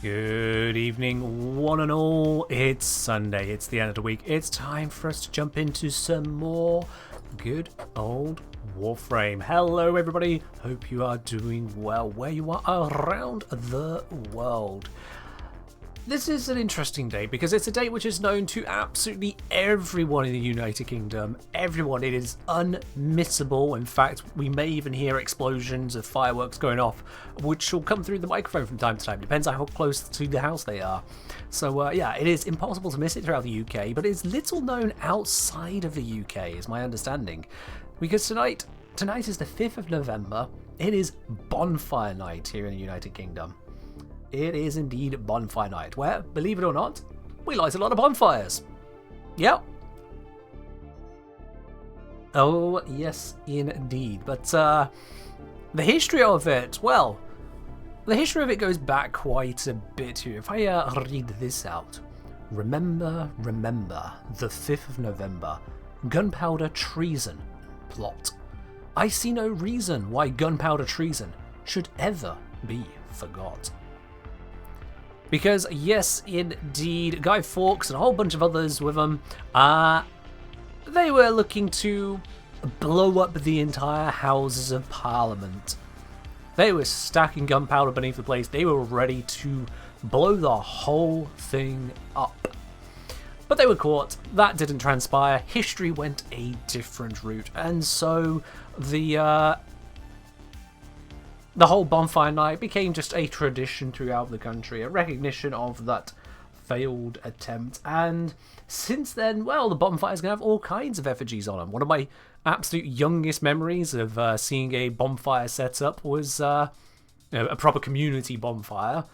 Good evening, one and all. It's Sunday, it's the end of the week. It's time for us to jump into some more good old Warframe. Hello, everybody. Hope you are doing well where you are around the world. This is an interesting day because it's a day which is known to absolutely everyone in the United Kingdom. Everyone. It is unmissable. In fact, we may even hear explosions of fireworks going off, which will come through the microphone from time to time. Depends on how close to the house they are. So yeah, it is impossible to miss it throughout the UK, but it's little known outside of the UK, is my understanding. Because tonight is the 5th of November. It is Bonfire Night here in the United Kingdom. It is indeed Bonfire Night, where, believe it or not, we light a lot of bonfires. Yep. Oh, yes, indeed. But the history of it, well, the history of it goes back quite a bit here. If I read this out. Remember, the 5th of November, gunpowder treason plot. I see no reason why gunpowder treason should ever be forgot. Because, yes, indeed, Guy Fawkes and a whole bunch of others with them, they were looking to blow up the entire Houses of Parliament. They were stacking gunpowder beneath the place. They were ready to blow the whole thing up. But they were caught. That didn't transpire. History went a different route. And so the whole Bonfire Night became just a tradition throughout the country, a recognition of that failed attempt. And since then, well, the bonfire's going to have all kinds of effigies on them. One of my absolute youngest memories of seeing a bonfire set up was a proper community bonfire.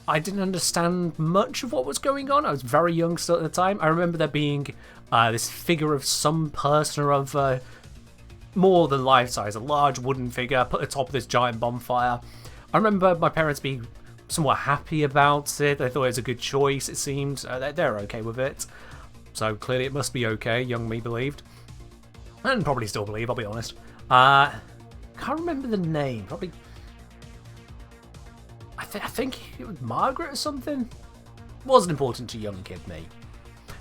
I didn't understand much of what was going on. I was very young still at the time. I remember there being this figure of some person or of more than life size, a large wooden figure put atop of this giant bonfire. I remember my parents being somewhat happy about it. They thought it was a good choice, it seemed. They're okay with it. So clearly it must be okay, young me believed. And probably still believe, I'll be honest. Can't remember the name. Probably... I think it was Margaret or something? Wasn't important to young kid me.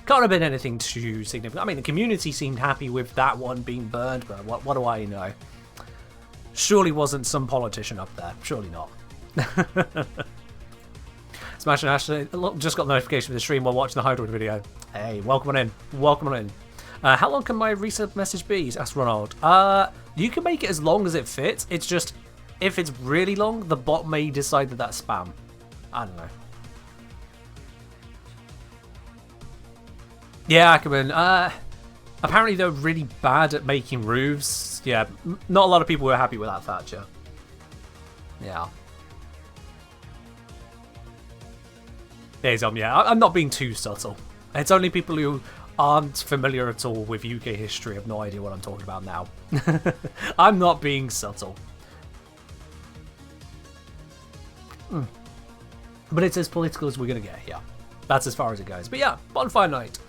Can't have been anything too significant. I mean, the community seemed happy with that one being burned, but what do I know? Surely wasn't some politician up there. Surely not. Smash and Ashley just got notification for the stream while watching the Hydroid video. Hey, welcome on in. Welcome on in. How long can my resub message be? Asked Ronald. You can make it as long as it fits. It's just, if it's really long, the bot may decide that that's spam. I don't know. Yeah, Ackerman. Apparently they're really bad at making roofs. Yeah, not a lot of people were happy with that, Thatcher. Yeah. There's yeah, I'm not being too subtle. It's only people who aren't familiar at all with UK history have no idea what I'm talking about now. I'm not being subtle. But it's as political as we're going to get here. That's as far as it goes. But yeah, Bonfire Night.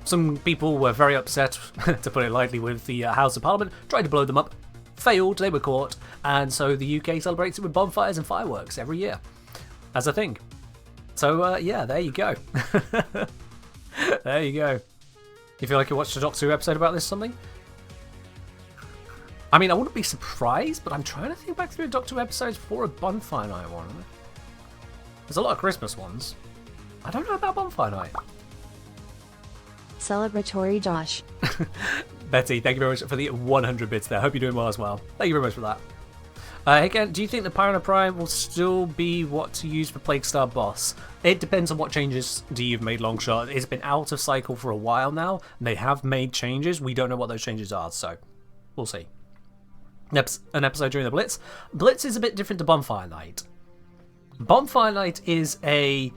Some people were very upset, to put it lightly, with the House of Parliament, tried to blow them up, failed, they were caught, and so the UK celebrates it with bonfires and fireworks every year as a thing. So yeah, there you go. There you go. You feel like you watched a Doctor Who episode about this or something? I mean, I wouldn't be surprised, but I'm trying to think back through Doctor Who episodes for a Bonfire Night one. There's a lot of Christmas ones. I don't know about Bonfire Night. Celebratory Josh. Betty, thank you very much for the 100 bits there. Hope you're doing well as well. Thank you very much for that. Again, do you think the Pyrana Prime will still be what to use for Plague Star boss? It depends on what changes you've made, Longshot. It's been out of cycle for a while now, and they have made changes. We don't know what those changes are, so we'll see. An episode during the Blitz. Blitz is a bit different to Bonfire Night. Bonfire Night is a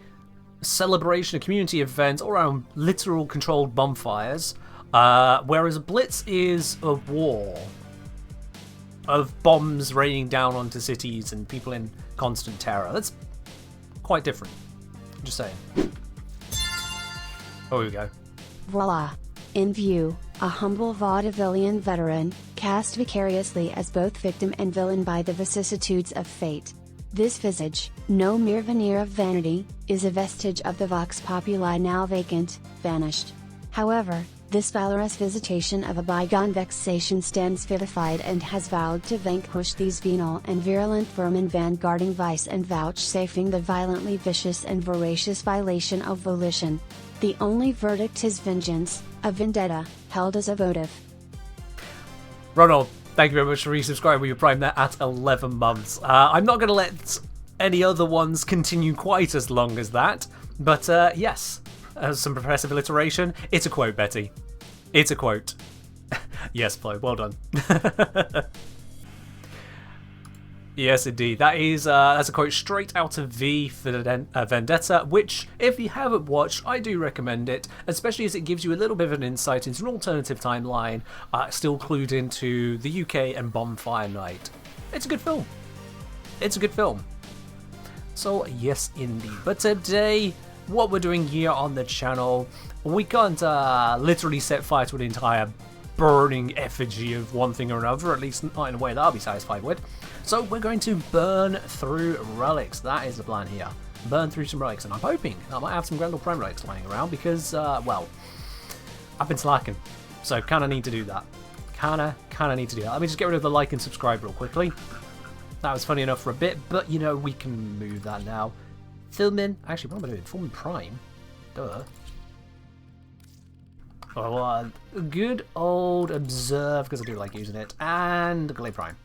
celebration, a community event all around literal controlled bonfires, whereas a Blitz is a war of bombs raining down onto cities and people in constant terror. That's quite different. I'm just saying. Oh, here we go. Voila. In view, a humble vaudevillian veteran, cast vicariously as both victim and villain by the vicissitudes of fate. This visage, no mere veneer of vanity, is a vestige of the vox populi now vacant, vanished. However, this valorous visitation of a bygone vexation stands vivified and has vowed to vanquish these venal and virulent vermin vanguarding vice and vouchsafing the violently vicious and voracious violation of volition. The only verdict is vengeance, a vendetta, held as a votive. Ronald, thank you very much for resubscribing with your Prime there at 11 months. I'm not going to let any other ones continue quite as long as that, but yes, some progressive alliteration. It's a quote, Betty. It's a quote. Yes, Flo, well done. Yes, indeed. That's a quote straight out of V for Vendetta, which, if you haven't watched, I do recommend it, especially as it gives you a little bit of an insight into an alternative timeline, still clued into the UK and Bonfire night. It's a good film. It's a good film. So, yes, indeed. But today, what we're doing here on the channel, we can't literally set fire to an entire burning effigy of one thing or another, at least not in a way that I'll be satisfied with. So we're going to burn through relics. That is the plan here. Burn through some relics, and I'm hoping I might have some Grendel Prime relics lying around because, well, I've been slacking. So kind of need to do that. Kind of need to do that. Let me just get rid of the like and subscribe real quickly. That was funny enough for a bit, but you know, we can move that now. Filming. Actually, what am I doing? Filming Prime. Duh. Oh, good old observe, because I do like using it, and Glade Prime.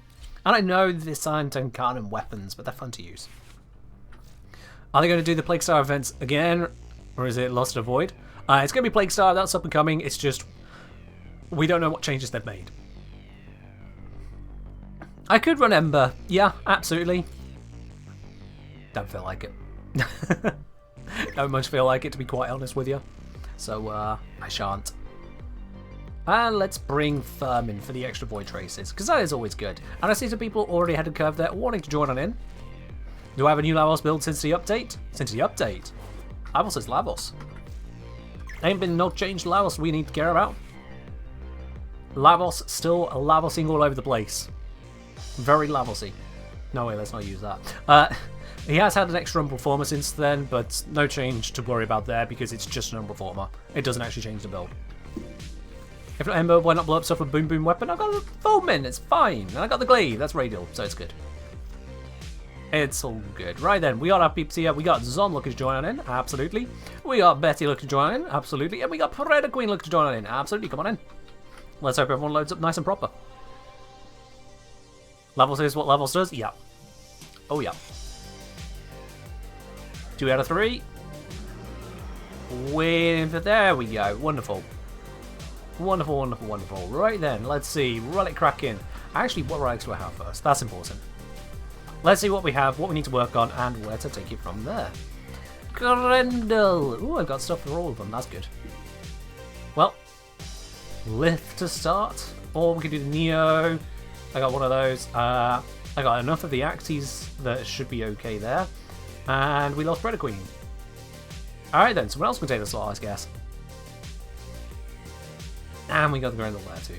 And I know this aren't Uncannon weapons, but they're fun to use. Are they going to do the Plague Star events again, or is it Lost to Void? It's going to be Plague Star, that's up and coming, it's just, we don't know what changes they've made. I could run Ember, yeah, absolutely. Don't feel like it. Don't much feel like it, to be quite honest with you. So, I shan't. And let's bring Firm in for the extra void traces, because that is always good. And I see some people already had a curve there wanting to join on in. Do I have a new Lavos build since the update? Since the update? Lavos is Lavos. Ain't been no change to Lavos we need to care about. Lavos still Lavosing all over the place. Very Lavosy. No way, let's not use that. He has had an extra Umbral Former since then, but no change to worry about there because it's just an Umbral Former. It doesn't actually change the build. If not Ember, why not blow up stuff with Boom Boom Weapon? I've got the Foaming, it's fine. And I got the Glaive, that's Radial, so it's good. It's all good. Right then, we got our peeps here. We got Zon looking to join on in, absolutely. We got Betty looking to join on in, absolutely. And we got Predator Queen looking to join on in, absolutely. Come on in. Let's hope everyone loads up nice and proper. Levels is what Levels does? Yeah. Oh yeah. 2 out of 3. There we go. Wonderful. Wonderful, wonderful, wonderful. Right then, let's see. Relic cracking. Actually, what relics do I have first? That's important. Let's see what we have, what we need to work on, and where to take it from there. Grendel. Ooh, I've got stuff for all of them. That's good. Well, Lift to start. Or we can do the Neo. I got one of those. I got enough of the Axes that should be okay there. And we lost Predator Queen. Alright then, someone else can take the slot, I guess. And we got the Grendel there too.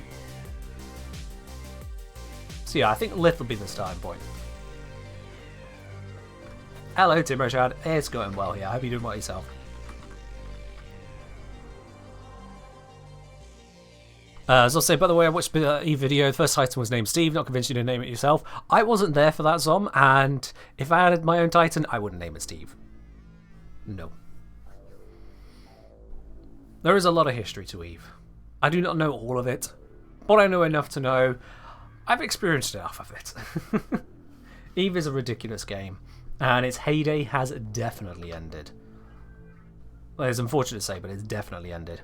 So yeah, I think Lift will be the starting point. Hello Tim Rochard, it's going well here. I hope you're doing well yourself. As I'll say, by the way, I watched the video. The first Titan was named Steve. Not convinced you to name it yourself. I wasn't there for that Zom, and if I had my own Titan, I wouldn't name it Steve. No. There is a lot of history to Eve. I do not know all of it, but I know enough to know I've experienced enough of it. Eve is a ridiculous game, and its heyday has definitely ended. Well, it's unfortunate to say, but it's definitely ended.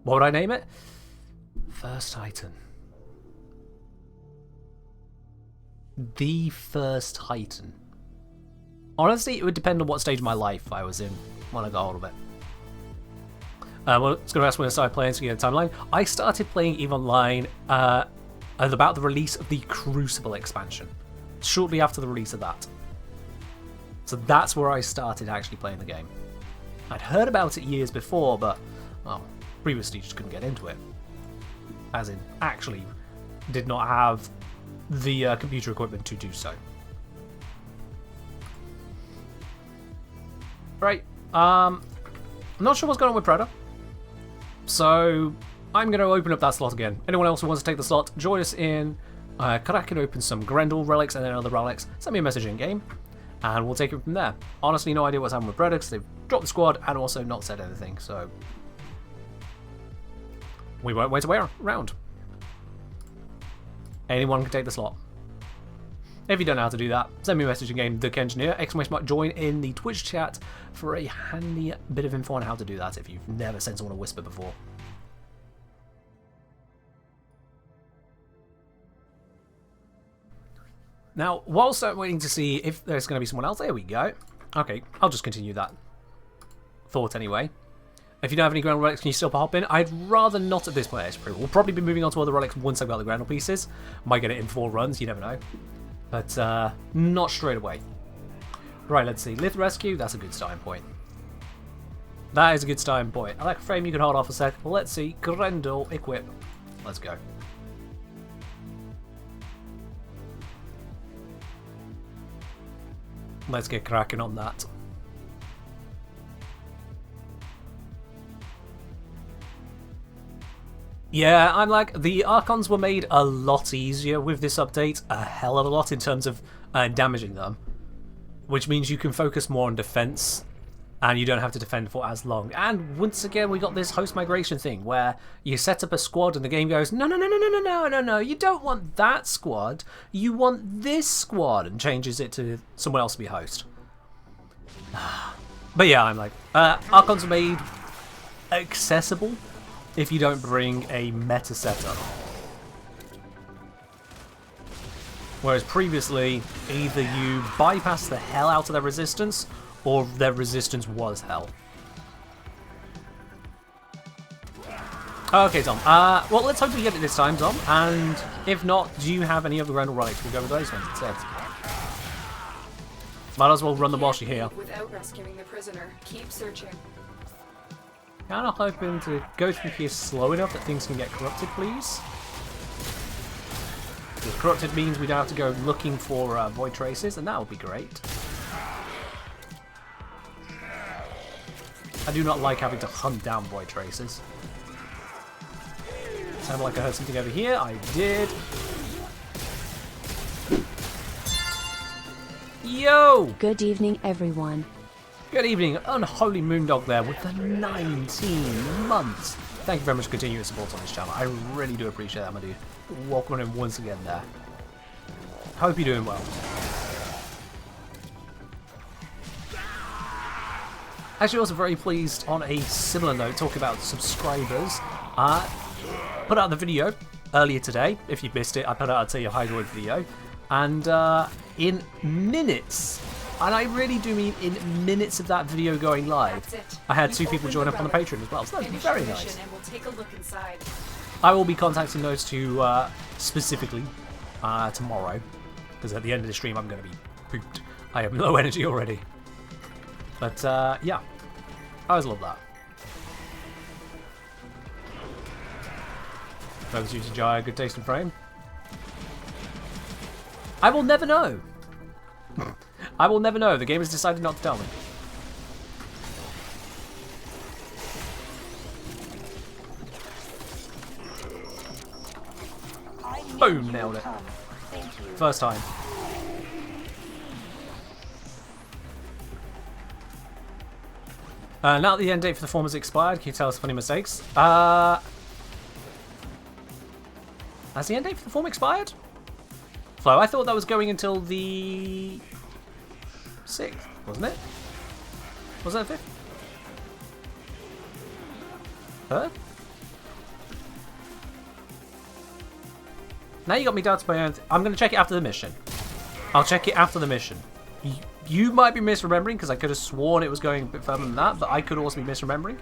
What would I name it? First Titan. The first Titan. Honestly, it would depend on what stage of my life I was in when I got hold of it. Well, it's going to ask when I started playing, so you get a timeline. I started playing EVE Online at about the release of the Crucible expansion. Shortly after the release of that. So that's where I started actually playing the game. I'd heard about it years before, but, well, previously just couldn't get into it. As in, actually did not have the computer equipment to do so. Right. I'm not sure what's going on with Predator. So I'm going to open up that slot again. Anyone else who wants to take the slot, join us in cracking open some Grendel relics and then other relics. Send me a message in game, and we'll take it from there. Honestly, no idea what's happened with Predator because they've dropped the squad and also not said anything. So we won't wait around. Anyone can take the slot. If you don't know how to do that, send me a message in game, The Engineer, join in the Twitch chat for a handy bit of info on how to do that if you've never sent someone a whisper before. Now, whilst I'm waiting to see if there's going to be someone else, there we go. Okay, I'll just continue that thought anyway. If you don't have any Grendel relics, can you still hop in? I'd rather not at this point. We'll probably be moving on to other relics once I've got the Grendel pieces. Might get it in 4 runs, you never know. But not straight away. Right, let's see. Lift Rescue, that's a good starting point. That is a good starting point. Frame, you can hold off a sec. Let's see. Grendel, equip. Let's go. Let's get cracking on that. Yeah, I'm like, the Archons were made a lot easier with this update, a hell of a lot in terms of damaging them, which means you can focus more on defense, and you don't have to defend for as long. And once again, we got this host migration thing, where you set up a squad and the game goes, no, you don't want that squad, you want this squad, and changes it to someone else to be host. But yeah, I'm like, Archons are made accessible if you don't bring a meta setup. Whereas previously, either you bypass the hell out of their resistance, or their resistance was hell. Okay, Tom. Well, let's hope we get it this time, Tom. And if not, do you have any other Grendel relics? We'll go with those ones instead. Might as well run the whilst you're here. Without rescuing the prisoner, keep searching. Kind of hoping to go through here slow enough that things can get corrupted, please. Because corrupted means we don't have to go looking for void traces, and that would be great. I do not like having to hunt down void traces. Sounded like I heard something over here. I did. Yo! Good evening, everyone. Good evening, Unholy Moondog there with the 19 months. Thank you very much for continuing support on this channel. I really do appreciate that, my dude. Welcome on in once again there. Hope you're doing well. Actually, also very pleased on a similar note, talking about subscribers. Put out the video earlier today. If you missed it, I put out a Hydroid video. And in minutes, and I really do mean in minutes of that video going live, I had 2 people join up on the Patreon as well, so that's very nice. And we'll take a look inside. I will be contacting those 2 specifically tomorrow, because at the end of the stream I'm going to be pooped. I have low energy already. But yeah, I always love that. Whoever's using Jaya, good taste in frame. I will never know. I will never know. The game has decided not to tell me. Boom, nailed it. First time. Now that the end date for the form has expired, can you tell us funny mistakes? Has the end date for the form expired? Flo, I thought that was going until the 6th, wasn't it? Was that the 5th? 3rd? Now you got me down to my own. I'm going to check it after the mission. I'll check it after the mission. You might be misremembering, because I could have sworn it was going a bit further than that, but I could also be misremembering.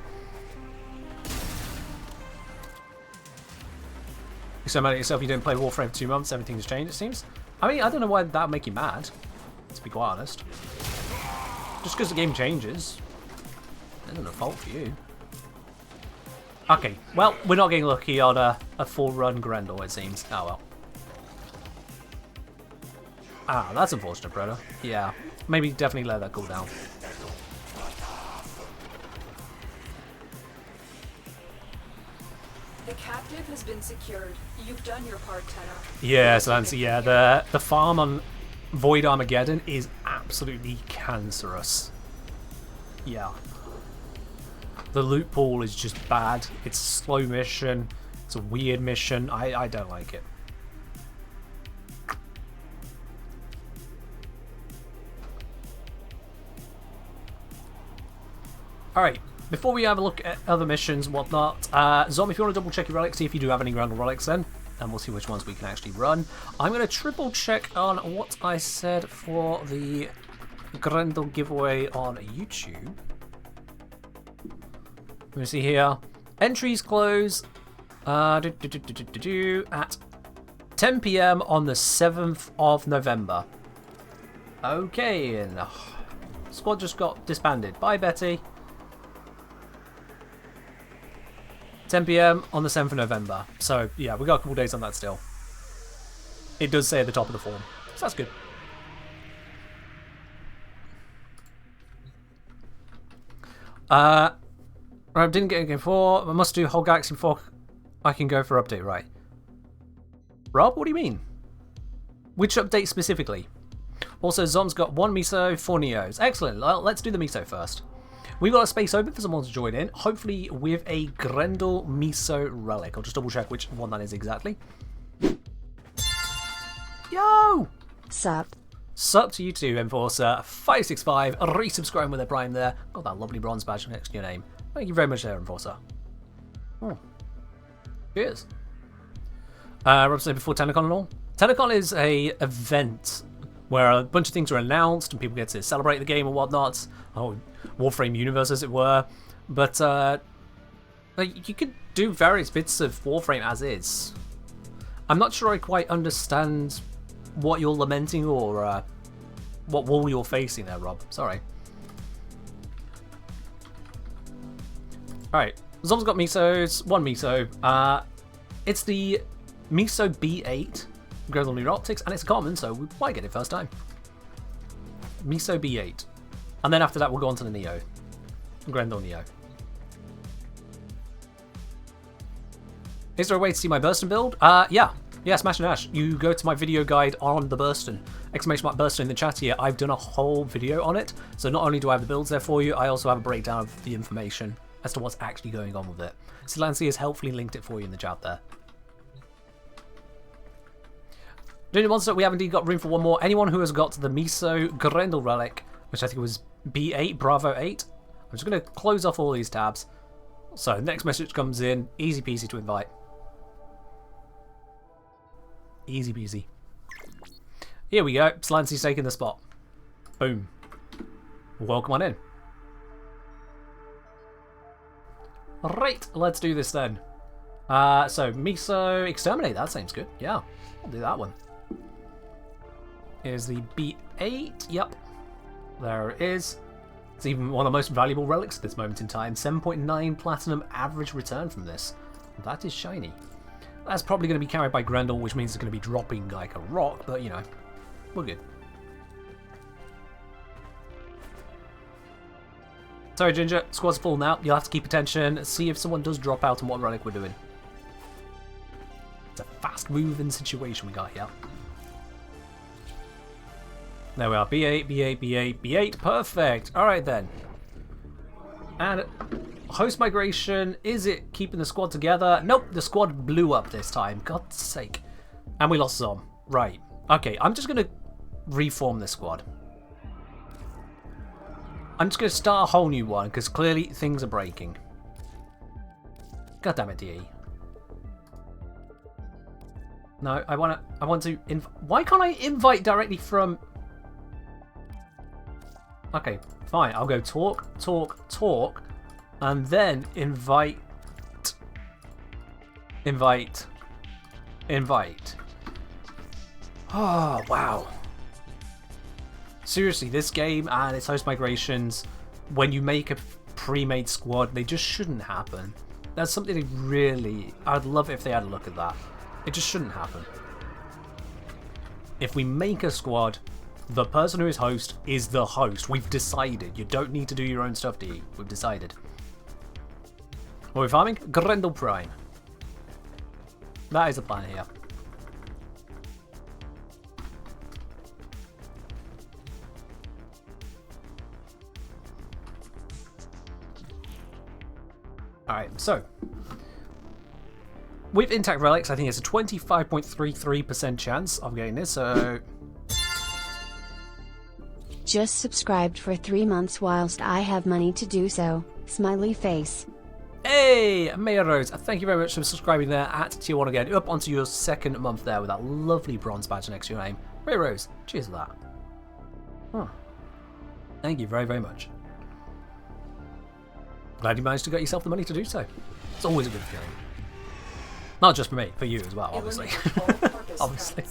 You said about yourself, you didn't play Warframe for 2 months, everything's changed, it seems. I mean, I don't know why that would make you mad, to be quite honest. Just because the game changes. It isn't a fault for you. Okay, well, we're not getting lucky on a full run Grendel, it seems. Oh well. Ah, that's unfortunate, Predator. Yeah, maybe definitely let that cool down. The captive has been secured. You've done your part, Tenno. Yes, Lancy, yeah, the farm on Void Armageddon is absolutely cancerous. Yeah. The loot pool is just bad. It's a slow mission. It's a weird mission. I don't like it. Alright, before we have a look at other missions and whatnot, Zom, if you want to double check your relics, see if you do have any Grendel relics then, and we'll see which ones we can actually run. I'm going to triple check on what I said for the Grendel giveaway on YouTube. We're going to see here, entries close at 10 PM on the 7th of November. Okay, and squad just got disbanded. Bye, Betty. 10 PM on the 7th of November. So, yeah, we got a couple days on that still. It does say at the top of the form. So that's good. I didn't get it before. I must do whole galaxy before I can go for update, right? Rob, what do you mean? Which update specifically? Also, Zom's got 1 Miso, 4 Neos. Excellent. Let's do the Miso first. We've got a space open for someone to join in, hopefully with a Grendel Miso relic. I'll just double check which one that is exactly. Yo! Sup? Sup to you too, Enforcer 565, resubscribing with a prime there. Got that lovely bronze badge next to your name. Thank you very much there, Enforcer. Oh. Cheers. Rob said before TennoCon and all. TennoCon is a event where a bunch of things are announced and people get to celebrate the game and whatnot. Oh, Warframe universe, as it were. But like, you could do various bits of Warframe as is. I'm not sure I quite understand what you're lamenting or what wall you're facing there, Rob. Sorry. Alright, Zom's got Misos, 1 Miso. It's the Miso B8, Grendel New Optics, and it's common, so we might get it first time. Miso B8. And then after that, we'll go on to the Neo. Grendel Neo. Is there a way to see my Burston build? Yeah. Yeah, Smash and Ash. You go to my video guide on the Burston. Exclamation mark Burston in the chat here. I've done a whole video on it. So not only do I have the builds there for you, I also have a breakdown of the information as to what's actually going on with it. Silancy has helpfully linked it for you in the chat there. Junior Monster, we have indeed got room for one more. Anyone who has got the Miso Grendel relic, which I think was B8, Bravo 8. I'm just going to close off all these tabs. So next message comes in. Easy peasy to invite. Easy peasy. Here we go. Slancy's taking the spot. Boom. Welcome on in. Right, let's do this then. So Miso Exterminate, that seems good. Yeah, I'll do that one. Here's the B8. Yep. There it is. It's even one of the most valuable relics at this moment in time. 7.9 platinum average return from this. That is shiny. That's probably going to be carried by Grendel, which means it's going to be dropping like a rock, but you know, we're good. Sorry, Ginger, squad's full now. You'll have to keep attention, see if someone does drop out and what relic we're doing. It's a fast-moving situation we got here. There we are, B8, B8, B8, B8, perfect. Alright then. And host migration, is it keeping the squad together? Nope, the squad blew up this time, God's sake. And we lost Zom. Right, okay, I'm just going to reform this squad. I'm just going to start a whole new one, because clearly things are breaking. God damn it, DE. No, I want to why can't I invite directly from... Okay, fine, I'll go talk, talk, talk, and then invite, invite, invite. Oh, wow. Seriously, this game and its host migrations, when you make a pre-made squad, they just shouldn't happen. That's something they really... I'd love it if they had a look at that. It just shouldn't happen. If we make a squad, the person who is host is the host. We've decided. You don't need to do your own stuff, DE. We've decided. What are we farming? Grendel Prime. That is the plan here. Alright, so with intact relics, I think it's a 25.33% chance of getting this, so... Just subscribed for 3 months whilst I have money to do so. Smiley face. Hey, Maya Rose, thank you very much for subscribing there at tier 1 again. Up onto your 2nd month there with that lovely bronze badge next to your name. Maya Rose, cheers for that. Huh. Thank you very, very much. Glad you managed to get yourself the money to do so. It's always a good feeling. Not just for me, for you as well, obviously. Obviously.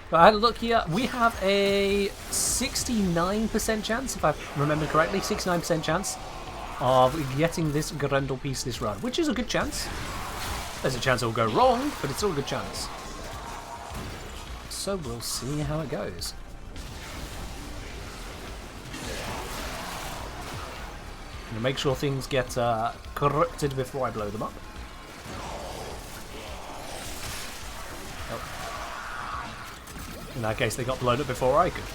But I had a look here. We have a 69% chance, if I remember correctly, 69% chance of getting this Grendel piece this run, which is a good chance. There's a chance it will go wrong, but it's still a good chance. So we'll see how it goes. And make sure things get corrupted before I blow them up. In that case, they got blown up before I could.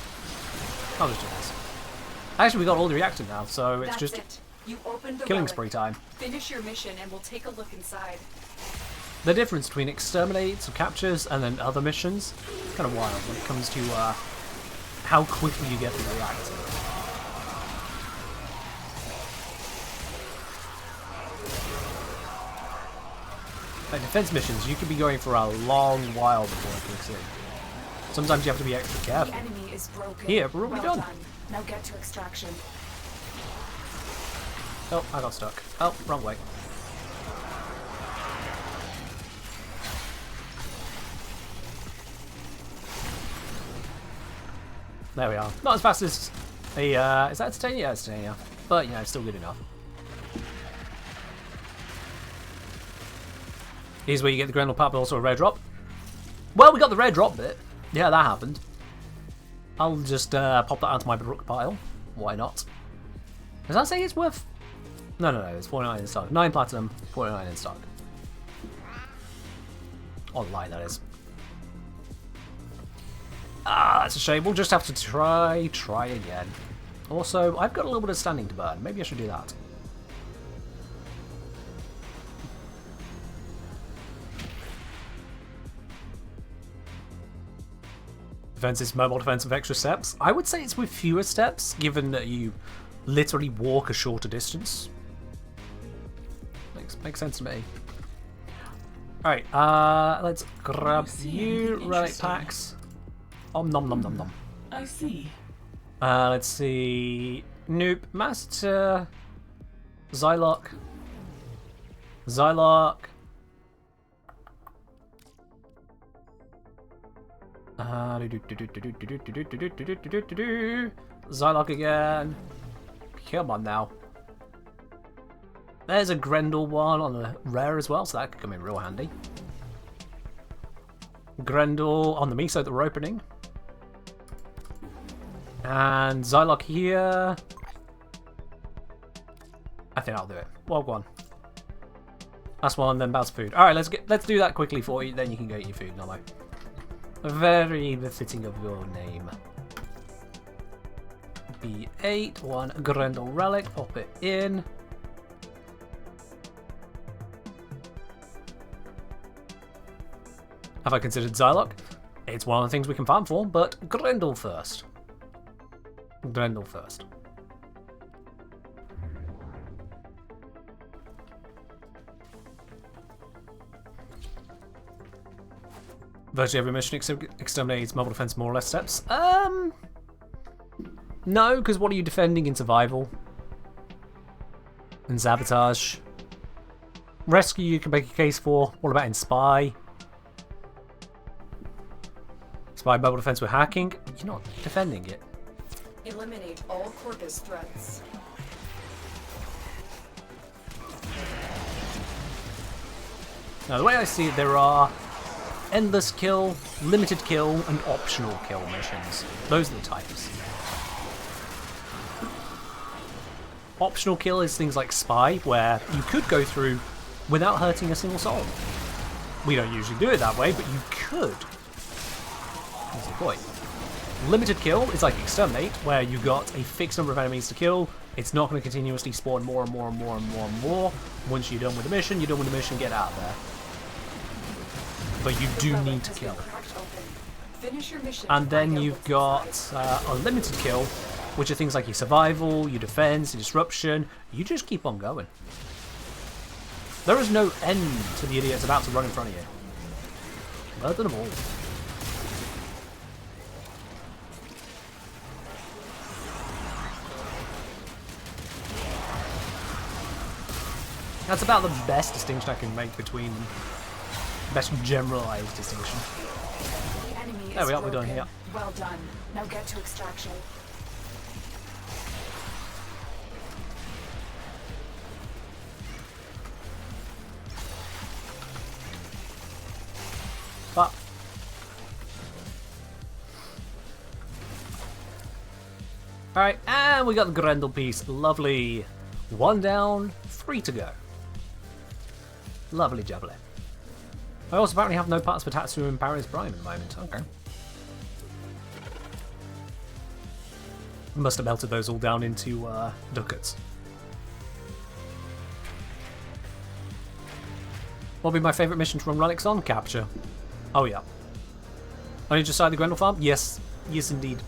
I'll just do this. Actually, we got all the reactor now, so it's just You opened the killing relic. spree time. Finish your mission and we'll take a look inside. The difference between exterminates or captures and then other missions is kind of wild when it comes to how quickly you get to the reactor. Like defense missions, you could be going for a long while before it kicks in. Sometimes you have to be extra careful. The enemy is broken. Here, we're already done. Now get to extraction. Oh, I got stuck. Oh, wrong way. There we are. Not as fast as the, is that Titania? Yeah, it's Titania. But, you know, still good enough. Here's where you get the Grendel part, but also a rare drop. Well, we got the rare drop bit. Yeah, that happened. I'll just pop that onto my Brook pile. Why not? Does that say it's worth... No, it's 49 in stock. 9 platinum, 49 in stock. Online, that is. Ah, that's a shame. We'll just have to try again. Also, I've got a little bit of standing to burn. Maybe I should do that. Defense is mobile defense with extra steps. I would say it's with fewer steps, given that you literally walk a shorter distance. Makes sense to me. Alright, let's grab you, relic packs. Nom nom nom nom. I see. Let's see. Nope. Master. Zylok. Zylok again. Come on now. There's a Grendel one on the rare as well, so that could come in real handy. Grendel on the miso that we're opening. And Zylok here. I think I'll do it. Well, go on. That's one, then bounce food. Alright, let's do that quickly for you, then you can go eat your food, Nolo. Very befitting of your name. B8, one Grendel relic, pop it in. Have I considered Zylok? It's one of the things we can farm for, but Grendel first. Grendel first. Virtually every mission exterminates mobile defense more or less steps. No, because what are you defending in survival? And sabotage. Rescue you can make a case for. What about in spy? Spy mobile defense with hacking. You're not defending it. Eliminate all Corpus threats. Now, the way I see it, there are endless kill, limited kill, and optional kill missions. Those are the types. Optional kill is things like spy, where you could go through without hurting a single soul. We don't usually do it that way, but you could. That's the point. Limited kill is like exterminate, where you got a fixed number of enemies to kill. It's not going to continuously spawn more and more and more and more and more. Once you're done with the mission, get out of there. But you do need to kill. Finish your mission. And then you've got unlimited kill, which are things like your survival, your defense, your disruption. You just keep on going. There is no end to the idiots about to run in front of you. Murder them all. That's about the best distinction I can make between them. Best generalized distinction. The enemy There we is are, we're done broken. here. Well done. Now get to extraction. But alright, and we got the Grendel piece. Lovely. 1 down, 3 to go. Lovely jubbly. I also apparently have no parts for Tatsu and Paris Prime at the moment. Okay. Must have melted those all down into ducats. What'll be my favourite mission to run relics on? Capture. Oh yeah. Only just started the Grendel farm? Yes. Yes indeed.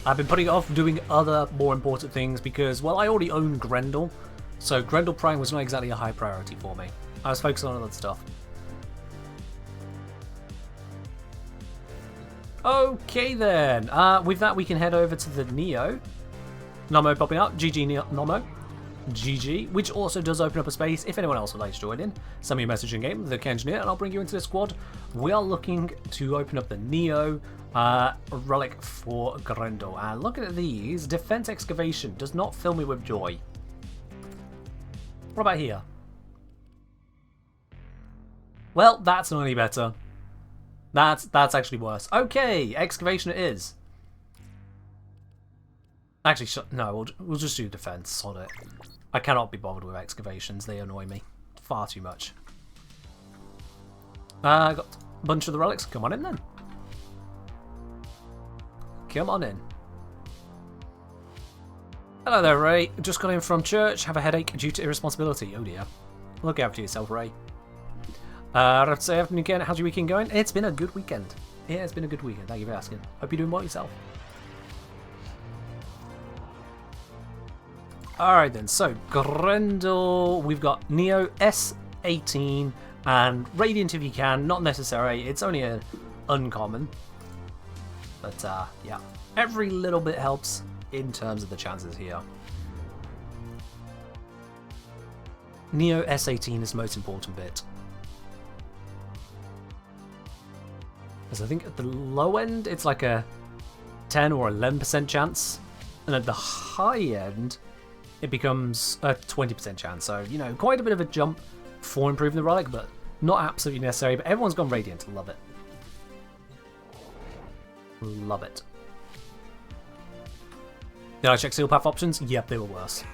I've been putting it off doing other more important things because, well, I already own Grendel, so Grendel Prime was not exactly a high priority for me. I was focused on other stuff. Okay then, with that we can head over to the Neo. Nomo popping up, GG Nomo. GG, which also does open up a space if anyone else would like to join in. Send me a message in game, the Engineer, and I'll bring you into the squad. We are looking to open up the Neo relic for Grendel. And looking at these, Defense Excavation does not fill me with joy. What about here? Well, that's not any better. That's actually worse. Okay, Excavation it is. Actually, no, we'll just do defense on it. I cannot be bothered with excavations. They annoy me far too much. I got a bunch of the relics. Come on in then. Come on in. Hello there, Ray. Just got in from church. Have a headache due to irresponsibility. Oh dear. Look after yourself, Ray. I have to say, afternoon again. How's your weekend going? It's been a good weekend. Yeah, it's been a good weekend. Thank you for asking. Hope you're doing well yourself. Alright then, so Grendel, we've got Neo S18 and Radiant if you can, not necessary, it's only an uncommon. But yeah, every little bit helps in terms of the chances here. Neo S18 is the most important bit. Because I think at the low end it's like a 10 or 11% chance, and at the high end it becomes a 20% chance. So, you know, quite a bit of a jump for improving the relic, but not absolutely necessary. But everyone's gone Radiant. Love it. Love it. Did I check seal path options? Yep, they were worse.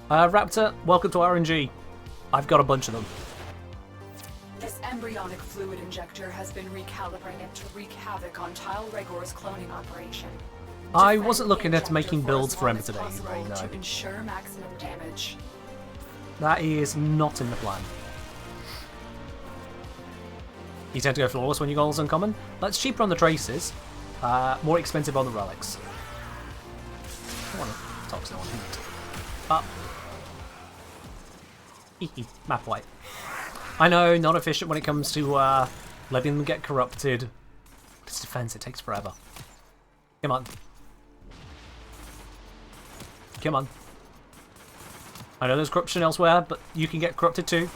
Raptor, welcome to RNG. I've got a bunch of them. This embryonic fluid injector has been recalibrated to wreak havoc on Tile Regor's cloning operation. I Defend wasn't the looking at injector making for builds as for long Ember as today, possible Ray, no. to ensure maximum damage. That is not in the plan. You tend to go flawless when your goal is uncommon. That's cheaper on the traces, more expensive on the relics. I want to toxic on heat. Up. Map white. I know, not efficient when it comes to letting them get corrupted. It's defense, it takes forever. Come on. Come on. I know there's corruption elsewhere, but you can get corrupted too.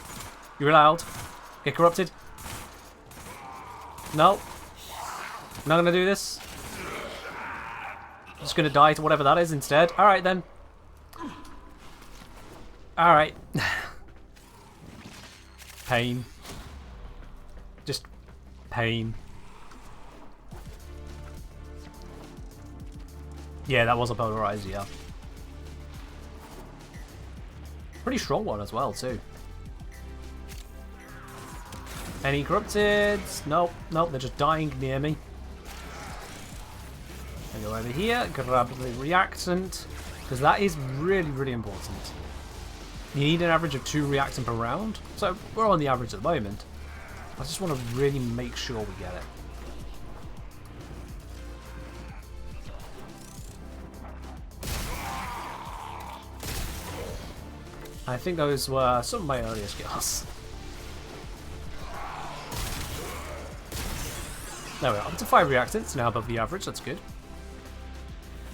You're allowed. Get corrupted. No. I'm not going to do this. I'm just going to die to whatever that is instead. Alright then. Alright. Pain. Just pain. Yeah, that was a polarizer, yeah. Pretty strong one as well, too. Any corrupted? Nope, nope, they're just dying near me. I go over here, grab the reactant, because that is really, really important. You need an average of 2 reactant per round, so we're on the average at the moment. I just want to really make sure we get it. I think those were some of my earlier skills. There we are, up to 5 reactants, now above the average, that's good.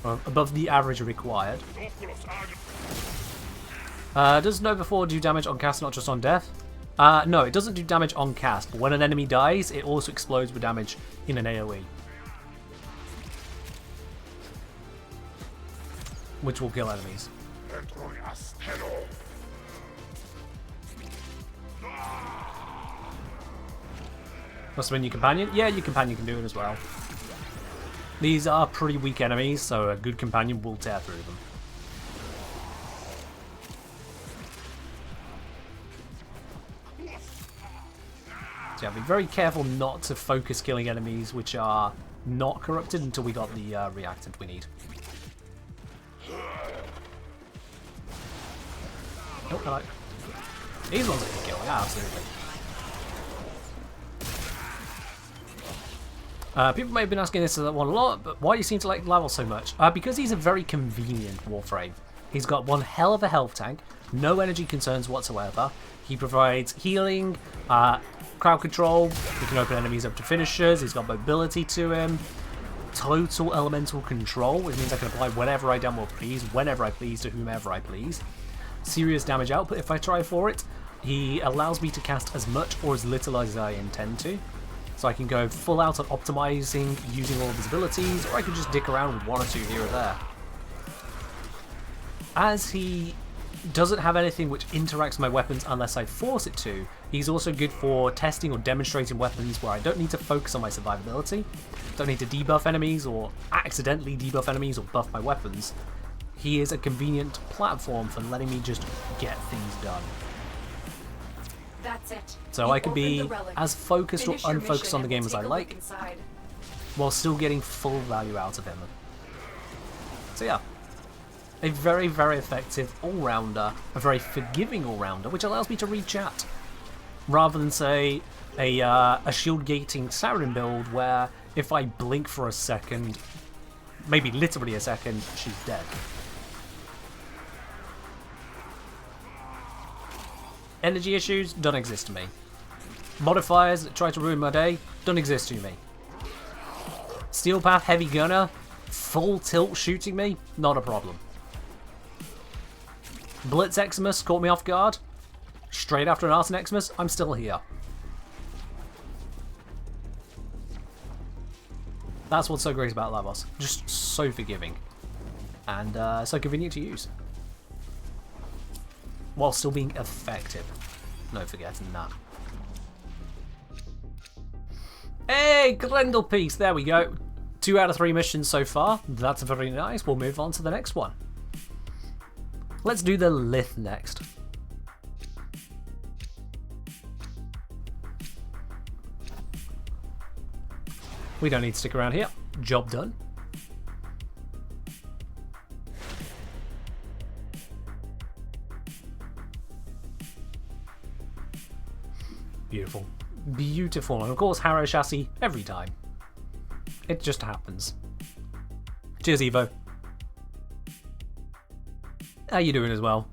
Well, above the average required. Does Nova 4 do damage on cast, not just on death? No, it doesn't do damage on cast, but when an enemy dies, it also explodes with damage in an AoE. Which will kill enemies. Must have been your companion? Yeah, your companion can do it as well. These are pretty weak enemies, so a good companion will tear through them. So yeah, be very careful not to focus killing enemies which are not corrupted until we got the reactant we need. Oh, hello. These ones I can kill, yeah, absolutely. People may have been asking this one a lot, but why do you seem to like Lavos so much? Because he's a very convenient Warframe. He's got one hell of a health tank, no energy concerns whatsoever. He provides healing, crowd control, he can open enemies up to finishers, he's got mobility to him, total elemental control, which means I can apply whatever I damn well please, whenever I please, to whomever I please. Serious damage output if I try for it. He allows me to cast as much or as little as I intend to. So I can go full out on optimizing using all of his abilities, or I can just dick around with 1 or 2 here or there. As he doesn't have anything which interacts with my weapons unless I force it to, he's also good for testing or demonstrating weapons where I don't need to focus on my survivability, don't need to debuff enemies or accidentally debuff enemies or buff my weapons. He is a convenient platform for letting me just get things done. That's it. So I can be as focused or unfocused on the game as I like, while still getting full value out of him. So yeah, a very, very effective all-rounder, a very forgiving all-rounder, which allows me to read chat, rather than say a shield gating Sarin build where if I blink for a second, maybe literally a second, she's dead. Energy issues don't exist to me. Modifiers that try to ruin my day don't exist to me. Steel Path Heavy Gunner, full tilt shooting me, not a problem. Blitz Eximus caught me off guard. Straight after an Arson Eximus, I'm still here. That's what's so great about Lavos. Just so forgiving. And so convenient to use. While still being effective. No forgetting that. Hey, Grendel piece! There we go. 2 out of 3 missions so far. That's very nice. We'll move on to the next one. Let's do the Lith next. We don't need to stick around here. Job done. Beautiful. Beautiful. And of course, Harrow Chassis every time. It just happens. Cheers, Evo. How you doing as well?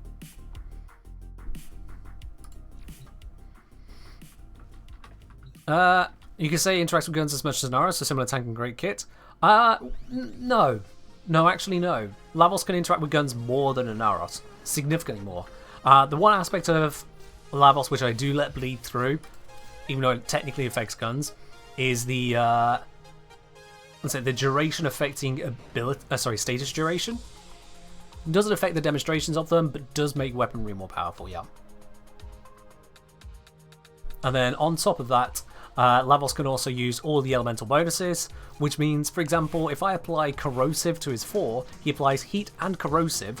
You can say interacts with guns as much as Nara, so similar tank and great kit. No. No, actually no. Lavos can interact with guns more than a Naros. Significantly more. The one aspect of Lavos which I do let bleed through, even though it technically affects guns, is the let's say the duration affecting ability. Status duration. It doesn't affect the demonstrations of them, but does make weaponry more powerful. Yeah. And then on top of that, Lavos can also use all the elemental bonuses, which means, for example, if I apply corrosive to his 4, he applies heat and corrosive,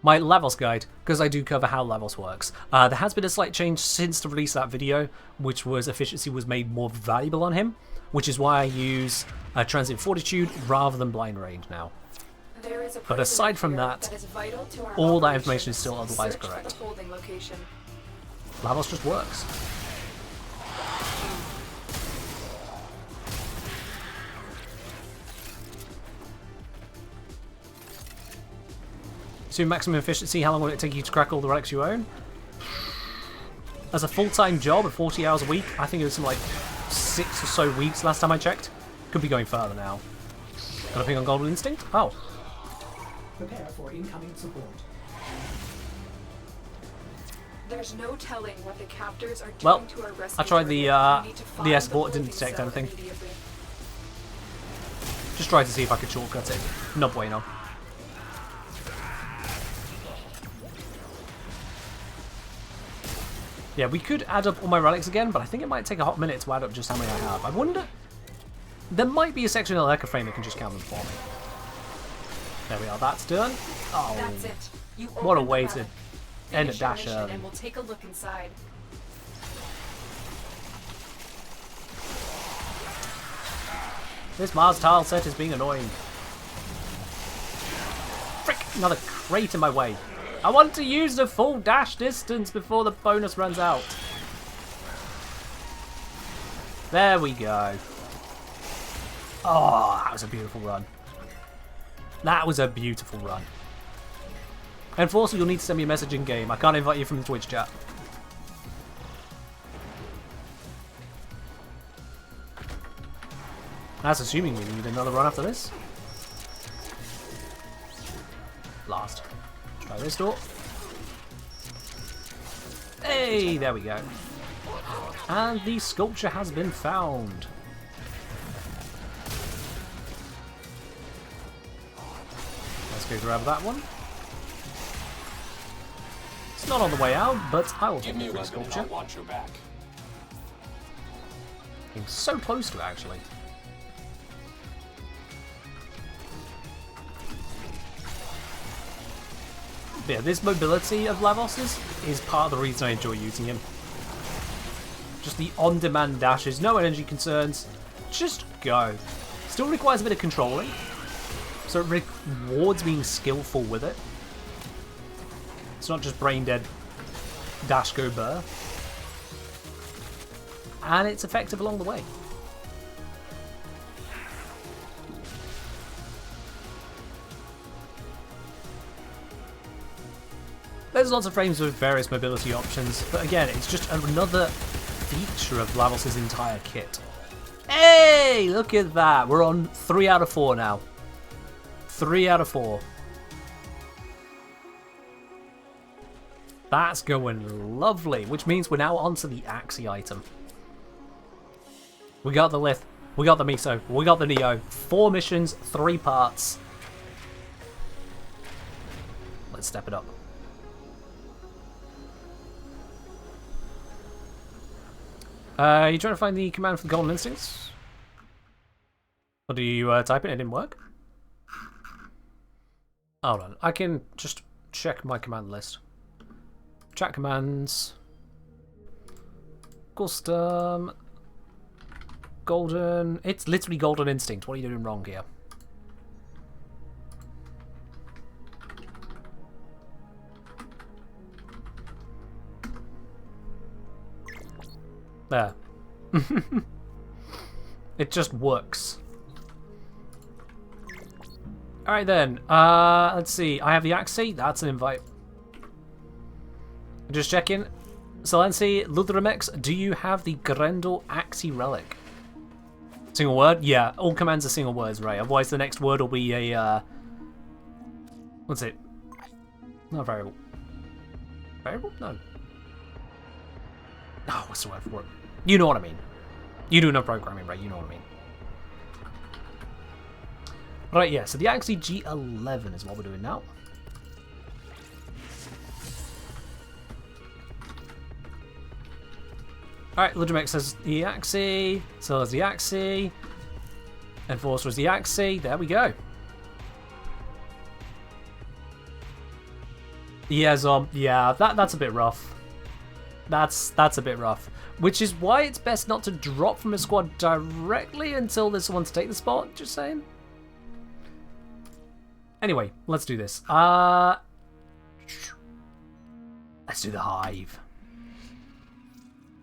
my levels guide, because I do cover how levels works. There has been a slight change since the release of that video, which was efficiency was made more valuable on him, which is why I use transient fortitude rather than blind range now. But aside from that, all that information is still otherwise correct. Lavos just works. So maximum efficiency, how long will it take you to crack all the relics you own? As a full-time job at 40 hours a week, I think it was something like 6 or so weeks last time I checked. Could be going further now. Got a ping on Golden Instinct? Oh. Prepare for incoming support. There's no telling what the captors are doing Well, to our rescue. I tried the escort, didn't holding detect cell anything. immediately. Just tried to see if I could shortcut it. No bueno. Yeah, we could add up all my relics again, but I think it might take a hot minute to add up just how many I have. I wonder... There might be a section in the Warframe that can just count them for me. There we are, that's done. Oh, That's it. You what a open the way relic. to end a Finish your dash mission early. and we'll take a look inside. This Mars tile set is being annoying. Frick! Another crate in my way. I want to use the full dash distance before the bonus runs out. There we go. Oh, that was a beautiful run. That was a beautiful run. Enforcer, you'll need to send me a message in game. I can't invite you from the Twitch chat. That's assuming we need another run after this. Last. Try this door. Hey, there we go. And the sculpture has been found. Let's go grab that one. It's not on the way out, but I will take the free sculpture. Being so close to it, actually. But yeah, this mobility of Lavos's is part of the reason I enjoy using him. Just the on-demand dashes, no energy concerns, just go. Still requires a bit of controlling, so it rewards being skillful with it. It's not just brain dead dash go burr. And it's effective along the way. There's lots of frames with various mobility options, but again, it's just another feature of Lavos' entire kit. Hey, look at that! We're on 3 out of 4 now. 3 out of 4. That's going lovely, which means we're now onto the Axie item. We got the Lith, we got the Miso, we got the Neo. 4 missions, 3 parts. Let's step it up. You trying to find the command for the Golden Instincts? Or do you type it? It didn't work? Hold on, I can just check my command list. Chat commands. Custom. Golden. It's literally Golden Instinct. What are you doing wrong here? There. It just works. Alright then. Let's see. I have the Axie. That's an invite. Just checking. Salensi, Luthramex, do you have the Grendel Axie relic? Single word? Yeah, all commands are single words, right? Otherwise the next word will be a, what's it? Not a variable. Variable? No. Oh, what's the word for it? You know what I mean. You do know programming, right? You know what I mean. Right, yeah, so the Axie G11 is what we're doing now. Alright, Ludramex says the Axie, so there's the Axie, Enforcer is the Axie, there we go. Yeah, yeah, that's a bit rough. That's a bit rough. Which is why it's best not to drop from a squad directly until there's someone to take the spot, just saying. Anyway, let's do this. Let's do the hive.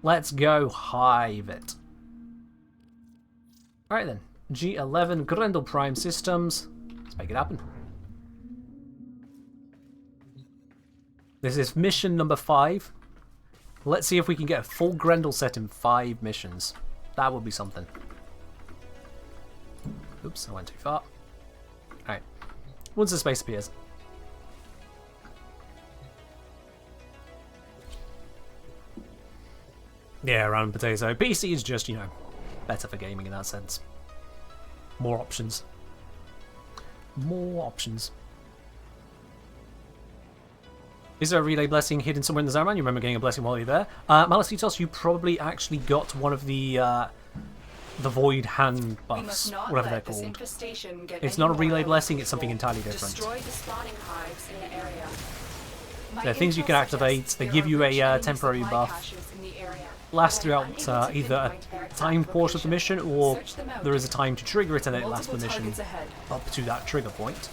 Let's go hive it. Alright then. G11 Grendel Prime Systems. Let's make it happen. This is mission number 5. Let's see if we can get a full Grendel set in 5 missions. That would be something. Oops, I went too far. Alright. Once the space appears. Yeah, round potato. PC is just, you know, better for gaming in that sense. More options. More options. Is there a relay blessing hidden somewhere in the Zaraman? You remember getting a blessing while you're there? Malicitos, you probably actually got one of the void hand buffs, whatever they're called. It's not a relay blessing, it's something entirely different. Destroy the spawning hives in the area. They're things you can activate. They give you a temporary buff. Lasts throughout either a timed portion of the mission, or there is a time to trigger it and then it lasts the mission up to that trigger point.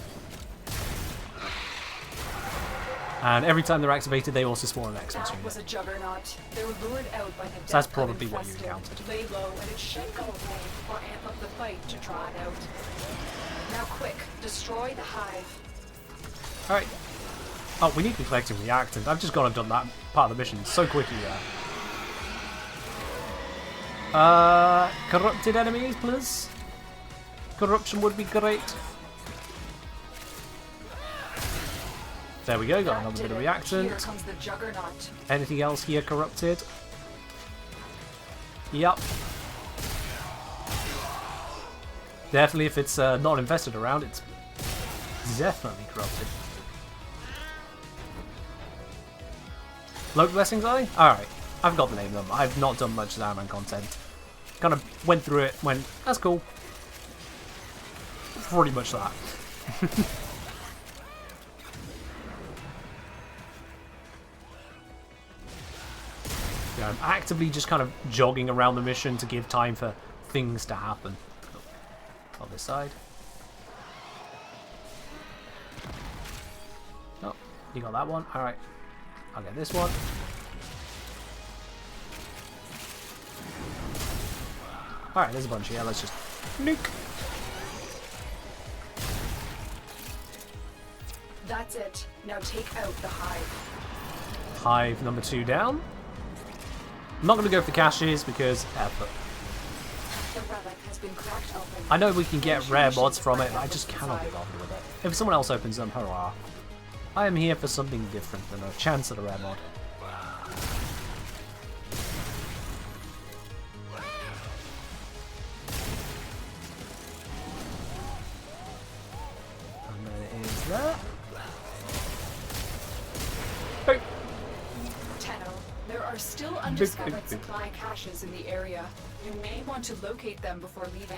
And every time they're activated, they also spawn an X-Mas unit. Was a juggernaut. They were lured out by the So that's probably what you encountered. Lay low and it should go away or amp up the fight to draw it out. Now quick, destroy the hive. Alright. Oh, we need to be collecting reactant. I've just gone and done that part of the mission so quickly there. Corrupted enemies, please. Corruption would be great. There we go, got another bit of reactant. Here comes the juggernaut. Anything else here corrupted? Yup. Definitely, if it's not infested around, it's definitely corrupted. Local blessings, Alright, I've got the name of them. I've not done much Zaraman content. Kind of went through it, went, that's cool. Pretty much that. Yeah, I'm actively just kind of jogging around the mission to give time for things to happen. Oh, on this side. Oh, you got that one? Alright. I'll get this one. Alright, there's a bunch here. Let's just nuke. That's it. Now take out the hive. Hive number 2 down. I'm not going to go for caches because effort. The relic has been cracked open. I know we can get rare mods from it, but I just cannot be bothered with it. If someone else opens them, hurrah. I am here for something different than a chance at a rare mod. And then it is there. Boop. Tenno, there are still undiscovered supply caches in the area. You may want to locate them before leaving.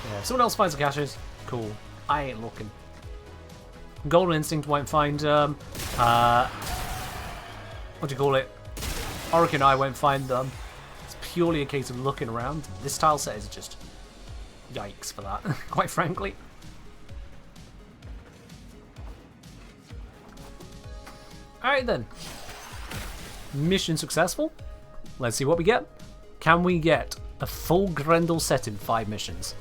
Yeah, if someone else finds the caches, cool. I ain't looking. Golden Instinct won't find what do you call it? Oric and I won't find them. It's purely a case of looking around. This tile set is just yikes for that, quite frankly. Alright then. Mission successful. Let's see what we get. Can we get a full Grendel set in 5 missions?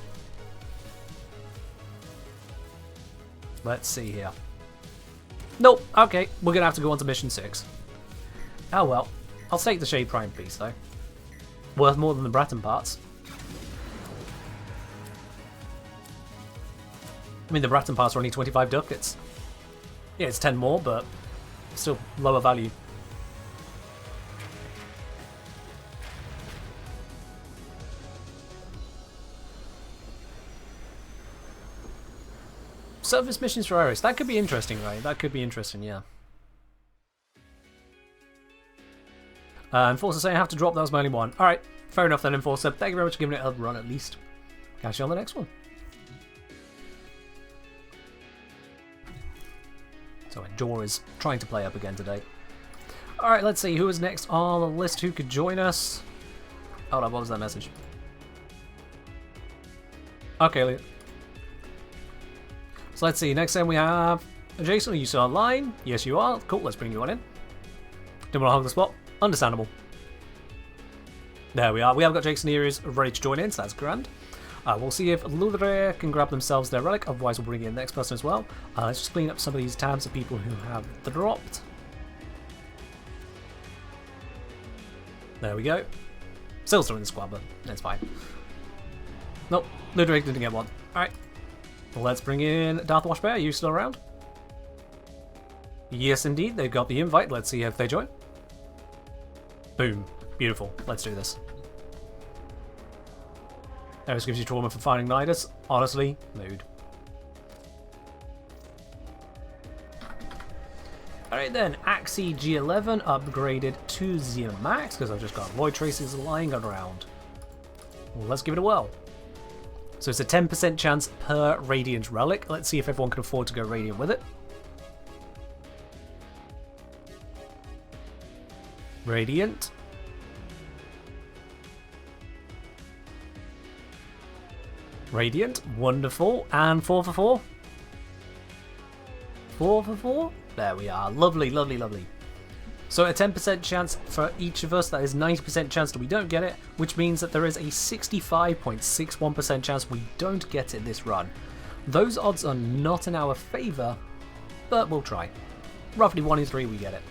Let's see here. Nope. Okay, we're going to have to go on to mission 6. Oh well. I'll take the Shade Prime piece though. Worth more than the Bratton parts. I mean, the Bratton parts are only 25 ducats. Yeah, it's 10 more, but still lower value. Surface missions for Iris. That could be interesting, right? That could be interesting, yeah. Enforcer saying I have to drop, that was my only one. Alright, fair enough then, Enforcer. Thank you very much for giving it a run at least. Catch you on the next one. jaw is trying to play up again today. Alright, let's see who is next on the list who could join us. Hold on, what was that message? Okay, Elliot. So let's see, next time we have Jason. Are you still online? Yes, you are. Cool, let's bring you on in. Didn't want to hog the spot. Understandable. There we are. We have got Jason here is ready to join in, so that's grand. We'll see if Ludre can grab themselves their relic, otherwise we'll bring in the next person as well. Let's just clean up some of these tabs of people who have dropped. There we go. Still in the squad, but that's fine. Nope, Ludwig didn't get one. Alright. Well, let's bring in Darth Washbear. Are you still around? Yes, indeed. They've got the invite. Let's see if they join. Boom. Beautiful. Let's do this. Eris gives you trauma for finding Nidus. Honestly, mood. Alright then, Axie G11 upgraded to the max because I've just got Void Traces lying around. Well, let's give it a whirl. So it's a 10% chance per Radiant Relic. Let's see if everyone can afford to go Radiant with it. Radiant. Radiant. Wonderful. And 4 for 4. 4 for 4. There we are. Lovely, lovely, lovely. So a 10% chance for each of us. That is 90% chance that we don't get it, which means that there is a 65.61% chance we don't get it this run. Those odds are not in our favour, but we'll try. Roughly 1 in 3 we get it.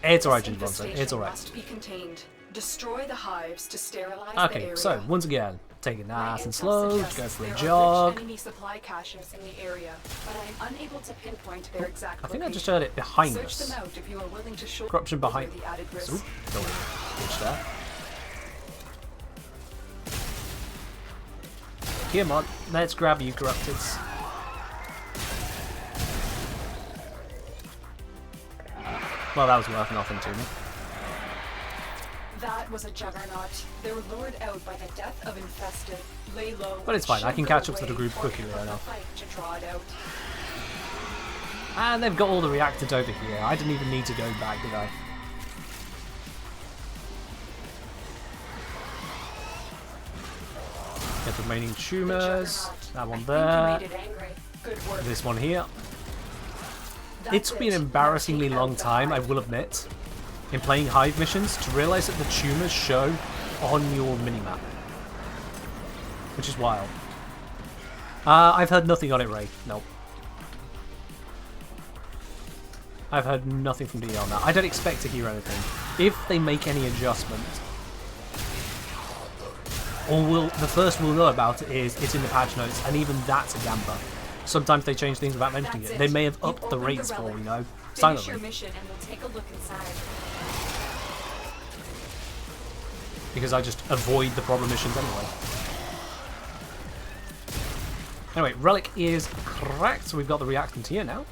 It's alright, Ginger Bronson. It's alright. Must be contained. Destroy the hives to sterilize Okay, the area. so once again, take it nice and slow, go for a there jog. are rich enemy supply caches in the area, but I am unable to pinpoint their exact I think I location. just heard it behind Search us. them out if you are willing to show Corruption behind. the added risk. Oop, don't reach there. Come on, let's grab you, Corrupteds. Well, that was worth nothing to me. That was a juggernaut. They were lured out by the death of infested. Lay low. But it's fine, I can shield catch up to the away, group or quickly pick up enough. the fight to draw it out. And they've got all the reactors over here. I didn't even need to go back, did I? Get the remaining tumors. That one there. This one here. It took me an embarrassingly long time, I will admit, in playing Hive missions to realise that the tumors show on your minimap. Which is wild. I've heard nothing on it, Ray. Nope. I've heard nothing from DE on that. I don't expect to hear anything. If they make any adjustment, the first we'll know about it is it's in the patch notes, and even that's a gamble. Sometimes they change things without mentioning it. They may have upped the rates for, you know, Finish your silently. mission and we'll take a look inside. Because I just avoid the problem missions anyway. Anyway, Relic is cracked, so we've got the reactant here now.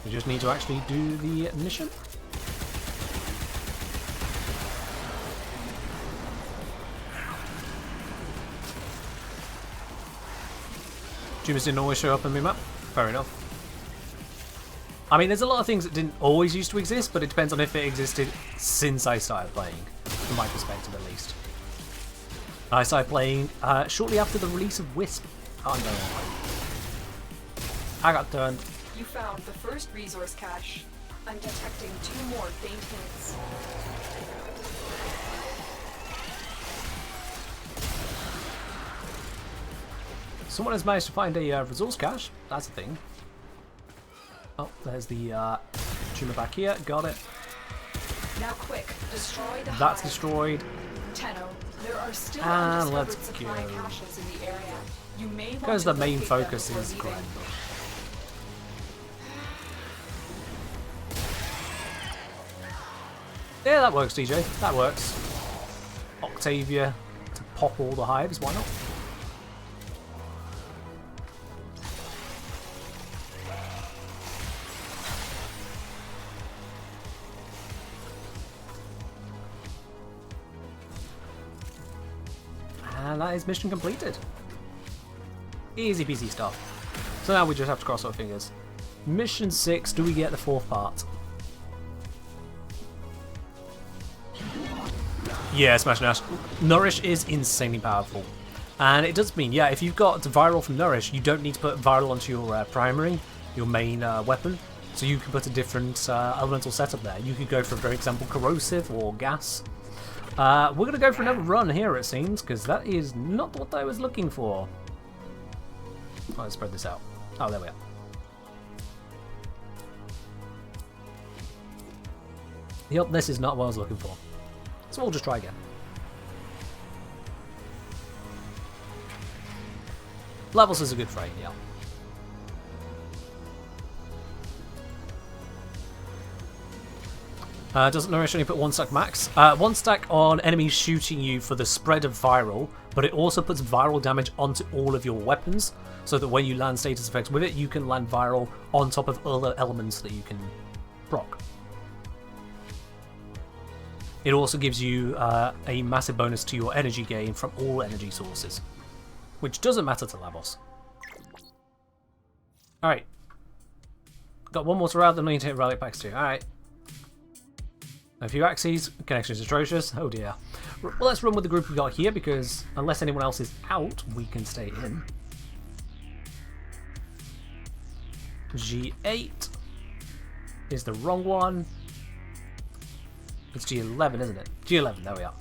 We just need to actually do the mission. Tumors didn't always show up on the map. Fair enough. I mean, there's a lot of things that didn't always used to exist, but it depends on if it existed since I started playing, from my perspective at least. I started playing shortly after the release of Wisp. Oh no. I got turned. You found the first resource cache. I'm detecting 2 more faint hints. Someone has managed to find a resource cache. That's a thing. Oh, there's the tumor back here. Got it. Now quick, destroy the That's hive. destroyed. Tenno, there are still And undiscovered let's supply go. caches in the area. You may want Because to the main locate them focus before is leaving. grind. Yeah, that works, DJ. That works. Octavia to pop all the hives. Why not? And that is mission completed. Easy peasy stuff. So now we just have to cross our fingers. Mission 6, do we get the 4th part? Yeah, Smash Nash. Nourish is insanely powerful. And it does mean, yeah, if you've got Viral from Nourish, you don't need to put Viral onto your primary, your main weapon. So you can put a different elemental setup there. You could go for, example, Corrosive or Gas. We're going to go for another run here, it seems, because that is not what I was looking for. Let's spread this out. Oh, there we are. Yep, this is not what I was looking for. So we'll just try again. Levels is a good frame, yeah. Doesn't Nourish only put 1 stack max? 1 stack on enemies shooting you for the spread of Viral, but it also puts Viral damage onto all of your weapons, so that when you land status effects with it, you can land Viral on top of other elements that you can proc. It also gives you a massive bonus to your energy gain from all energy sources, which doesn't matter to Lavos. Alright. Got one more to route, then I need to hit relic packs too. Alright. A few axes, connection is atrocious. Oh dear. Well, let's run with the group we got here, because unless anyone else is out, we can stay in. G8 is the wrong one. It's G11, isn't it? G11, there we are.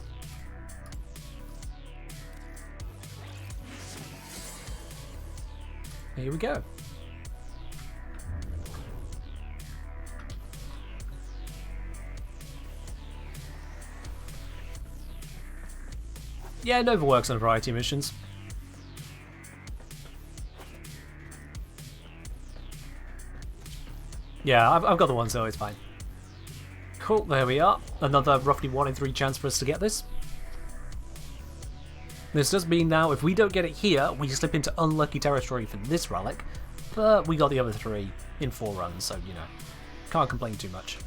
Here we go. Yeah, Nova works on a variety of missions. Yeah, I've got the one, so it's fine. Cool, there we are. Another roughly 1 in 3 chance for us to get this. This does mean now, if we don't get it here, we slip into unlucky territory for this relic. But we got the other 3 in 4 runs, so, you know, can't complain too much.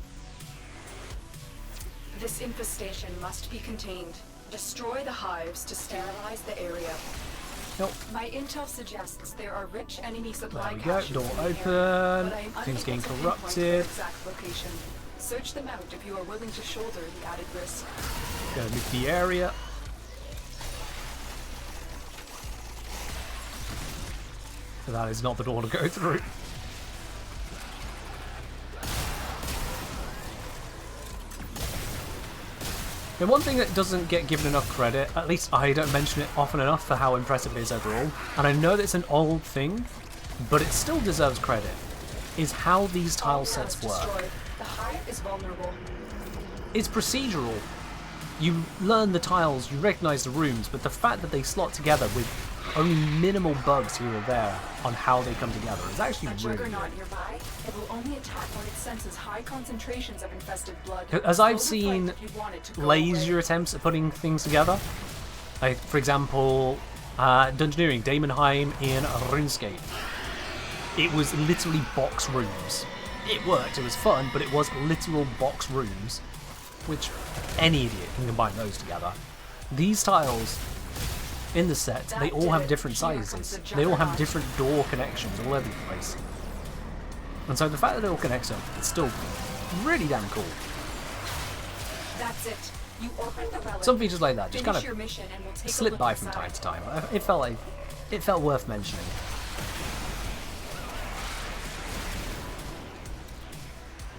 This infestation must be contained. Destroy the hives to sterilize the area. Nope. My intel suggests there are rich enemy supply There we go, caches door in the open, area, but I am things getting unable to pinpoint corrupted. their exact location. Search them out if you are willing to shoulder the added risk. Gonna loot the area. That is not the door to go through. And one thing that doesn't get given enough credit, at least I don't mention it often enough for how impressive it is overall, and I know that it's an old thing, but it still deserves credit, is how these tile sets work. The hive is vulnerable. It's procedural. You learn the tiles, you recognise the rooms, but the fact that they slot together with only minimal bugs here or there on how they come together is actually really good. Nearby, it will only attack when it senses high concentrations of infested blood. As I've seen lazier attempts at putting things together, like for example, Dungeoneering, Daemonheim in RuneScape. It was literally box rooms. It worked, it was fun, but it was literal box rooms, which any idiot can combine those together. These tiles in the set, they all have different sizes. They all have different door connections all over the place. And so the fact that it all connects up, it's still really damn cool. That's it. You open the relic. Some features like that just kind of slip by from inside. time to time. It felt worth mentioning.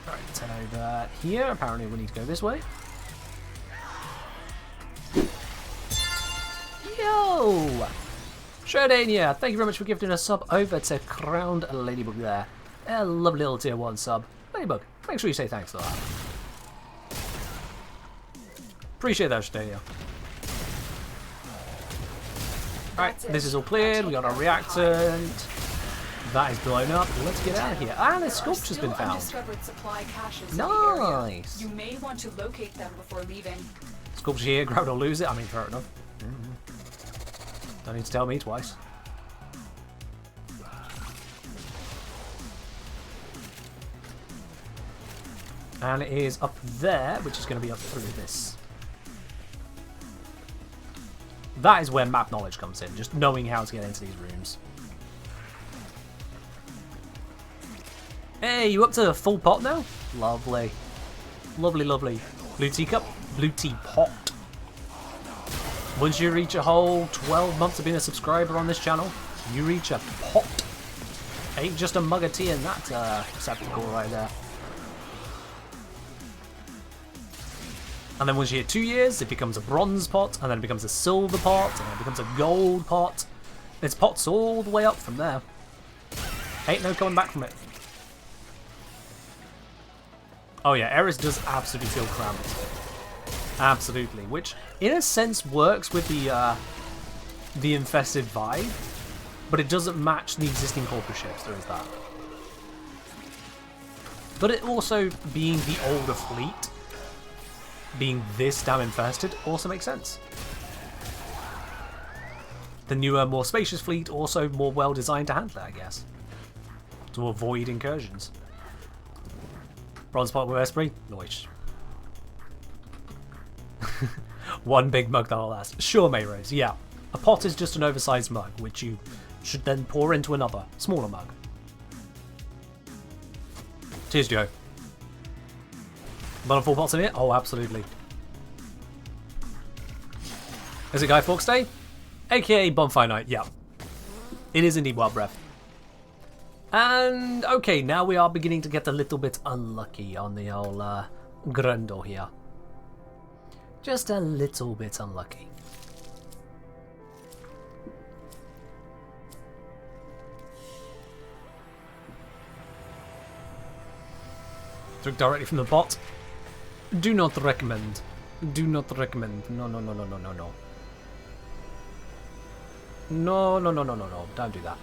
Alright, let's head over here. Apparently we need to go this way. Yo! Sherdania, thank you very much for gifting a sub over to Crowned Ladybug there. A lovely little tier 1 sub. Ladybug, make sure you say thanks for that. Appreciate that, Sherdania. Alright, this is all cleared. We got our reactant. That is blown up. Let's get out of here. And a sculpture's been found. Nice! You may want to locate them before leaving. Sculpture here, grab it or lose it. I mean, fair enough. Don't need to tell me twice. And it is up there, which is going to be up through this. That is where map knowledge comes in, just knowing how to get into these rooms. Hey, you up to a full pot now? Lovely. Lovely, lovely. Blue teacup, blue teapot. Once you reach a whole 12 months of being a subscriber on this channel, you reach a pot. Ain't just a mug of tea in that receptacle right there. And then once you hit 2 years, it becomes a bronze pot, and then it becomes a silver pot, and then it becomes a gold pot. It's pots all the way up from there. Ain't no coming back from it. Oh yeah, Eris does absolutely feel cramped. Absolutely, which in a sense works with the infested vibe, but it doesn't match the existing corporate ships, there is that. But it also being the older fleet, being this damn infested, also makes sense. The newer, more spacious fleet also more well designed to handle it, I guess. To avoid incursions. Bronze pot with Esprit? Noise. One big mug that'll last. Sure, Mayrose, yeah. A pot is just an oversized mug, which you should then pour into another, smaller mug. Cheers, Joe. But full pots in it? Oh, absolutely. Is it Guy Fawkes Day? AKA Bonfire Night, yeah. It is indeed Wild Breath. And, okay, now we are beginning to get a little bit unlucky on the old Grundle here. Just a little bit unlucky. Drink directly from the pot. Do not recommend. Do not recommend. No, no, no, no, no, no, no. No, no, no, no, no, no. Don't do that.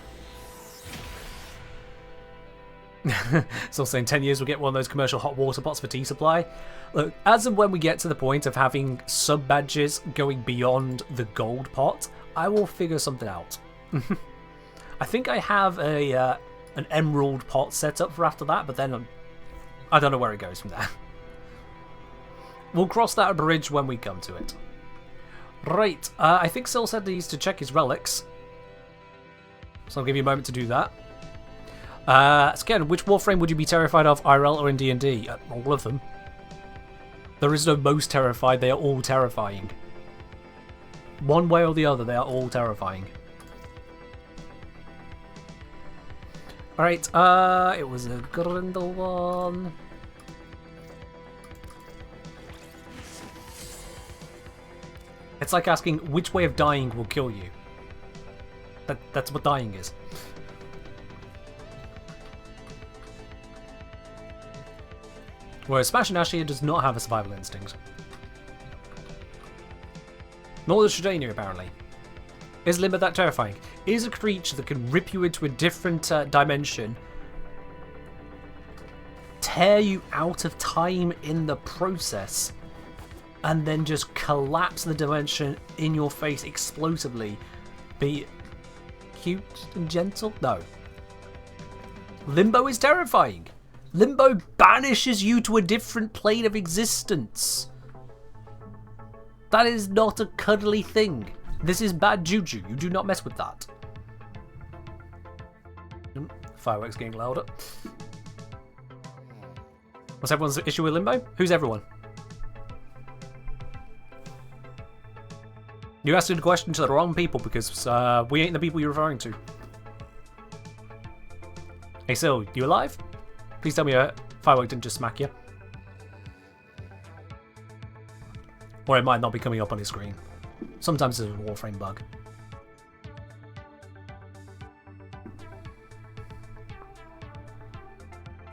Still saying 10 years we'll get one of those commercial hot water pots for tea supply. Look, as and when we get to the point of having sub-badges going beyond the gold pot, I will figure something out. I think I have a an emerald pot set up for after that, but then I don't know where it goes from there. We'll cross that bridge when we come to it. Right, I think Sil said he needs to check his relics. So I'll give you a moment to do that. So again, which Warframe would you be terrified of, IRL or in D&D? All of them. There is no most terrified, they are all terrifying. One way or the other, they are all terrifying. Alright, it was a Grundle one. It's like asking which way of dying will kill you. That's what dying is. Whereas Smash and Ashia does not have a survival instinct. Nor does Shadania, apparently. Is Limbo that terrifying? It is a creature that can rip you into a different dimension, tear you out of time in the process, and then just collapse the dimension in your face explosively. Be cute and gentle? No. Limbo is terrifying. Limbo banishes you to a different plane of existence. That is not a cuddly thing. This is bad juju. You do not mess with that. Fireworks getting louder. What's everyone's issue with Limbo? Who's everyone? You're asking a question to the wrong people because we ain't the people you're referring to. Hey Sil, you alive? Please tell me a firework didn't just smack you. Or it might not be coming up on his screen. Sometimes it's a Warframe bug.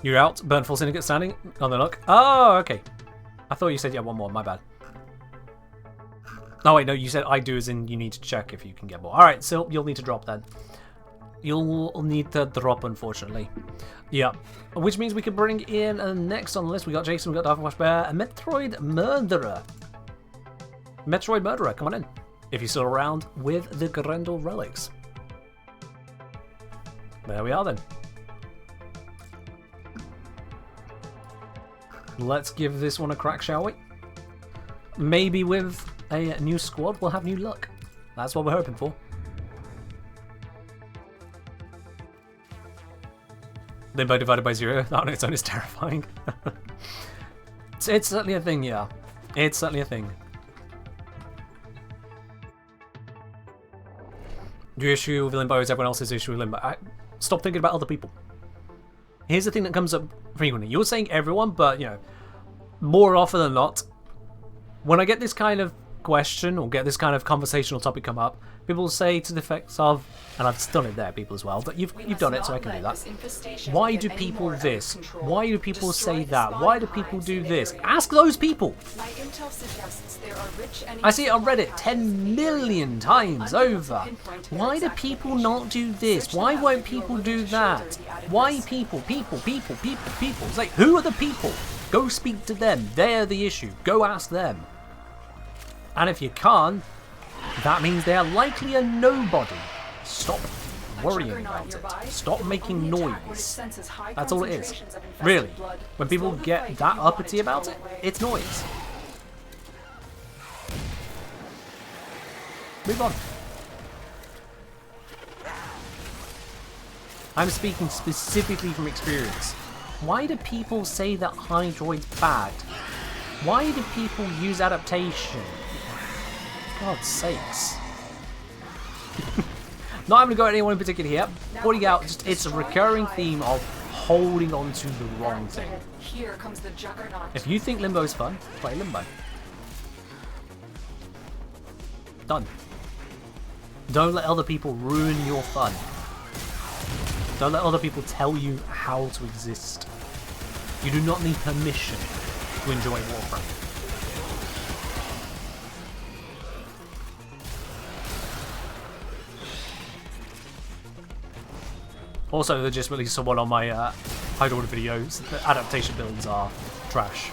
You're out. Burnful Syndicate standing. On the look. Oh, okay. I thought you said you had one more. My bad. Oh wait, no, you said I do as in you need to check if you can get more. Alright, so you'll need to drop then. You'll need to drop, unfortunately. Yeah. Which means we can bring in next on the list. We got Jason, we got Darth Bear, a Metroid Murderer. Metroid Murderer, come on in. If you're still around with the Grundle relics. There we are then. Let's give this one a crack, shall we? Maybe with a new squad we'll have new luck. That's what we're hoping for. Limbo divided by 0 on its own is terrifying. It's certainly a thing, yeah. It's certainly a thing. Your issue with Limbo is everyone else's issue with Limbo. Stop thinking about other people. Here's the thing that comes up frequently. You're saying everyone, but, you know, more often than not, when I get this kind of question or get this kind of conversational topic come up, people say to the effects of, and I've done it there, people as well, but you've done it, so I can do that. Why do people this? Why do people say that? Why do people do this? Ask those people! I see it on Reddit 10 million times over. Why do people not do this? Why won't people do that? Why people? It's like, who are the people? Go speak to them. They're the issue. Go ask them. And if you can't, that means they are likely a nobody. Stop worrying about it. Stop making noise. That's all it is. Really. When people get that uppity about it, it's noise. Move on. I'm speaking specifically from experience. Why do people say that Hydroid's bad? Why do people use adaptation? God's sakes. Not having to go at anyone in particular here. Pointing out, just it's a recurring theme of holding on to the wrong thing. If you think Limbo is fun, play Limbo. Done. Don't let other people ruin your fun. Don't let other people tell you how to exist. You do not need permission to enjoy Warframe. Also, they just released someone on my Hydroid videos. The adaptation builds are trash.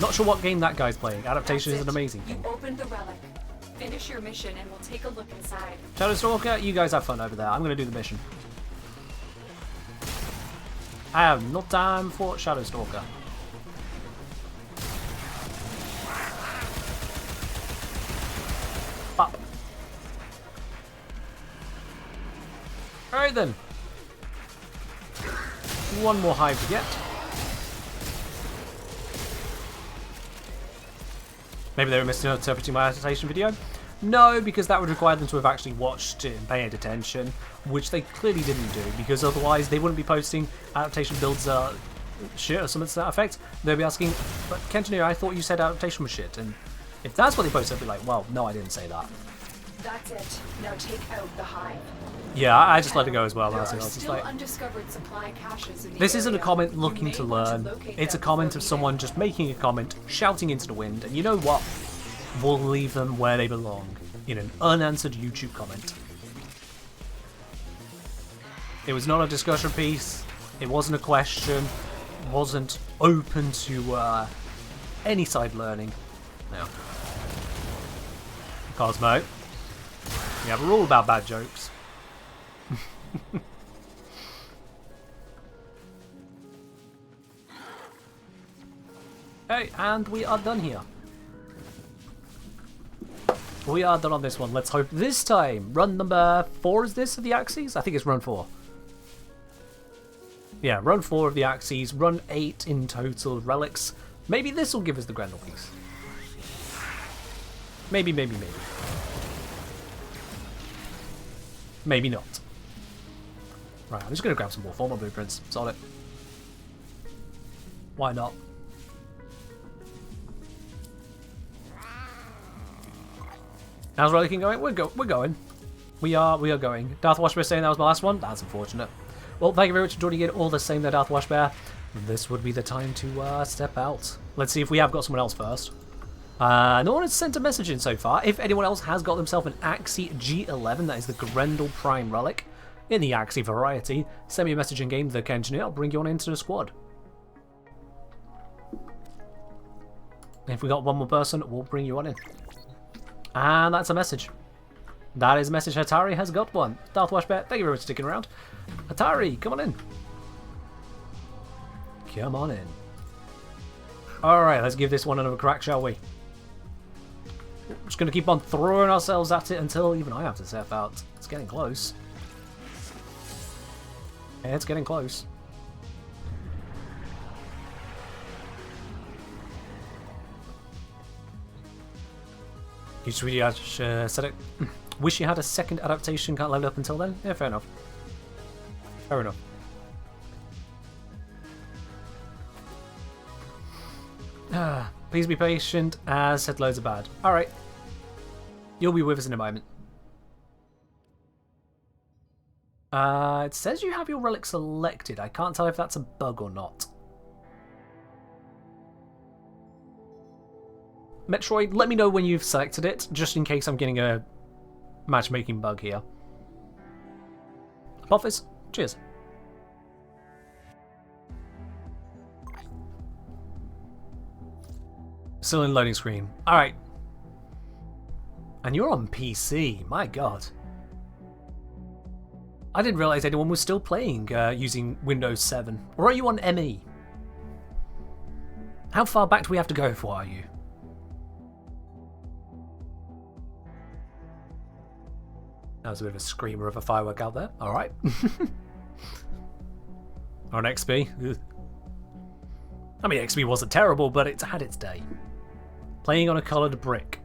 Not sure what game that guy's playing. Adaptation is an amazing thing. You opened the relic. Finish your mission and we'll take a look inside. Shadowstalker, you guys have fun over there. I'm going to do the mission. I have no time for Shadowstalker. Up. Alright then. One more hive to get. Maybe they were misinterpreting my adaptation video. No, because that would require them to have actually watched it and paid attention, which they clearly didn't do, because otherwise they wouldn't be posting adaptation builds shit or something to that effect. They'd be asking, but Kenjineer, I thought you said adaptation was shit, and if that's what they posted, I'd be like, well, no, I didn't say that. That's it. Now take out the hive. Yeah, I just let it go as well. I was just like, undiscovered supply caches in the this isn't a area. comment looking You to may want learn. locate It's a them comment before of someone leaving. just making a comment, shouting into the wind, and you know what? We'll leave them where they belong, in an unanswered YouTube comment. It was not a discussion piece. It wasn't a question. It wasn't open to any side learning. No. Cosmo. We have a rule about bad jokes. Hey, and we are done here. We are done on this one. Let's hope this time. Run number 4 is this of the Axes? I think it's run 4. Yeah, run 4 of the Axes. Run 8 in total relics. Maybe this will give us the Grendel piece. Maybe. Maybe not. Right, I'm just going to grab some more formal blueprints. Solid. Why not? How's Relicking going? We're going. We are going. Darth Washbear saying that was my last one. That's unfortunate. Well, thank you very much for joining in. All the same there, Darth Washbear. This would be the time to step out. Let's see if we have got someone else first. No one has sent a message in so far. If anyone else has got themselves an Axie G11, that is the Grendel Prime Relic, in the Axie variety, send me a message in game, the Kenjineer. I'll bring you on into the squad. If we got one more person, we'll bring you on in. And that's a message. That is a message. Hatari has got one. Darth Washbear, thank you very much for sticking around. Hatari, come on in. Come on in. Alright, let's give this one another crack, shall we? We're just going to keep on throwing ourselves at it until even I have to step out. It's getting close. Yeah, it's getting close. Wish you had a second adaptation, can't level up until then? Yeah, fair enough. Fair enough. Please be patient, as said loads of bad. Alright. You'll be with us in a moment. It says you have your relic selected. I can't tell if that's a bug or not. Metroid, let me know when you've selected it, just in case I'm getting a matchmaking bug here. Apophis, cheers. Still in loading screen. Alright. And you're on PC, my god. I didn't realise anyone was still playing using Windows 7. Or are you on ME? How far back do we have to go for, are you? That was a bit of a screamer of a firework out there. Alright. Or an XP. Ugh. I mean, XP wasn't terrible, but it's had its day. Playing on a coloured brick.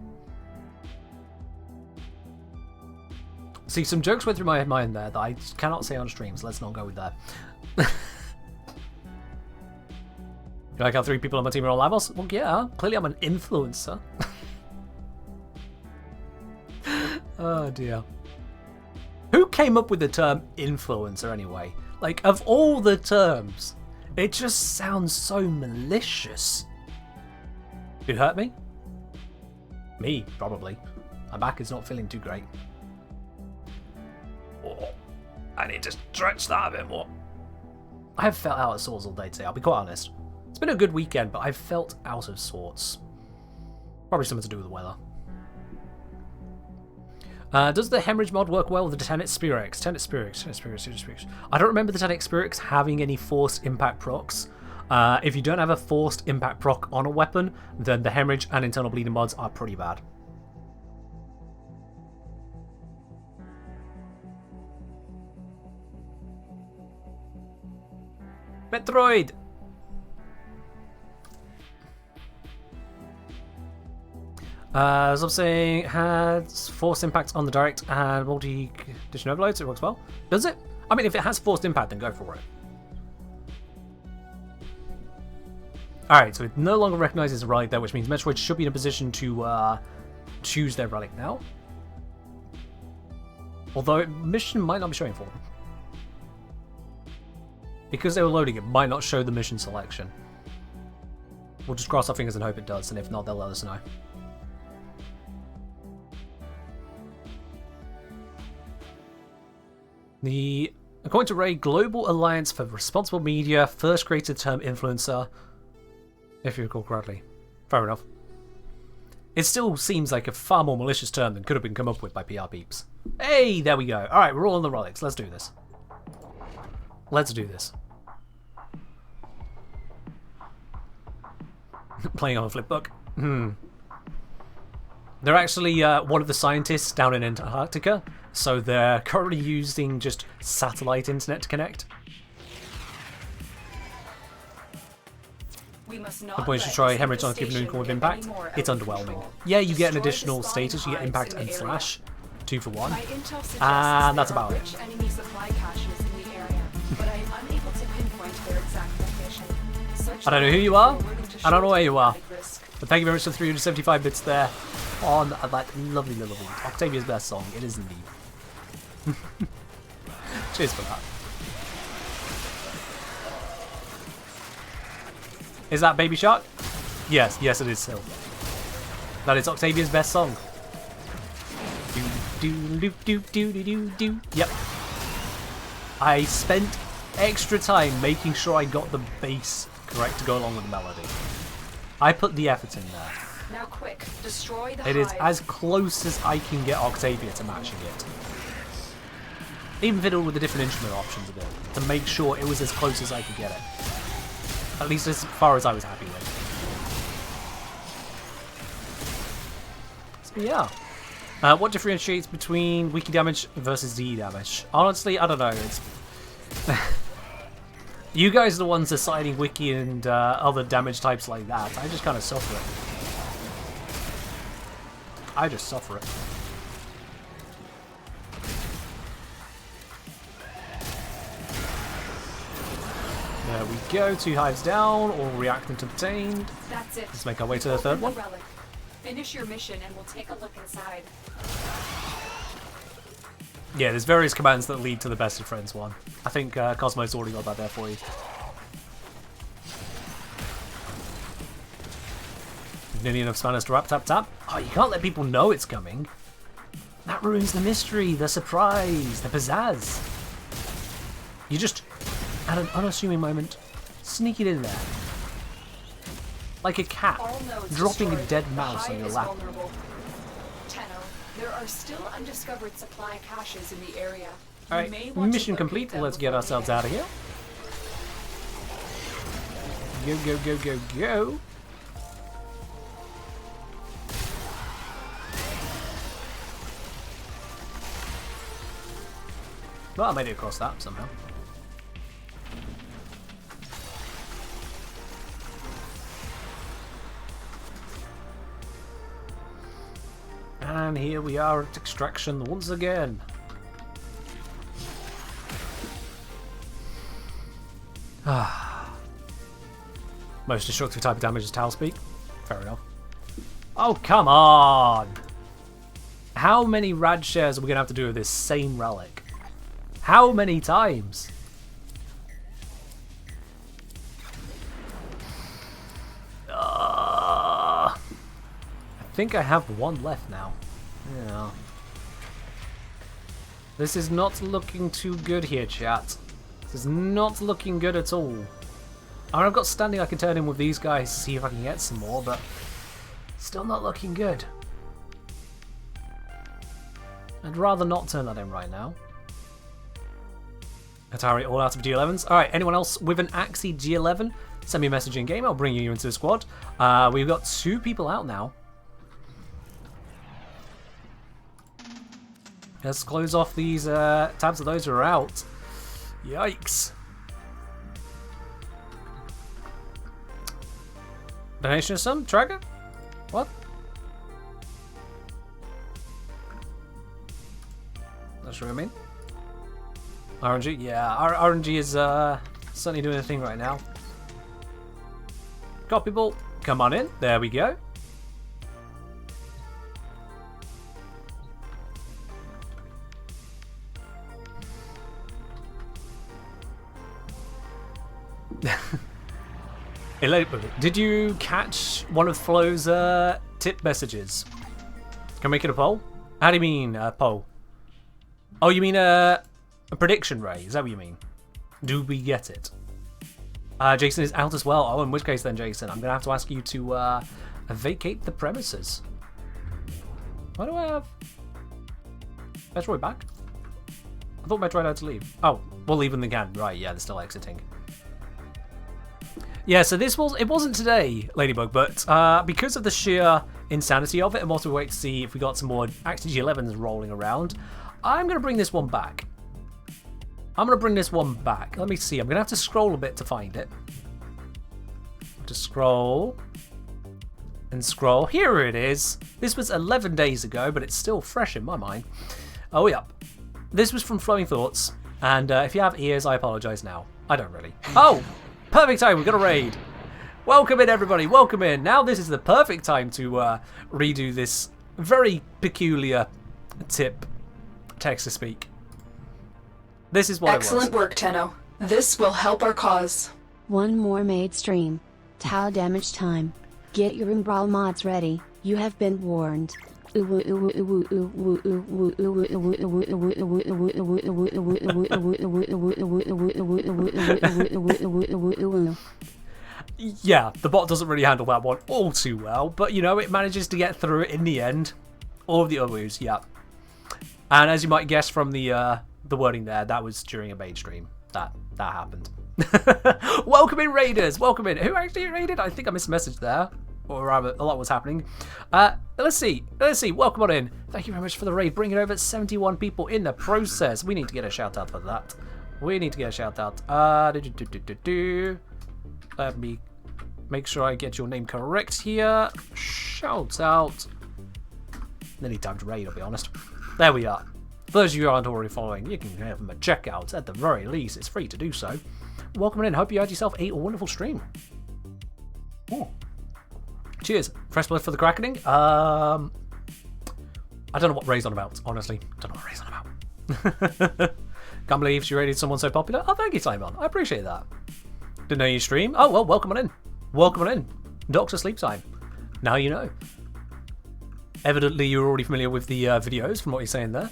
See, some jokes went through my mind there that I cannot say on stream, so let's not go with that. You like how 3 people on my team are all levels? Well, yeah, clearly I'm an influencer. Oh dear. Who came up with the term influencer anyway? Like, of all the terms, it just sounds so malicious. Who hurt me? Me, probably. My back is not feeling too great. Oh, I need to stretch that a bit more. I have felt out of sorts all day today, I'll be quite honest. It's been a good weekend, but I've felt out of sorts. Probably something to do with the weather. Does the hemorrhage mod work well with the Tenet Spirex? Tenet Spirex. I don't remember the Tenet Spirex having any forced impact procs. If you don't have a forced impact proc on a weapon, then the hemorrhage and internal bleeding mods are pretty bad. Metroid! As I'm saying, has forced impact on the direct and multi-condition overload, so it works well. Does it? I mean, if it has forced impact, then go for it. Alright, so it no longer recognizes a relic there, which means Metroid should be in a position to choose their relic now. Although mission might not be showing for them. Because they were loading, it might not show the mission selection. We'll just cross our fingers and hope it does, and if not, they'll let us know. According to Ray, Global Alliance for Responsible Media first created the term influencer, if you recall correctly. Fair enough. It still seems like a far more malicious term than could have been come up with by PR peeps. Hey, there we go. Alright, we're all on the relics. Let's do this. Let's do this. Playing on a flip book. They're actually one of the scientists down in Antarctica, so they're currently using just satellite internet to connect. The point is to try hemorrhage on a given unicorn with impact. It's underwhelming. Yeah, you get an additional status, you get impact and slash, 2 for 1, and that's about it. I don't know who you are, I don't know where you are, but thank you very much for 375 bits there on that lovely little Octavia's best song. It is indeed. Cheers for that. Is that Baby Shark? Yes, yes it is still. That is Octavia's best song. Yep. I spent extra time making sure I got the bass correct to go along with the melody. I put the effort in there. Now quick, destroy the It is as close as I can get Octavia to matching it. Even fiddled with the different instrument options a bit to make sure it was as close as I could get it. At least as far as I was happy with. So yeah. What differentiates between wiki damage versus D damage? Honestly, I don't know. It's you guys are the ones deciding wiki and other damage types like that. I just kind of suffer it. I just suffer it. There we go, 2 hives down, all reactant obtained. That's it. Let's make our way to the third one. Relic. Finish your mission and we'll take a look inside. Yeah, there's various commands that lead to the best of friends one. I think Cosmo's already got that there for you. Nearly enough spanners to tap, tap. Oh, you can't let people know it's coming. That ruins the mystery, the surprise, the pizzazz. You just, at an unassuming moment, sneak it in there. Like a cat, dropping a dead mouse on your lap. Tenno, there are still undiscovered supply caches in the area. Alright, mission complete. Let's get ourselves out of here. Go, go, go, go, go. Well, I made it across that somehow. And here we are at extraction once again. Most destructive type of damage is Tau Speak. Fair enough. Oh, come on! How many rad shares are we going to have to do with this same relic? How many times? I think I have one left now. Yeah. This is not looking too good here, chat. This is not looking good at all. I mean, I've got standing I can turn in with these guys to see if I can get some more, but still not looking good. I'd rather not turn that in right now. Atari all out of G11s. Alright, anyone else with an Axie G11? Send me a message in game, I'll bring you into the squad. We've got 2 people out now. Let's close off these tabs of those who are out. Yikes. Donation of some? Tracker? What? Not sure what I mean. RNG? Yeah, RNG is certainly doing a thing right now. Copy ball, come on in. There we go. Did you catch one of Flo's tip messages? Can we make it a poll? How do you mean poll? Oh, you mean a prediction, Ray? Is that what you mean? Do we get it? Jason is out as well. Oh, in which case then, Jason, I'm going to have to ask you to vacate the premises. Why do I have Metroid back? I thought Metroid had to leave. Oh, we'll leave when they can. Right, yeah, they're still exiting. Yeah, so it wasn't today, Ladybug, but because of the sheer insanity of it, and whilst we wait to see if we got some more Axie G11s rolling around, I'm going to bring this one back. Let me see. I'm going to have to scroll a bit to find it. Just scroll. And scroll. Here it is. This was 11 days ago, but it's still fresh in my mind. Oh, yeah. This was from Flowing Thoughts. And if you have ears, I apologise now. I don't really. Oh! Perfect time, we've got a raid. Welcome in, everybody, welcome in. Now this is the perfect time to redo this very peculiar tip text to speak. This is what Excellent work, Tenno. This will help our cause. One more made stream. Tau damage time. Get your Umbral mods ready, you have been warned. Yeah, the bot doesn't really handle that one all too well, but you know, it manages to get through it in the end. All of the others, yeah. And as you might guess from the wording there, that was during a main stream. That happened. Welcome in, raiders. Welcome in. Who actually raided? I think I missed a message there. Or rather, a lot was happening. Let's see. Welcome on in. Thank you very much for the raid. Bringing over 71 people in the process. We need to get a shout out for that. Let me make sure I get your name correct here. Shout out nearly time to raid, I'll be honest. There we are. For those of you who aren't already following, you can have them a checkout. At the very least, it's free to do so. Welcome in. Hope you had yourself a wonderful stream. Ooh. Cheers. Fresh blood for the crackening. I don't know what Ray's on about, honestly. Don't know what Ray's on about. Can't believe she rated someone so popular. Oh, thank you, Simon. I appreciate that. Didn't know you stream. Oh, well, welcome on in. Welcome on in. Doctor Sleep Time. Now you know. Evidently, you're already familiar with the videos from what you're saying there.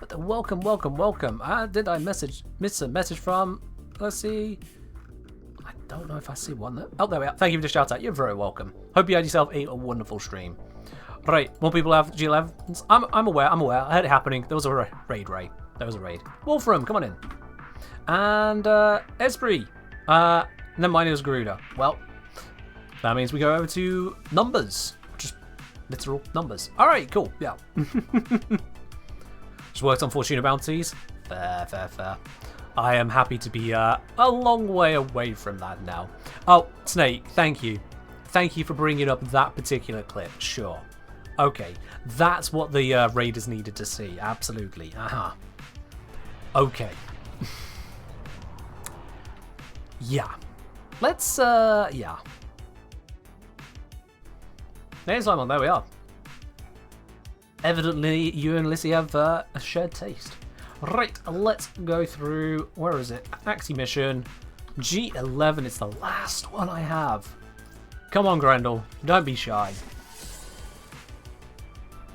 But welcome, welcome, welcome. Did I miss a message from... Let's see. I don't know if I see one there. Oh, there we are. Thank you for the shout out. You're very welcome. Hope you had yourself a wonderful stream. Right, more people have G11s. I'm aware. I heard it happening. There was a raid, Ray. There was a raid. Wolfram, come on in. And Espree. Then mine is Garuda. Well, that means we go over to numbers. Just literal numbers. Alright, cool. Yeah. Just worked on Fortuna bounties. Fair. I am happy to be a long way away from that now. Oh, Snake, thank you. Thank you for bringing up that particular clip. Sure. Okay, that's what the raiders needed to see. Absolutely. Okay. Yeah. Let's, yeah. There's Simon, there we are. Evidently, you and Lissy have a shared taste. Right, let's go through, where is it? Axie mission, G11, it's the last one I have. Come on, Grendel, don't be shy.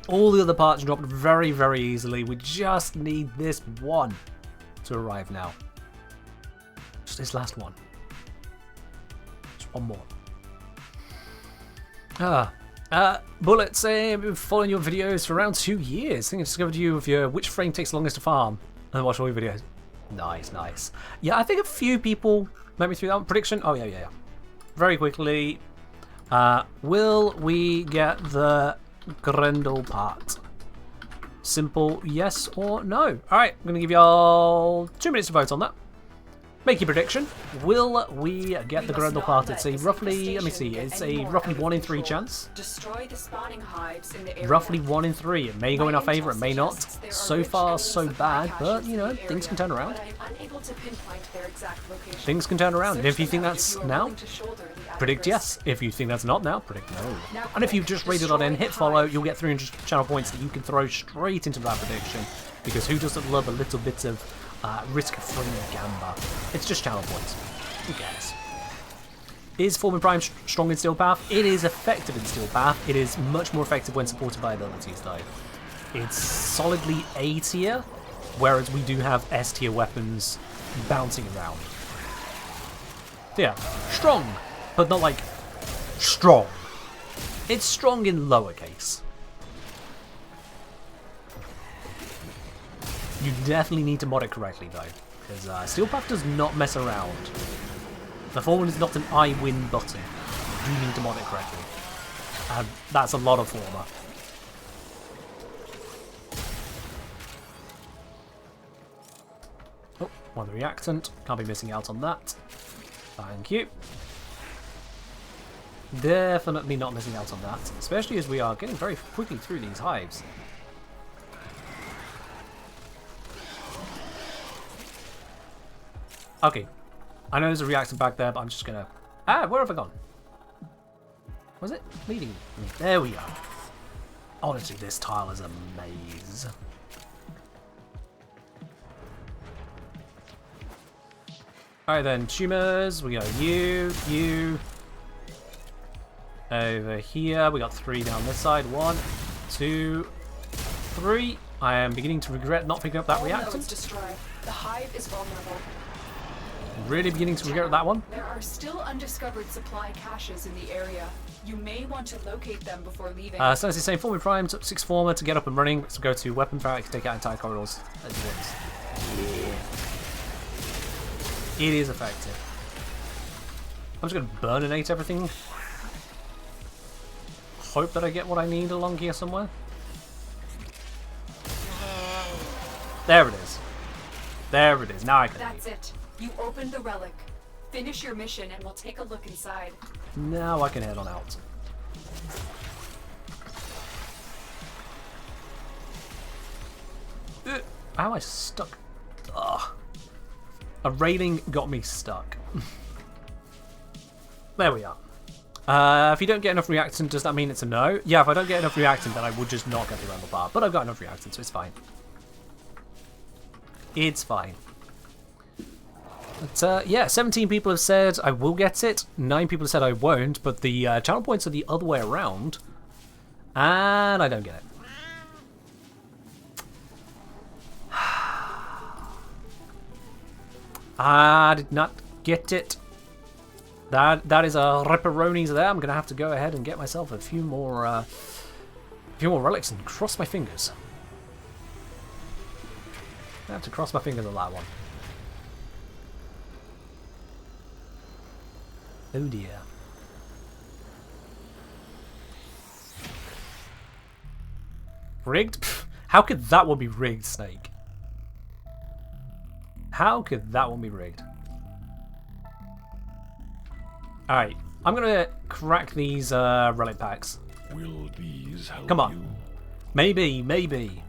All the other parts dropped very, very easily. We just need this one to arrive now. Just this last one. Just one more. Bullet saying, I've been following your videos for around 2 years. I think I discovered you with your which frame takes longest to farm. And then watch all your videos. Nice. Yeah, I think a few people met me through that one. Prediction. Oh, yeah. Very quickly. Will we get the Grendel part? Simple yes or no. Alright, I'm going to give y'all 2 minutes to vote on that. Make your prediction. Will we get the Grendel part? It's a roughly, let me see, it's a roughly 1 in 3 chance. Destroy the spawning hives in the area. Roughly 1 in 3. It may go in our favour, it may not. So far, so bad, but you know, things can turn around. Things can turn around. And if you think that's now, predict yes. If you think that's not now, predict no. And if you've just rated on in, hit follow, you'll get 300 channel points that you can throw straight into that prediction. Because who doesn't love a little bit of risk-free gamba? It's just channel points. Who cares? Is Forming Prime strong in Steel Path? It is effective in Steel Path. It is much more effective when supported by abilities, though. It's solidly A tier, whereas we do have S tier weapons bouncing around. Yeah, strong, but not like strong. It's strong in lowercase. You definitely need to mod it correctly, though, because Steel Path does not mess around. The forward is not an I win button. You do need to mod it correctly. And that's a lot of former. Oh, one reactant. Can't be missing out on that. Thank you. Definitely not missing out on that, especially as we are getting very quickly through these hives. Okay, I know there's a reactant back there, but I'm just gonna... where have I gone? Was it leading me? There we are. Honestly, this tile is a maze. Alright then, tumors, we got you. Over here, we got 3 down this side. 1, 2, 3. I am beginning to regret not picking up that reactant. The hive is vulnerable. Really beginning to regret that one. There are still undiscovered supply caches in the area. You may want to locate them before leaving. So as it's saying, Forming Prime took 6 former to get up and running. Let's go to Weapon Power. It can take out entire corridors at once. Yeah. It is effective. I'm just going to burninate everything. Hope that I get what I need along here somewhere. There it is. There it is. Now I can. That's it. You opened the relic. Finish your mission and we'll take a look inside. Now I can head on out. How am I stuck? Ugh. A railing got me stuck. There we are. If you don't get enough reactant, does that mean it's a no? Yeah, if I don't get enough reactant, then I would just not get the rumble bar. But I've got enough reactant, so it's fine. It's fine. But, yeah, 17 people have said I will get it. 9 people have said I won't, but the channel points are the other way around. And I don't get it. I did not get it. That is a ripperonis there. I'm gonna have to go ahead and get myself a few more relics and cross my fingers. I have to cross my fingers on that one. Oh dear. Rigged? Pfft, how could that one be rigged, Snake? How could that one be rigged? Alright, I'm gonna crack these relic packs. Will these help Come on. you? Maybe.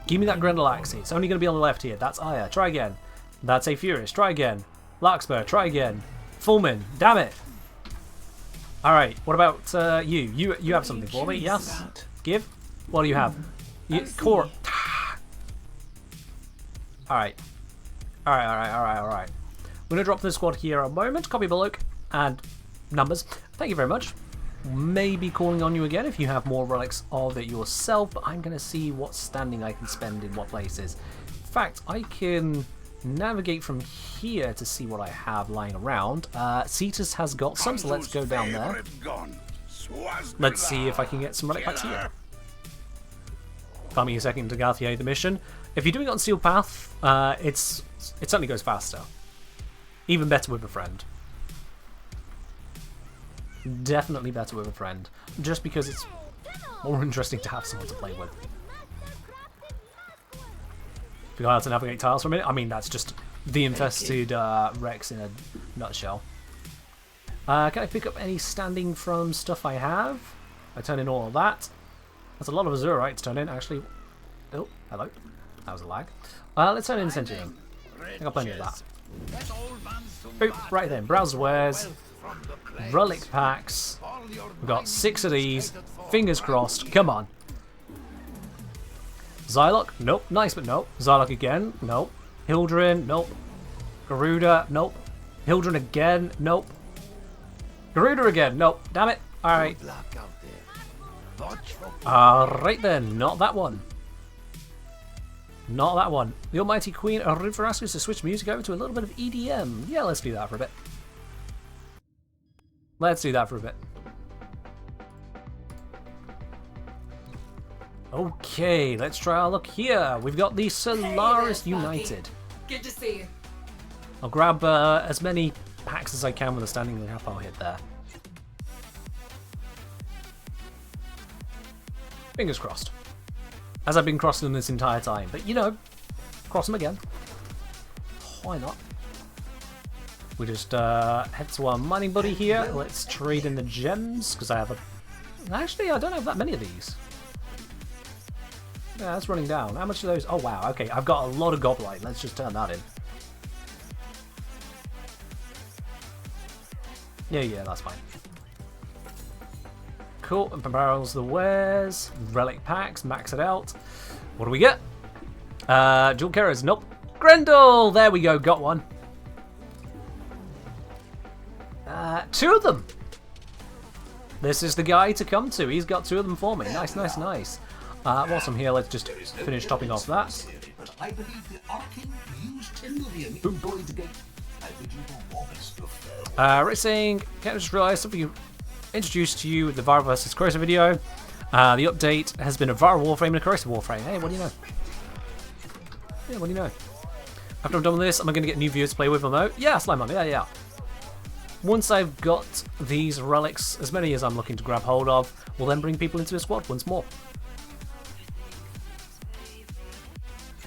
Give me that Grendel-Axie. It's only gonna be on the left here. That's Aya. Try again. That's a Furious. Try again. Larkspur. Try again. Fullman. Damn it. Alright, what about you? You have something for me, yes? Give? What do you have? Core. Alright. Alright. I'm gonna drop the squad here a moment. Copy below and numbers. Thank you very much. Maybe calling on you again if you have more relics of it yourself, but I'm gonna see what standing I can spend in what places. In fact, I can navigate from here to see what I have lying around. Cetus has got some, so let's go down there. Let's see if I can get some relic packs here. Find me a second to Garthier the mission. If you're doing it on Sealed Path, it certainly goes faster. Even better with a friend. Definitely better with a friend. Just because it's more interesting to have someone to play with. Forgot how to navigate tiles for a minute. I mean, that's just the infested Rex in a nutshell. Can I pick up any standing from stuff I have? I turn in all of that. That's a lot of Azurite to turn in, actually. Oh, hello. That was a lag. Let's turn in Centurion. I got plenty of that. Boop, right then. Browse wares. Relic packs. We've got 6 of these. Fingers crossed. Come on. Zylok? Nope. Nice, but nope. Zylok again? Nope. Hildren? Nope. Garuda? Nope. Hildren again? Nope. Garuda again? Nope. Damn it. Alright. Alright then. Not that one. Not that one. The Almighty Queen for asking us to switch music over to a little bit of EDM. Yeah, let's do that for a bit. Let's do that for a bit. Okay, let's try our luck here. We've got the Solaris United. Good to see you. I'll grab as many packs as I can with a standing half I'll hit there. Fingers crossed. As I've been crossing them this entire time. But, you know, cross them again. Why not? We just head to our mining buddy here. Let's trade in the gems, because I have a... Actually, I don't have that many of these. Yeah, that's running down. How much are those? Oh, wow. Okay, I've got a lot of Goblite. Let's just turn that in. Yeah, that's fine. Cool. And barrels the wares. Relic packs. Max it out. What do we get? Jewel Carriers. Nope. Grendel! There we go. Got one. 2 of them. This is the guy to come to. He's got 2 of them for me. Nice. Whilst I'm here, let's just finish topping off that. I believe the Arkin used 10 million in going to get. I believe the warmest of Racing, can't just realise something introduced to you with the Vara vs Corrosive video. The update has been a Vara Warframe and a Corrosive Warframe. Hey, what do you know? Yeah, what do you know? After I'm done with this, am I going to get new viewers to play with remote? Yeah, Slime on, yeah. Once I've got these relics, as many as I'm looking to grab hold of, we'll then bring people into the squad once more.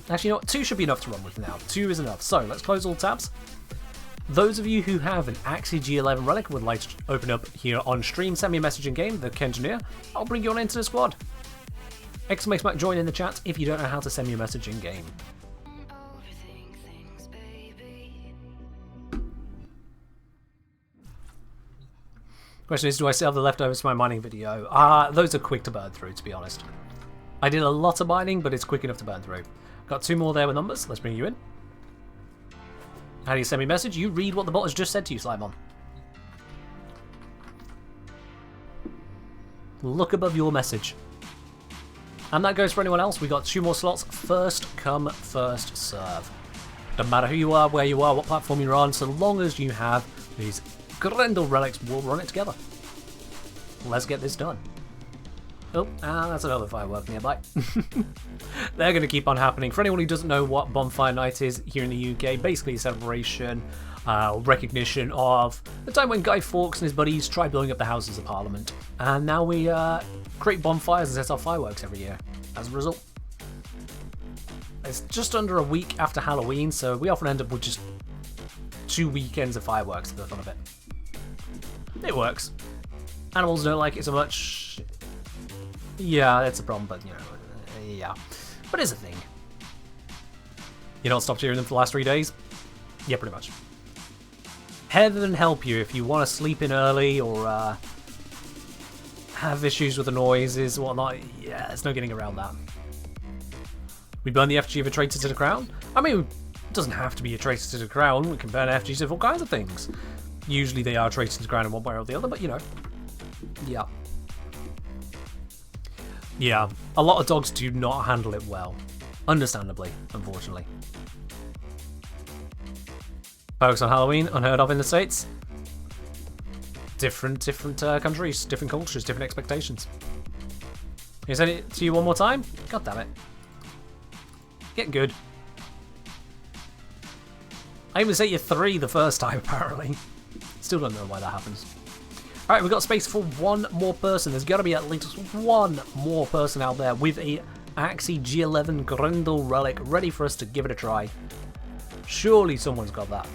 Actually, you know what? 2 should be enough to run with now. 2 is enough. So, let's close all tabs. Those of you who have an Axie G11 relic and would like to open up here on stream, send me a message in game, the Kengineer. I'll bring you on into the squad. Exclamation mark join in the chat if you don't know how to send me a message in game. Question is, do I still have the leftovers for my mining video? Those are quick to burn through, to be honest. I did a lot of mining, but it's quick enough to burn through. Got 2 more there with numbers. Let's bring you in. How do you send me a message? You read what the bot has just said to you, Slimon. Look above your message. And that goes for anyone else. We got 2 more slots. First come, first serve. Doesn't matter who you are, where you are, what platform you're on, so long as you have these Grendel relics, we'll run it together. Let's get this done. Oh, that's another firework nearby. They're going to keep on happening. For anyone who doesn't know what Bonfire Night is here in the UK, basically a celebration, recognition of the time when Guy Fawkes and his buddies tried blowing up the Houses of Parliament. And now we create bonfires and set off fireworks every year as a result. It's just under a week after Halloween, so we often end up with just 2 weekends of fireworks for the fun of it. It works. Animals don't like it so much. Yeah, that's a problem, but you know, yeah. But it's a thing. You don't stop hearing them for the last 3 days? Yeah, pretty much. Heaven help you if you want to sleep in early or have issues with the noises and whatnot. Yeah, there's no getting around that. We burn the effigy of a traitor to the crown? I mean, it doesn't have to be a traitor to the crown. We can burn effigies of all kinds of things. Usually they are traitors to the crown in one way or the other, but you know. Yeah. Yeah, a lot of dogs do not handle it well. Understandably, unfortunately. Focus on Halloween, unheard of in the States. Different countries, different cultures, different expectations. Can I send it to you one more time? God damn it. Get good. I even sent you 3 the first time, apparently. Still don't know why that happens. Alright, we've got space for 1 more person. There's got to be at least 1 more person out there with a Axie G11 Grendel relic ready for us to give it a try. Surely someone's got that.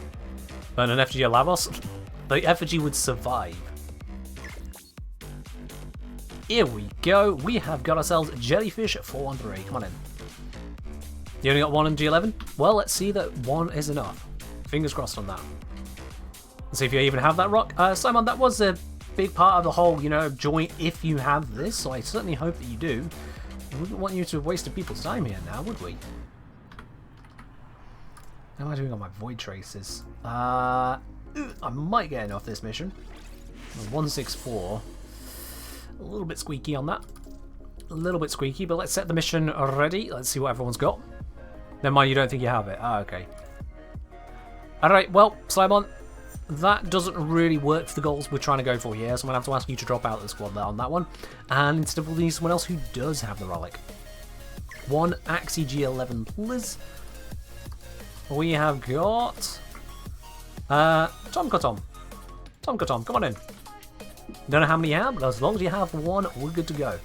Burn an effigy of Lavos? The effigy would survive. Here we go. We have got ourselves Jellyfish 413. Come on in. You only got 1 in G11? Well, let's see that 1 is enough. Fingers crossed on that. Let's see if you even have that rock. Simon, that was a big part of the whole, you know, join if you have this, so I certainly hope that you do. We wouldn't want you to have wasted people's time here now, would we? How am I doing on my void traces? I might get enough this mission. 164. A little bit squeaky on that. A little bit squeaky, but let's set the mission ready. Let's see what everyone's got. Never mind, you don't think you have it. Ah, okay. Alright, well, Simon, that doesn't really work for the goals we're trying to go for here, so I'm going to have to ask you to drop out of the squad there on that one. And instead we'll need someone else who does have the relic. 1 Axie G11, please. We have got... Tom, come on in. Don't know how many you have, but as long as you have 1, we're good to go.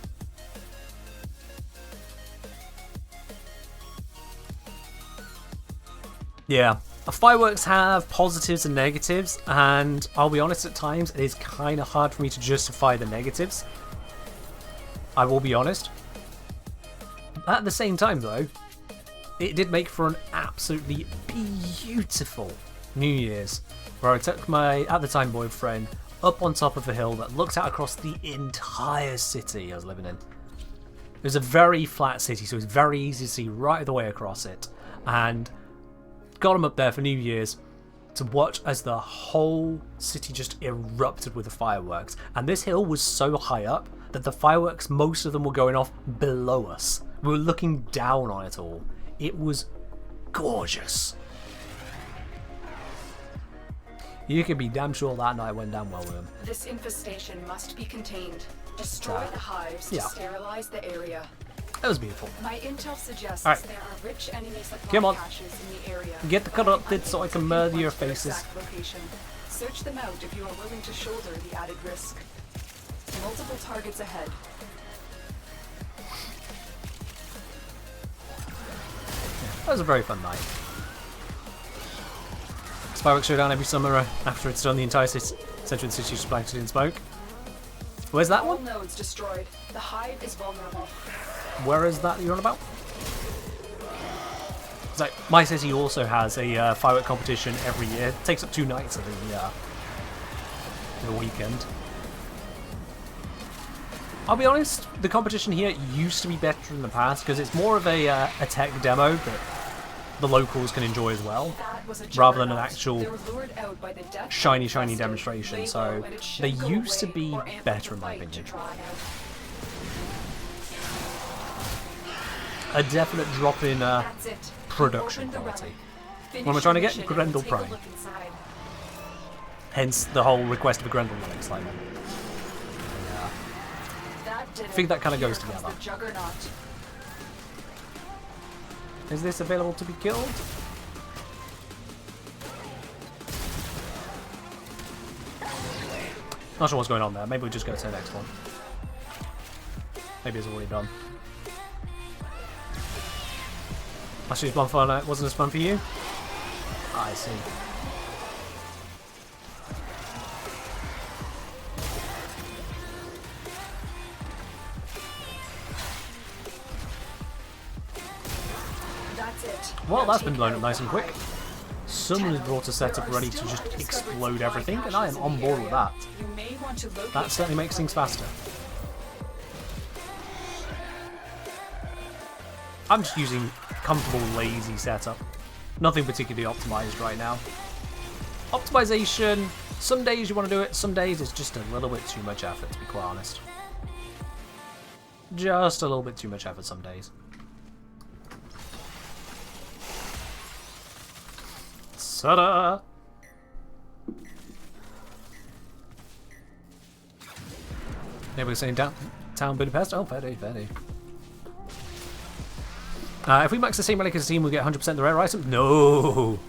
Yeah. Fireworks have positives and negatives, and I'll be honest, at times it is kind of hard for me to justify the negatives. I will be honest. At the same time, though, it did make for an absolutely beautiful New Year's, where I took my, at the time, boyfriend up on top of a hill that looked out across the entire city I was living in. It was a very flat city, so it was very easy to see right the way across it, and got him up there for New Year's to watch as the whole city just erupted with the fireworks. And this hill was so high up that the fireworks, most of them were going off below us. We were looking down on it all. It was gorgeous. You can be damn sure that night went down well with him. This infestation must be contained. Destroy the hives to sterilize the area. That was beautiful. My intel suggests there are rich enemy supply Come on. caches in the area. Get the corrupted so I can murder your faces. Location. Search them out if you are willing to shoulder the added risk. Multiple targets ahead. That was a very fun night. Fireworks showdown every summer after it's done. The entire city, centre of the city is blanketed in smoke. Where's that one? All nodes destroyed. The hive is vulnerable. Where is that you're on about? So, my city also has a firework competition every year. It takes up 2 nights of the weekend. I'll be honest, the competition here used to be better in the past because it's more of a tech demo that the locals can enjoy as well, rather than an actual shiny demonstration. So they used to be better in my opinion. A definite drop in production quality. What am I trying to get? Grendel Prime. Hence the whole request of a Grendel relics like that. I think that kind of goes together. Is this available to be killed? Not sure what's going on there. Maybe we just go to the next one. Maybe it's already done. Last year's Bonfire night wasn't as fun for you? I see. Well, that's been blown up nice and quick. Someone has brought a setup ready to just explode everything, and I am on board with that. That certainly makes things faster. I'm just using comfortable, lazy setup. Nothing particularly optimized right now. Optimization, some days you want to do it, some days it's just a little bit too much effort, to be quite honest. Just a little bit too much effort some days. Ta-da! Maybe we're saying town Budapest? Oh, fair day. If we max the same relic as a team, we get 100% the rare item? No!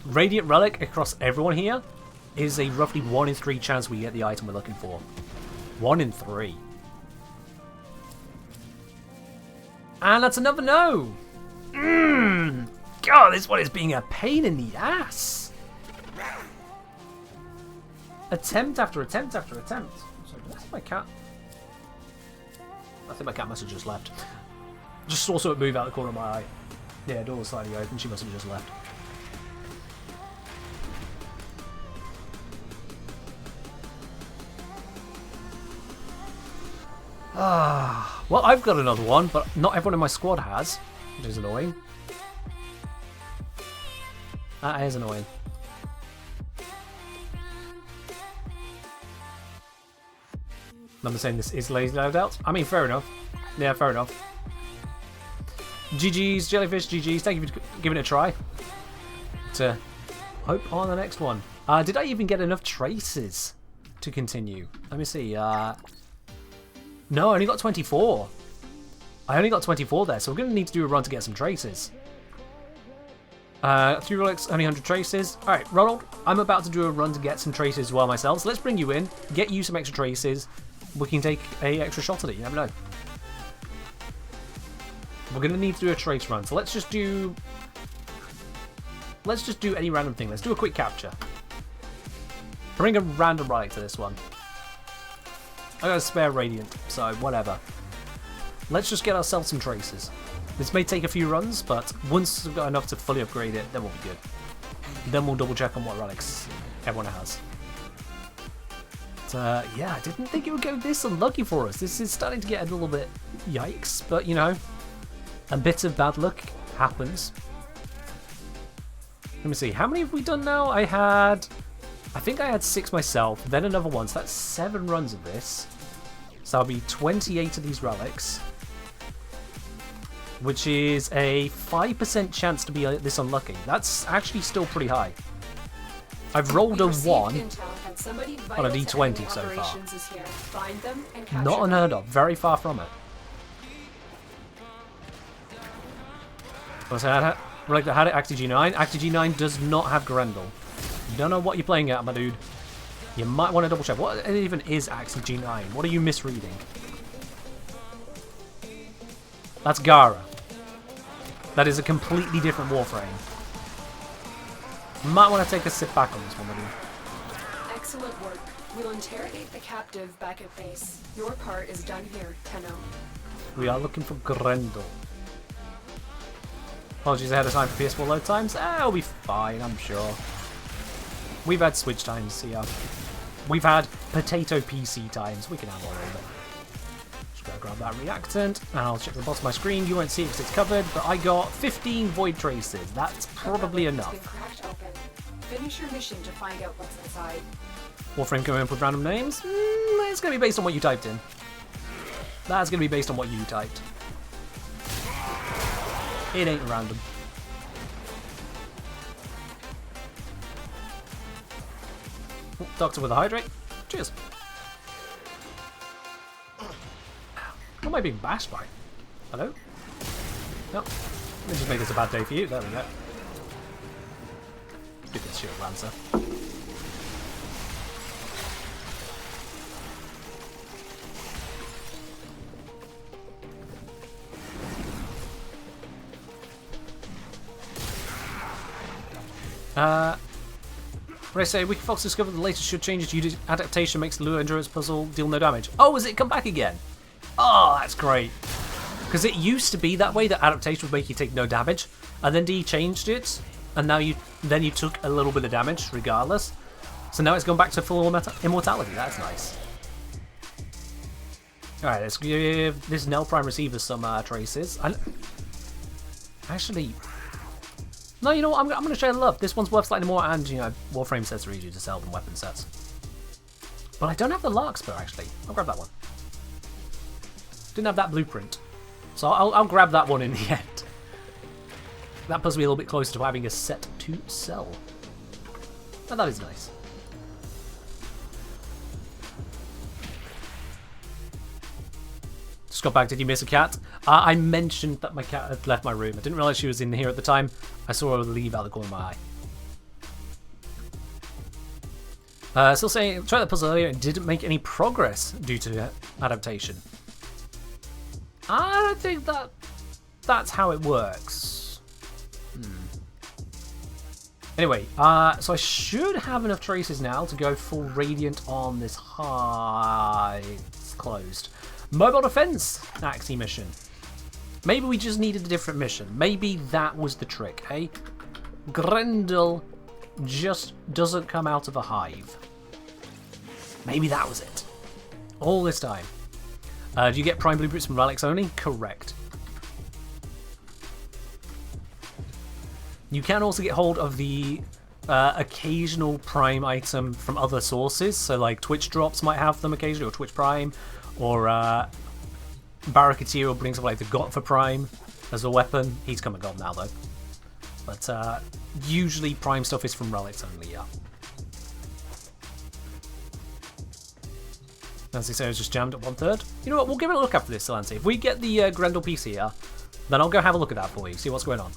Radiant relic across everyone here is a roughly 1 in 3 chance we get the item we're looking for. 1 in 3. And that's another no! God, this one is being a pain in the ass. Attempt after attempt after attempt. Sorry, did I see my cat? I think my cat must have just left. Just saw something move out the corner of my eye. Yeah, door was slightly open. She must have just left. Well, I've got another one, but not everyone in my squad has, which is annoying. That is annoying. I'm saying this is lazy loadout. I mean, fair enough. Yeah, fair enough. GG's, Jellyfish, GG's. Thank you for giving it a try. To hope on the next one. Did I even get enough traces to continue? Let me see. No, I only got 24. I only got 24 there, so we're going to need to do a run to get some traces. 3 relics, only 100 traces. Alright, Ronald, I'm about to do a run to get some traces as well myself, so let's bring you in, get you some extra traces. We can take a extra shot at it, you never know. We're going to need to do a trace run, so let's just do any random thing. Let's do a quick capture. Bring a random relic to this one. I got a spare Radiant, so whatever. Let's just get ourselves some traces. This may take a few runs, but once we've got enough to fully upgrade it, then we'll be good. Then we'll double check on what relics everyone has. But, yeah, I didn't think it would go this unlucky for us. This is starting to get a little bit yikes, but you know, a bit of bad luck happens. Let me see, how many have we done now? I think I had 6 myself, then another one, so that's 7 runs of this. So that'll be 28 of these relics. Which is a 5% chance to be this unlucky. That's actually still pretty high. I've rolled a 1 on a d20 so far. Not unheard of, very far from it. So I had it, Acti G9. Acti G9 does not have Grendel. You don't know what you're playing at, my dude. You might want to double check. What even is Acti G9? What are you misreading? That's Gara. That is a completely different Warframe. Might want to take a sit back on this one, my dude. Excellent work. We'll interrogate the captive back at base. Your part is done here, Tenno. We are looking for Grendel. Apologies ahead of time for PS4 load times. It'll be fine, I'm sure. We've had Switch times here. We've had potato PC times. We can handle all of it. Just gotta grab that reactant, and I'll check the bottom of my screen. You won't see it because it's covered, but I got 15 void traces. That's probably enough. Finish your mission to find out what's inside. Warframe coming up with random names? It's going to be based on what you typed in. That's going to be based on what you typed. It ain't random. Doctor with a hydrate. Cheers. What am I being bashed by? Hello? No. Let me just make this a bad day for you. There we go. Stupid shield lancer. What I say, Wiki Fox discovered the latest should changes to adaptation makes the Lure Endurance puzzle deal no damage. Oh, has it come back again? Oh, that's great. Because it used to be that way, that adaptation would make you take no damage, and then he changed it, and now you took a little bit of damage regardless. So now it's gone back to full immortality. That's nice. Alright, let's give this Nell Prime receiver some traces. Actually, no, you know what? I'm going to share the love. This one's worth slightly more, and, you know, Warframe sets are easier to sell than weapon sets. But I don't have the Larkspur, actually. I'll grab that one. Didn't have that blueprint. So I'll grab that one in the end. That puts me a little bit closer to having a set to sell. But that is nice. Just got back. Did you miss a cat? I mentioned that my cat had left my room. I didn't realise she was in here at the time. I saw her leave out the corner of my eye. Still saying, tried that puzzle earlier and didn't make any progress due to adaptation. I don't think that's how it works. Anyway, so I should have enough traces now to go full radiant on this high. It's closed. Mobile defense Axie mission. Maybe we just needed a different mission. Maybe that was the trick, eh? Grendel just doesn't come out of a hive. Maybe that was it. All this time. Do you get prime blueprints from relics only? Correct. You can also get hold of the occasional prime item from other sources. So like Twitch drops might have them occasionally, or Twitch Prime, or Barricadier will bring something like the Got for Prime as a weapon. He's come and gone now though. But usually prime stuff is from relics only, yeah. As they say, I was just jammed at 1/3. You know what, we'll give it a look after this, Lancy. If we get the Grendel PC here, then I'll go have a look at that for you, see what's going on.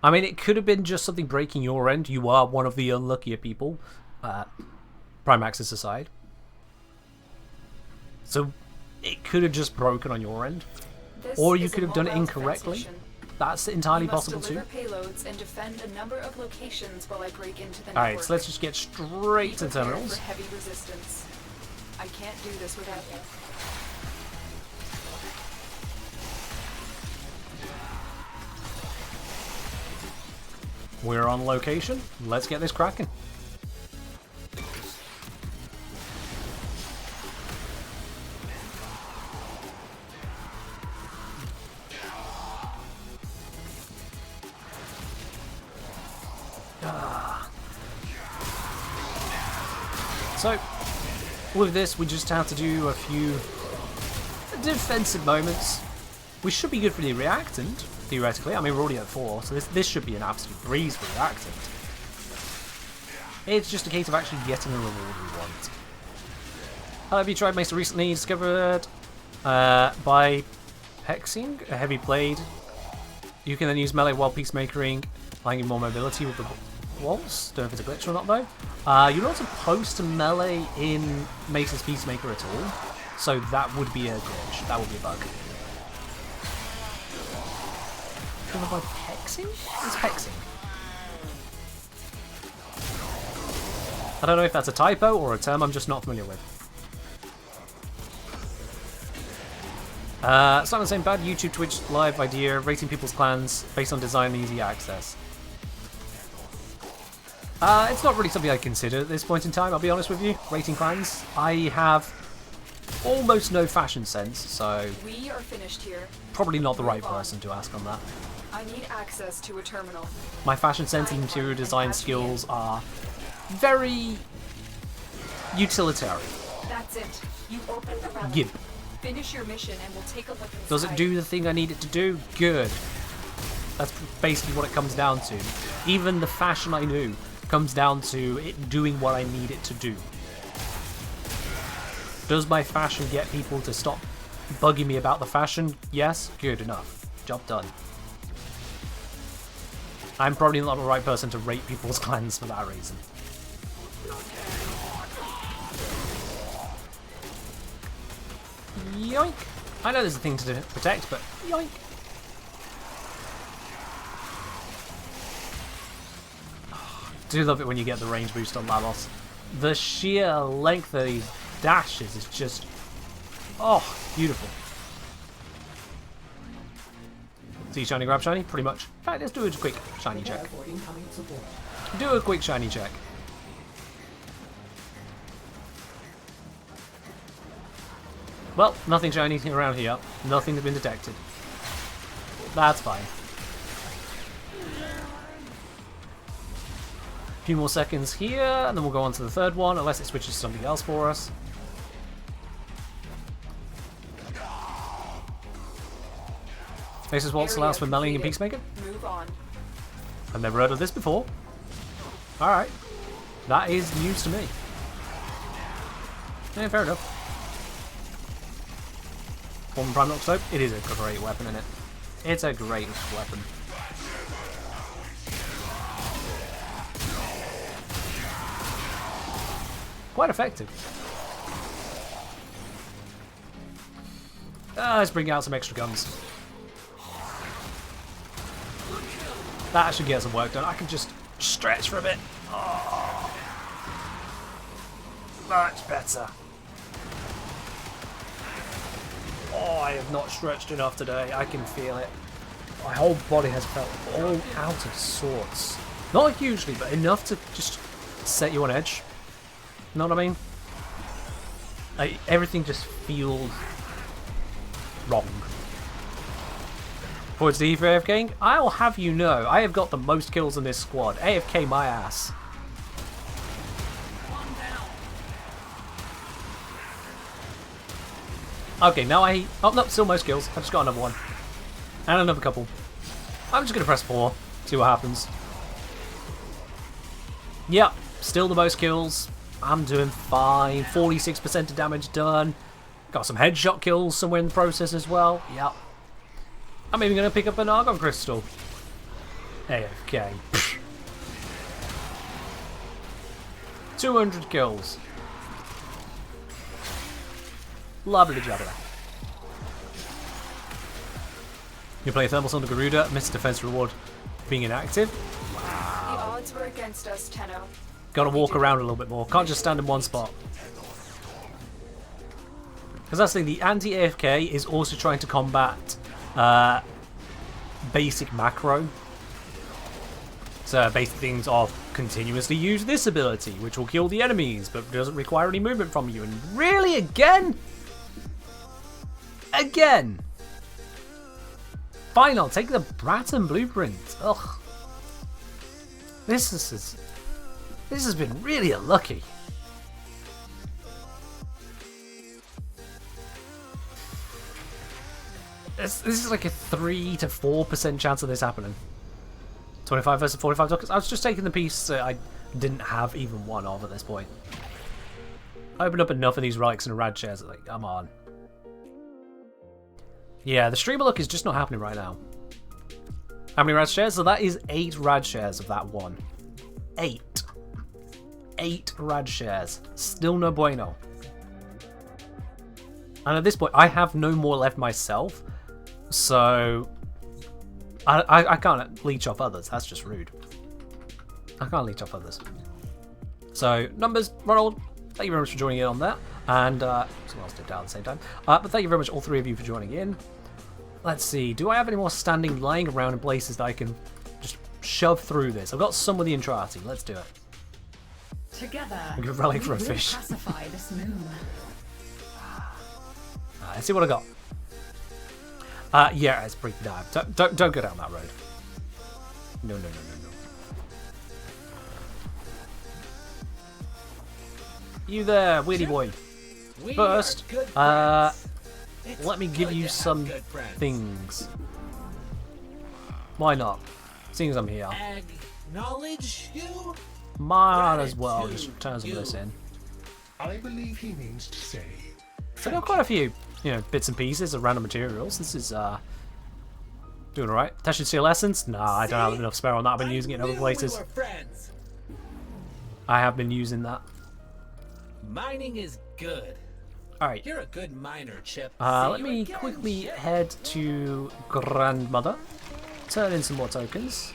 I mean, it could have been just something breaking your end. You are one of the unluckier people, Prime Access aside. So, it could have just broken on your end. Or you could have done it incorrectly. That's entirely possible too. Payloads and defend a number of locations while I break into the Alright, so let's just get straight to terminals. For heavy resistance. I can't do this without you. We're on location. Let's get this cracking. So, with this, we just have to do a few defensive moments. We should be good for the reactant, theoretically. I mean, we're already at 4, so this should be an absolute breeze for reactant. It's just a case of actually getting the reward we want. Have you tried Maester recently? Discovered by hexing a heavy blade. You can then use melee while peacemakering, allowing you more mobility with the walls. Don't know if it's a glitch or not though. You're not supposed to melee in Mace's Peacemaker at all, so that would be a glitch. That would be a bug. By hexing? It's hexing. I don't know if that's a typo or a term I'm just not familiar with. Simon saying bad YouTube Twitch live idea, rating people's clans based on design and easy access. It's not really something I consider at this point in time, I'll be honest with you, rating clans. I have almost no fashion sense, so We are finished here. probably not the right person to ask on that. I need access to a terminal. My fashion sense and interior design skills are very utilitarian. That's it. You open the relic. Gib. Finish your mission and we'll take a look inside. Does it do the thing I need it to do? Good. That's basically what it comes down to. Even the fashion I do comes down to it doing what I need it to do. Does my fashion get people to stop bugging me about the fashion? Yes. Good enough. Job done. I'm probably not the right person to rate people's clans for that reason. Yoink! I know there's a thing to protect, but yoink! Oh, I do love it when you get the range boost on Lavos. The sheer length of these dashes is just... oh, beautiful. See shiny, grab shiny? Pretty much. In fact, let's do a quick shiny check. Prepare for incoming support. Do a quick shiny check. Well, nothing shiny around here. Nothing has been detected. That's fine. A few more seconds here, and then we'll go on to the third one, unless it switches to something else for us. This is what allows for meleeing and peacemaker. Move on. I've never heard of this before. Alright. That is news to me. Yeah, fair enough. Form Prime Soap, it is a great weapon, isn't it? It's a great weapon. Quite effective. Let's bring out some extra guns. That should get some work done. I can just stretch for a bit. Oh, much better. Oh, I have not stretched enough today. I can feel it. My whole body has felt all out of sorts. Not hugely, but enough to just set you on edge. You know what I mean? Everything just feels wrong. Towards the AFKing, I'll have you know, I have got the most kills in this squad. AFK my ass. Okay, now oh no, still most kills. I've just got another one. And another couple. I'm just going to press 4, see what happens. Yep, still the most kills. I'm doing fine. 46% of damage done. Got some headshot kills somewhere in the process as well. Yep. I'm even going to pick up an Argon Crystal. AFK. 200 kills. Lovely jubbly. You play Thermal Sun to Garuda, missed defense reward being inactive. The odds were against us, Tenno. Gotta walk around a little bit more. Can't just stand in one spot. Because that's the thing, the anti-AFK is also trying to combat basic macro. So basic things of continuously use this ability, which will kill the enemies, but doesn't require any movement from you. And really, again? Again? Fine, I'll take the Bratton blueprint. Ugh. This has been really unlucky. This is like a 3 to 4% chance of this happening. 25 versus 45 ducats. I was just taking the piece that I didn't have even one of at this point. I opened up enough of these relics and rad shares. Like, come on. Yeah, the streamer look is just not happening right now. How many rad shares? So that is 8 rad shares of that one. 8. 8 rad shares. Still no bueno. And at this point, I have no more left myself. So I can't leech off others. That's just rude. I can't leech off others. So, numbers, Ronald, thank you very much for joining in on that. And, someone else did down at the same time. But thank you very much, all three of you, for joining in. Let's see, do I have any more standing lying around in places that I can just shove through this? I've got some with the entirety. Let's do it. Together, I'm gonna relic for a we will fish. pacify this moon. Let's see what I got. Yeah, it's pretty dark. Don't go down that road. No. You there, weirdy boy. First, let me give you some things. Why not? Seeing as I'm here. Acknowledge you? Might as well just turn some of this in. I believe he means to say. So I've got quite a few, bits and pieces of random materials. This is, doing alright. Testing Steel Essence? Nah, I don't have enough spare on that. I've been using it in other places. I have been using that. Mining is good. Alright. You're a good miner, Chip. Let me quickly head to Grandmother. Turn in some more tokens.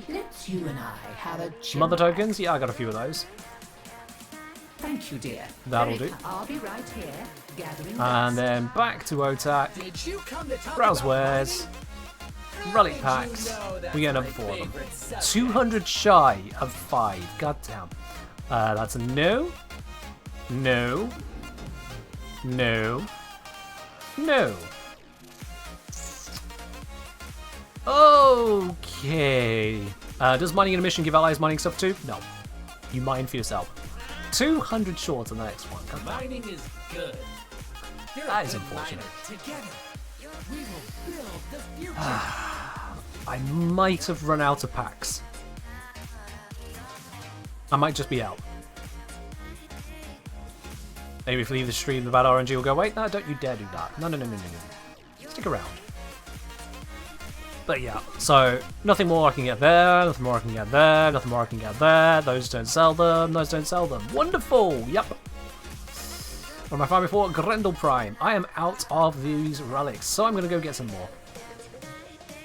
Let's you and I have a chat. Mother tokens? Yeah, I got a few of those. Thank you, dear. That'll do. I'll be right here, gathering And then back to OTAC. Did you come to talk Browse about wares. mining? Relic Did you packs. know that's We get my another 4 of them. favorite subject? 200 shy of 5. God damn. That's a no. No. No. No. Okay. Does mining in a mission give allies mining stuff too? No. You mine for yourself. 200 short on the next one. God damn. Mining is good. You're That a is good unfortunate. miner. Together, we will build the future. I might have run out of packs. I might just be out. Maybe if we leave the stream, the bad RNG will go, wait, no, don't you dare do that. No. Stick around. But yeah, so nothing more I can get there, nothing more I can get there, nothing more I can get there. Those don't sell them, those don't sell them. Wonderful! Yep. What am I finding before? Grendel Prime. I am out of these relics, so I'm going to go get some more.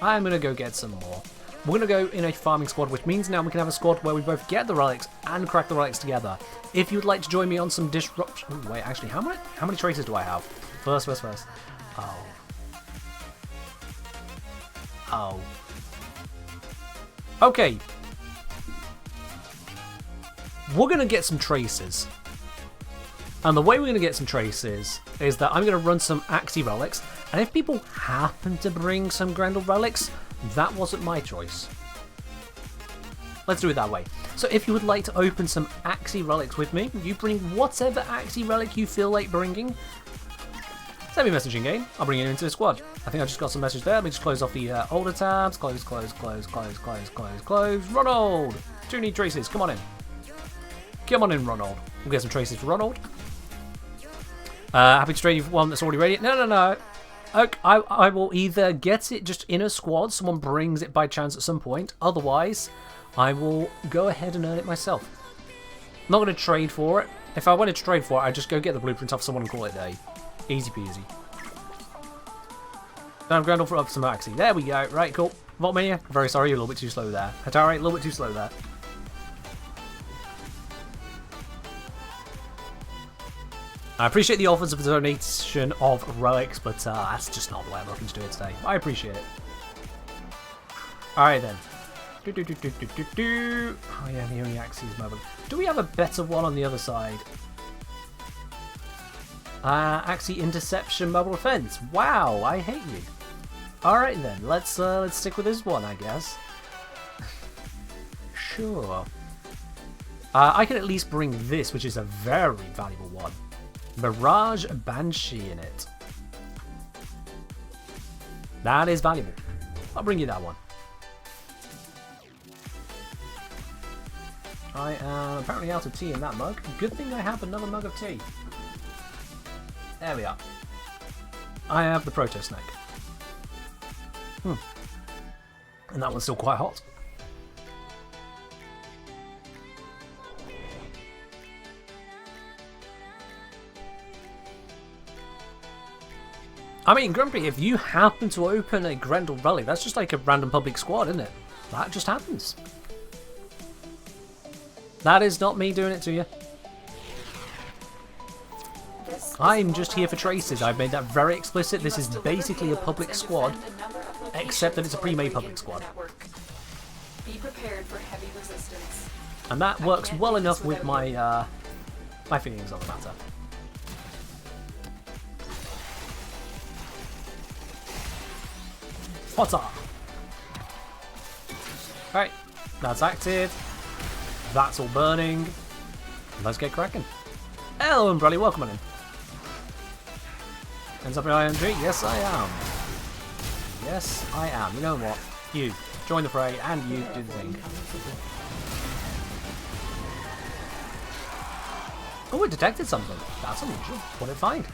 I'm going to go get some more. We're going to go in a farming squad, which means now we can have a squad where we both get the relics and crack the relics together. If you'd like to join me on some disruption... Oh, wait, actually, how many traces do I have? First. Oh. Okay. We're going to get some traces. And the way we're going to get some traces is that I'm going to run some Axie relics. And if people happen to bring some Grendel relics, that wasn't my choice. Let's do it that way. So if you would like to open some Axie relics with me, you bring whatever Axie relic you feel like bringing. Send me a message in game. I'll bring you into the squad. I think I just got some message there. Let me just close off the older tabs. Close. Ronald! 2 need traces. Come on in. Come on in, Ronald. We'll get some traces for Ronald. Happy to trade you for one that's already ready. No. Okay, I will either get it just in a squad. Someone brings it by chance at some point. Otherwise, I will go ahead and earn it myself. I'm not going to trade for it. If I wanted to trade for it, I'd just go get the blueprint off someone and call it a day. Easy peasy. Don't have Grendel for up some Axie. There we go. Right, cool. Voltmania, very sorry, you're a little bit too slow there. Hatari, a little bit too slow there. I appreciate the offers of the donation of relics, but that's just not the way I'm looking to do it today. I appreciate it. Alright then. Oh yeah, the only Axie is mobile. Do we have a better one on the other side? Axie Interception Mobile Defense. Wow, I hate you. Alright then, let's stick with this one, I guess. Sure. I can at least bring this, which is a very valuable one. Mirage Banshee in it. That is valuable. I'll bring you that one. I am apparently out of tea in that mug. Good thing I have another mug of tea. There we are. I have the Proto Snake. And that one's still quite hot. I mean, Grumpy, if you happen to open a Grendel Relic, that's just like a random public squad, isn't it? That just happens. That is not me doing it to you. I'm just here for traces. I've made that very explicit. This is basically a public squad, except that it's a pre-made public squad. Be prepared for heavy resistance. And that works well enough with my my feelings on the matter. Spotter! Right, that's active. That's all burning. Let's get cracking. Hello, Umbrella, welcome on in. Ends up in IMG? Yes, I am. Yes, I am. You know what? You, join the fray, and you do the thing. Oh, it detected something. That's unusual. What did it find?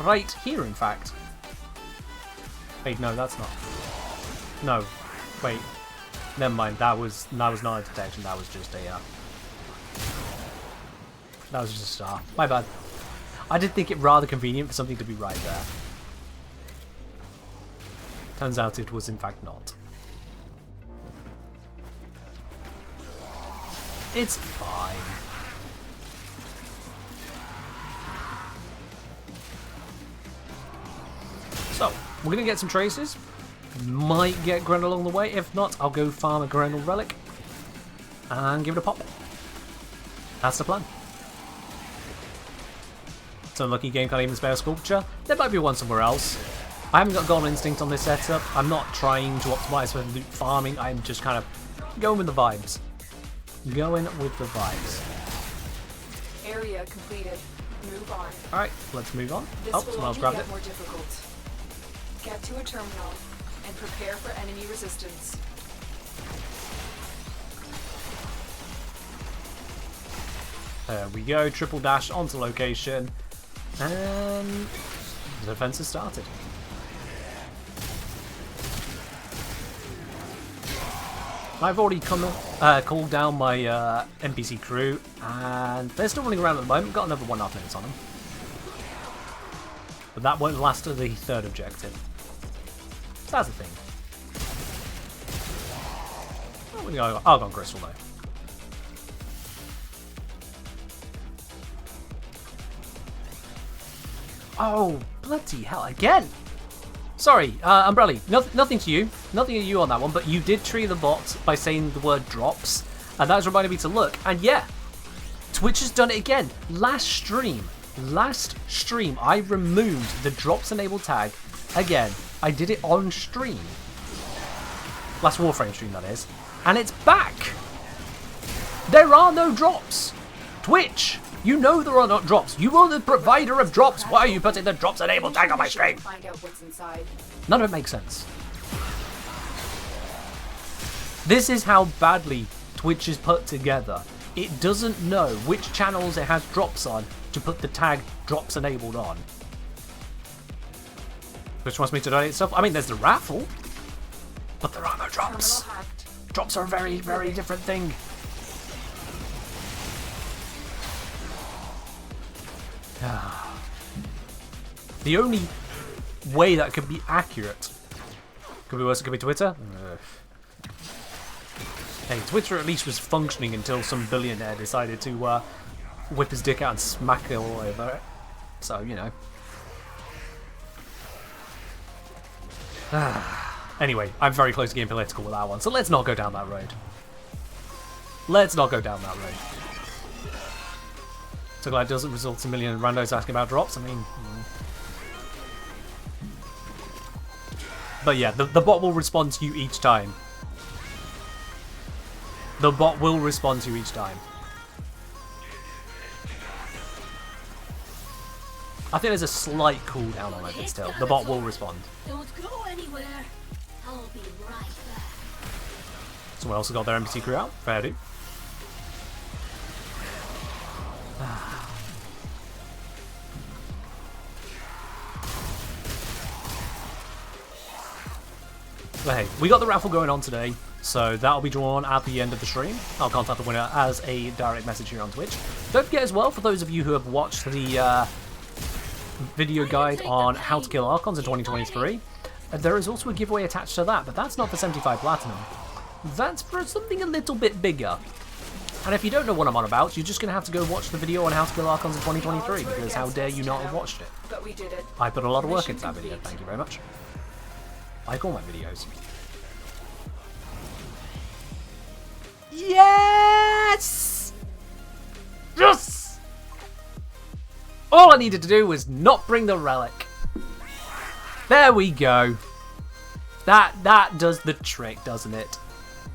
Right here, in fact. Wait, no, that's not. No. Wait. Never mind. That was not a detection. That was just a. That was just a star. My bad. I did think it rather convenient for something to be right there. Turns out it was in fact not. It's fine. So, we're gonna get some traces. Might get Gren along the way. If not, I'll go farm a Gren relic and give it a pop. That's the plan. Some lucky game can't even spare a sculpture. There might be one somewhere else. I haven't got Golden Instinct on this setup. I'm not trying to optimize for loot farming. I'm just kind of going with the vibes. Going with the vibes. Area completed. Move on. Alright, let's move on. This Oh, will someone else only grabbed get it. more difficult. Get to a terminal and prepare for enemy resistance. There we go. Triple dash onto location. And the defense has started. I've already called down my NPC crew, and they're still running around at the moment. Got another 1.5 minutes on them. But that won't last to the third objective. So that's the thing. Oh, we got Argon Crystal though. Oh, bloody hell, again! Sorry, Umbrella, nothing to you. Nothing to you on that one, but you did tree the bot by saying the word drops, and that's reminded me to look. And yeah, Twitch has done it again. Last stream, I removed the drops enabled tag again. I did it on stream. Last Warframe stream, that is. And it's back! There are no drops! Twitch! You know there are not drops. You are the provider of drops. Why are you putting the drops enabled tag on my stream? Find out what's inside. None of it makes sense. This is how badly Twitch is put together. It doesn't know which channels it has drops on to put the tag drops enabled on. Which wants me to donate stuff? I mean, there's the raffle, but there are no drops. Drops are a very, very different thing. The only way that could be accurate, could be worse, it could be Twitter. Hey, Twitter at least was functioning until some billionaire decided to whip his dick out and smack it all over it. So, you know. Anyway, I'm very close to getting political with that one, so let's not go down that road. Let's not go down that road. So glad it doesn't result in a million randos asking about drops. I mean, but yeah, the bot will respond to you each time. The bot will respond to you each time. I think there's a slight cooldown on it, but still, the bot will respond. Don't go anywhere. I'll be right back. Someone else has got their NPC crew out. Fair do. But hey, we got the raffle going on today, so that'll be drawn at the end of the stream. I'll contact the winner as a direct message here on Twitch. Don't forget as well, for those of you who have watched the video guide on how to kill Archons in 2023, there is also a giveaway attached to that, but that's not for 75 Platinum. That's for something a little bit bigger. And if you don't know what I'm on about, you're just going to have to go watch the video on how to kill Archons in 2023, because how dare you not have watched it. But we did it. I put a lot of work into that video, thank you very much. Like all my videos. Yes! Yes! All I needed to do was not bring the relic. There we go. That does the trick, doesn't it?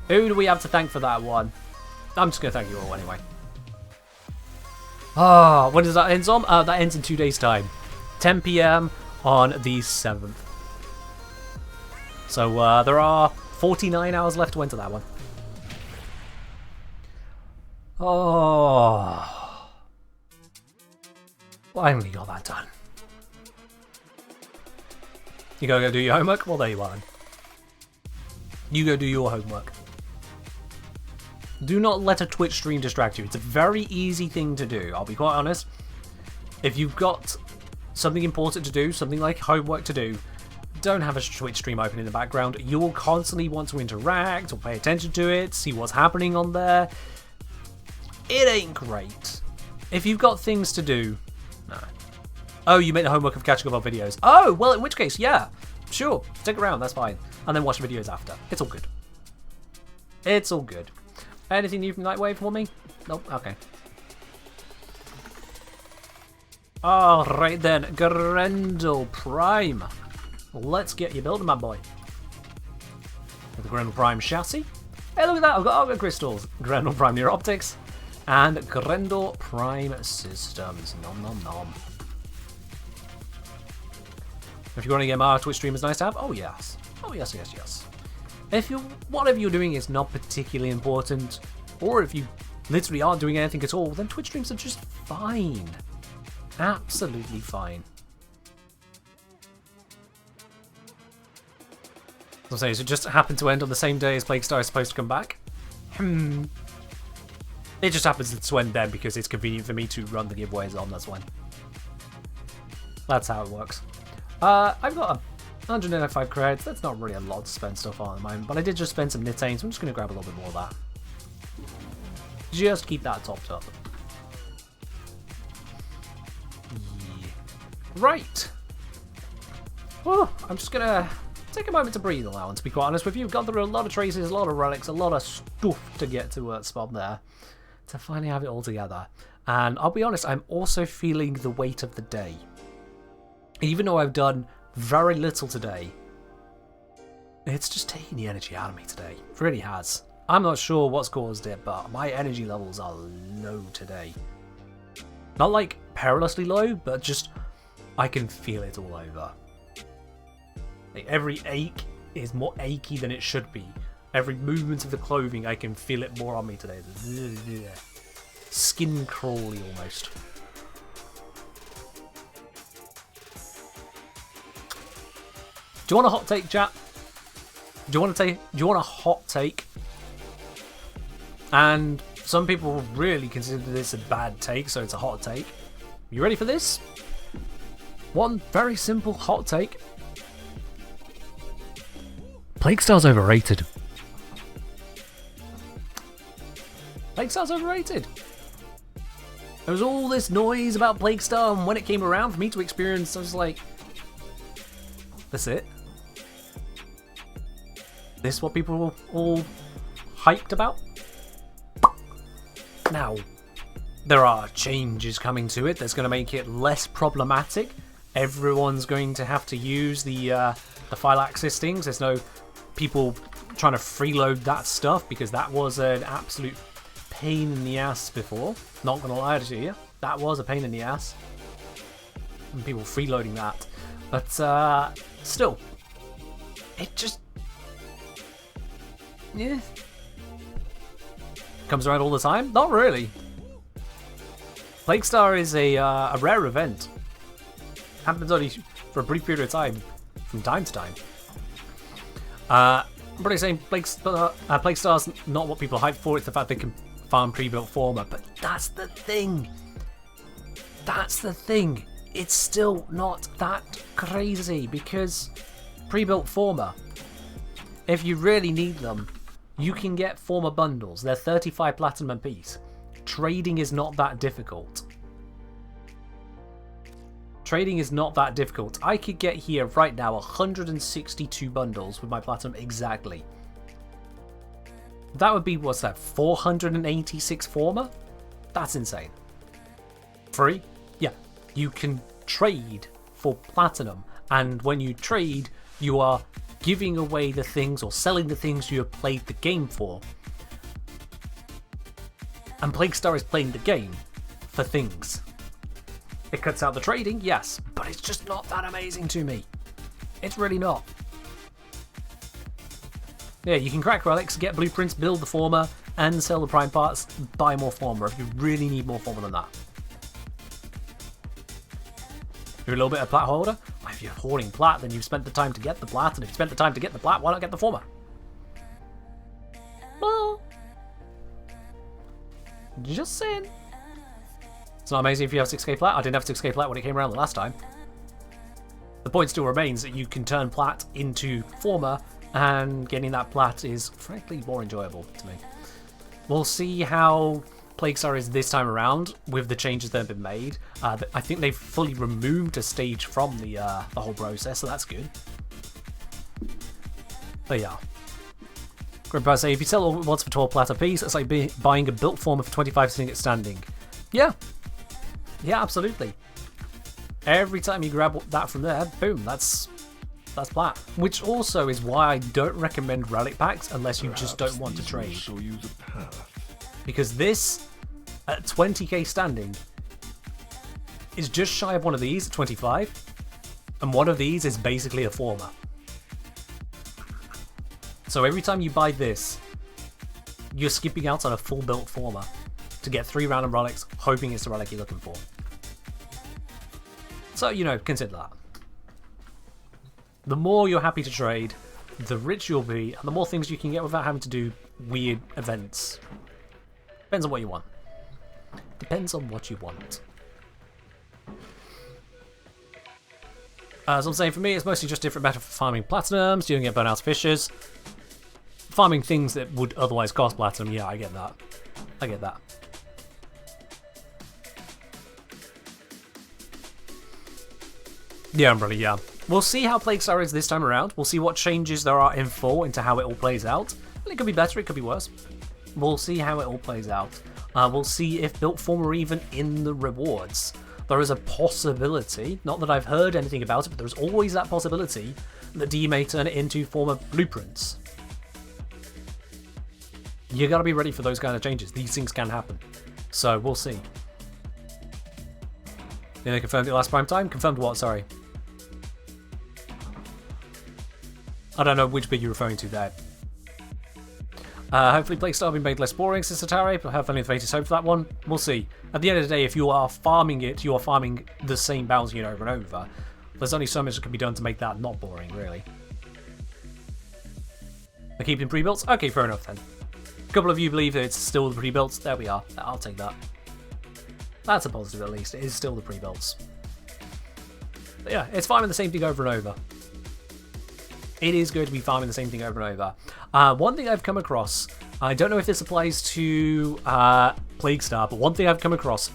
Who do we have to thank for that one? I'm just going to thank you all anyway. Ah, when does that end on? That ends in 2 days' time. 10 PM on the 7th. So there are 49 hours left to enter that one. Oh. Finally got that done. You gotta go do your homework? Well, there you are then. You go do your homework. Do not let a Twitch stream distract you. It's a very easy thing to do, I'll be quite honest. If you've got something important to do, something like homework to do, don't have a Twitch stream open in the background. You will constantly want to interact or pay attention to it, see what's happening on there. It ain't great. If you've got things to do, no. Oh, you make the homework of catching up on videos. Oh, well, in which case, yeah, sure, stick around, that's fine. And then watch the videos after. It's all good. It's all good. Anything new from Nightwave for me? Nope, okay. Alright then, Grendel Prime. Let's get you building, my boy. With the Grendel Prime chassis. Hey, look at that, I've got Auger Crystals. Grendel Prime Near Optics. And Grendel Prime Systems. Nom nom nom. If you want to get my Twitch stream, is nice to have. Oh yes. Oh yes, yes, yes. If you whatever you're doing is not particularly important, or if you literally aren't doing anything at all, then Twitch streams are just fine. Absolutely fine. I'll say, so it just happened to end on the same day as Plague Star is supposed to come back. It just happens to end then because it's convenient for me to run the giveaways on, that's why. That's how it works. I've got 195 credits. That's not really a lot to spend stuff on at the moment, but I did just spend some Nitane, so I'm just going to grab a little bit more of that. Just keep that topped up. Yeah. Right. Oh, I'm just going to take a moment to breathe on that one, to be quite honest with you. We've gone through a lot of traces, a lot of relics, a lot of stuff to get to spawn there, to finally have it all together. And I'll be honest, I'm also feeling the weight of the day. Even though I've done very little today, it's just taking the energy out of me today. It really has. I'm not sure what's caused it, but my energy levels are low today. Not like perilously low, but just I can feel it all over. Like every ache is more achy than it should be. Every movement of the clothing, I can feel it more on me today. Skin crawly almost. Do you want a hot take, chat? Do you want a hot take? And some people really consider this a bad take, so it's a hot take. You ready for this? One very simple hot take. Plague Star's overrated. Plague Star's overrated. There was all this noise about Plague Star, and when it came around for me to experience, I was like, that's it? This what people were all hyped about? Now, there are changes coming to it that's going to make it less problematic. Everyone's going to have to use the file access things. There's no people trying to freeload that stuff, because that was an absolute pain in the ass before. Not going to lie to you, that was a pain in the ass. And people freeloading that. But still, it just... yeah. Comes around all the time? Not really. Plague Star is a rare event. Happens only for a brief period of time, from time to time. I'm probably saying Plague Star's not what people hype for, it's the fact they can farm pre-built former, but that's the thing. That's the thing. It's still not that crazy, because pre-built former, if you really need them, You can get former bundles. They're 35 platinum a piece. Trading is not that difficult. Trading is not that difficult. I could get here right now 162 bundles with my platinum exactly. That would be, what's that, 486 former? That's insane. Free? Yeah. You can trade for platinum, and when you trade, you are giving away the things or selling the things you have played the game for. And Plaguestar is playing the game for things. It cuts out the trading, yes, but it's just not that amazing to me. It's really not. Yeah, you can crack relics, get blueprints, build the former, and sell the prime parts, buy more former if you really need more former than that. You're a little bit of plat holder? Well, if you're hoarding plat, then you've spent the time to get the plat, and if you spent the time to get the plat, why not get the former? Well, just saying. It's not amazing if you have 6k plat. I didn't have 6k plat when it came around the last time. The point still remains that you can turn plat into former, and getting that plat is frankly more enjoyable to me. We'll see how Plaguestar is this time around with the changes that have been made. I think they've fully removed a stage from the whole process, so that's good. But yeah. Grandpa say, if you sell all at once for 12 plat a piece, it's like buying a built former for 25 sitting at standing. Yeah. Yeah, absolutely. Every time you grab that from there, boom, that's plat. Which also is why I don't recommend relic packs unless you just don't want to trade. Show you the path. Because this, at 20k standing, is just shy of one of these at 25, and one of these is basically a former. So every time you buy this, you're skipping out on a full built former to get 3 random relics, hoping it's the relic you're looking for. So, you know, consider that. The more you're happy to trade, the richer you'll be, and the more things you can get without having to do weird events. Depends on what you want. Depends on what you want. As I'm saying, for me, it's mostly just different method for farming platinums. You don't get burnout fishes. Farming things that would otherwise cost platinum, yeah, I get that. I get that. Yeah, Umbrella, yeah. We'll see how Plaguestar is this time around. We'll see what changes there are in full into how it all plays out. And it could be better, it could be worse. We'll see how it all plays out. We'll see if built form are even in the rewards. There is a possibility, not that I've heard anything about it, but there's always that possibility that D may turn it into former blueprints. You gotta be ready for those kind of changes. These things can happen. So we'll see. Then they confirmed it last prime time? Confirmed what, sorry? I don't know which bit you're referring to there. Hopefully Plaguestar will be made less boring since Atari, but have only the faintest hope for that one. We'll see. At the end of the day, if you are farming it, you are farming the same bounty over and over. There's only so much that can be done to make that not boring, really. They're keeping pre-builts? Okay, fair enough then. A couple of you believe that it's still the pre-builts. There we are. I'll take that. That's a positive at least. It is still the pre-builts. But yeah, it's farming the same thing over and over. It is going to be farming the same thing over and over. One thing I've come across, I don't know if this applies to Plaguestar, but one thing I've come across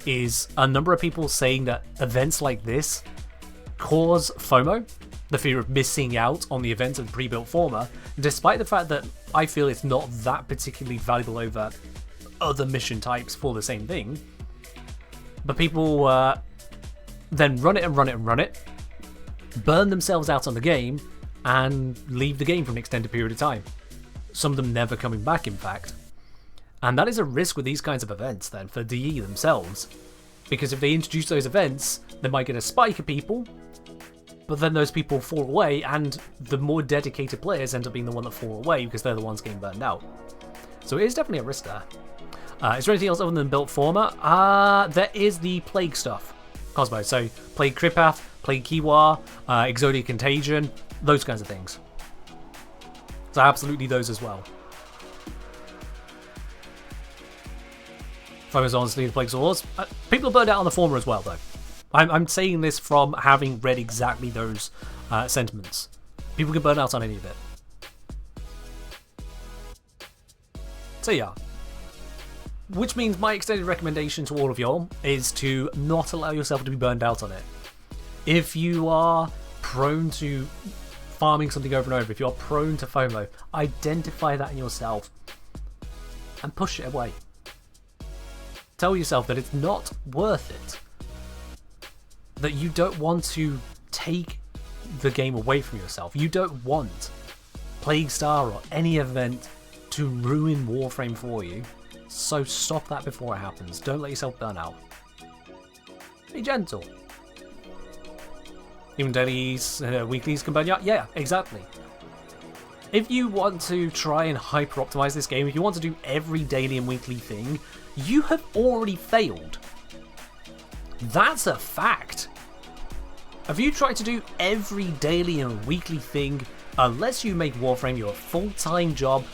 is a number of people saying that events like this cause FOMO, the fear of missing out on the events of pre-built former, despite the fact that I feel it's not that particularly valuable over other mission types for the same thing. But people then run it and run it and run it, burn themselves out on the game, and leave the game for an extended period of time. Some of them never coming back, in fact. And that is a risk with these kinds of events, then, for DE themselves. Because if they introduce those events, they might get a spike of people, but then those people fall away, and the more dedicated players end up being the one that fall away because they're the ones getting burned out. So it is definitely a risk there. Is there anything else other than built former? There is the plague stuff. Cosmo, so Plague Kripath, Plague Kiwa, Exodia Contagion, those kinds of things. So absolutely those as well. Fomer's honestly the Plagues Wars. People are burned out on the former as well, though. I'm saying this from having read exactly those sentiments. People can burn out on any of it. So yeah. Which means my extended recommendation to all of y'all is to not allow yourself to be burned out on it. If you are prone to farming something over and over, if you're prone to FOMO, identify that in yourself and push it away. Tell yourself that it's not worth it. That you don't want to take the game away from yourself. You don't want Plague Star or any event to ruin Warframe for you. So stop that before it happens. Don't let yourself burn out. Be gentle. Even dailies, weeklies can burn you out. Yeah, exactly. If you want to try and hyper-optimize this game, if you want to do every daily and weekly thing, you have already failed. That's a fact. If you try to do every daily and weekly thing, unless you make Warframe your full-time job,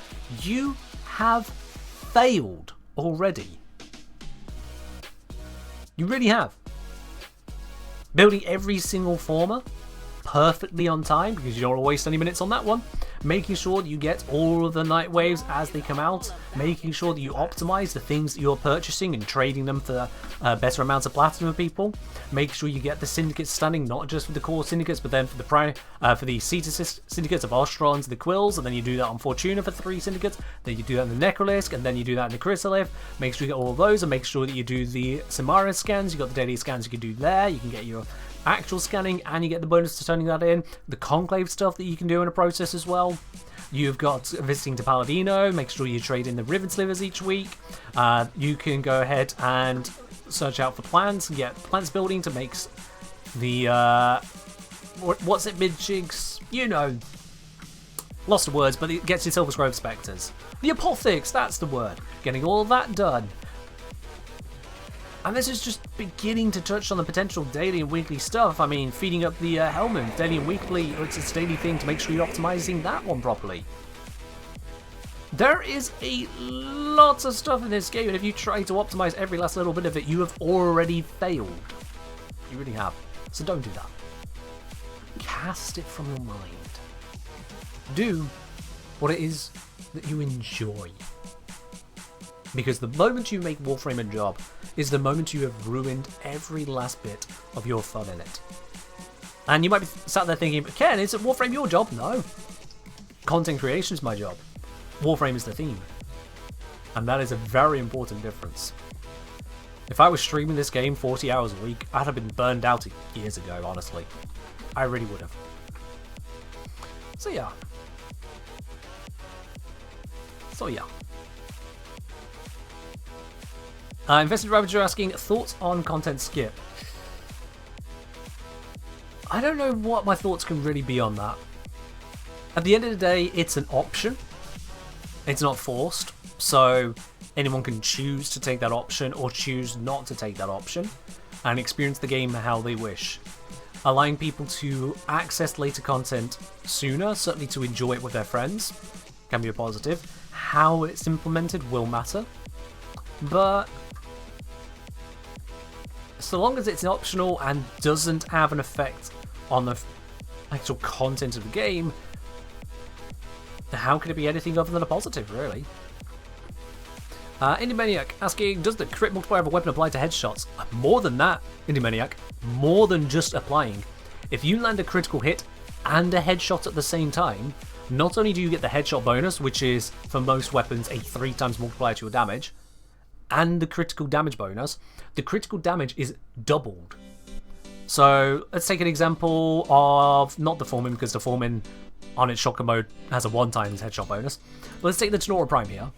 you have failed already. You really have. Building every single former perfectly on time, because you don't want to waste any minutes on that one. Making sure that you get all of the night waves as they come out. Making sure that you optimize the things that you're purchasing and trading them for better amounts of platinum for people. Make sure you get the syndicates standing, not just for the core syndicates, but then for the Cetus syndicates of Ostrons, the Quills, and then you do that on Fortuna for 3 syndicates. Then you do that in the Necrolisc, and then you do that in the Chrysalith. Make sure you get all of those, and make sure that you do the Samara scans. You got the daily scans you can do there. You can get your actual scanning, and you get the bonus to turning that in. The Conclave stuff that you can do in a process as well. You've got visiting to Paladino. Make sure you trade in the Riven Slivers each week. You can go ahead and search out for plants and get plants building to make the what's it, mid-jigs? You know, lost of words, but it gets you Silver Scrove Spectres. The Apothix, that's the word. Getting all that done. And this is just beginning to touch on the potential daily and weekly stuff. I mean, feeding up the Hellmoon, daily and weekly, it's a daily thing to make sure you're optimizing that one properly. There is a lot of stuff in this game, and if you try to optimize every last little bit of it, you have already failed. You really have. So don't do that. Cast it from your mind. Do what it is that you enjoy. Because the moment you make Warframe a job is the moment you have ruined every last bit of your fun in it. And you might be sat there thinking, Ken, is Warframe your job? No. Content creation is my job. Warframe is the theme. And that is a very important difference. If I was streaming this game 40 hours a week, I'd have been burned out years ago, honestly. I really would have. So yeah. Invested Ravager asking, thoughts on content skip? I don't know what my thoughts can really be on that. At the end of the day, it's an option. It's not forced, so anyone can choose to take that option or choose not to take that option and experience the game how they wish. Allowing people to access later content sooner, certainly to enjoy it with their friends, can be a positive. How it's implemented will matter, but so long as it's optional and doesn't have an effect on the actual content of the game, how can it be anything other than a positive, really? Indymaniac asking, does the crit multiplier of a weapon apply to headshots? More than that, Indymaniac. More than just applying. If you land a critical hit and a headshot at the same time, not only do you get the headshot bonus, which is, for most weapons, a 3x multiplier to your damage, and the critical damage bonus, the critical damage is doubled. So let's take an example of, not the Foreman, because the Foreman on its shotgun mode has a 1x headshot bonus. But let's take the Tenora Prime here.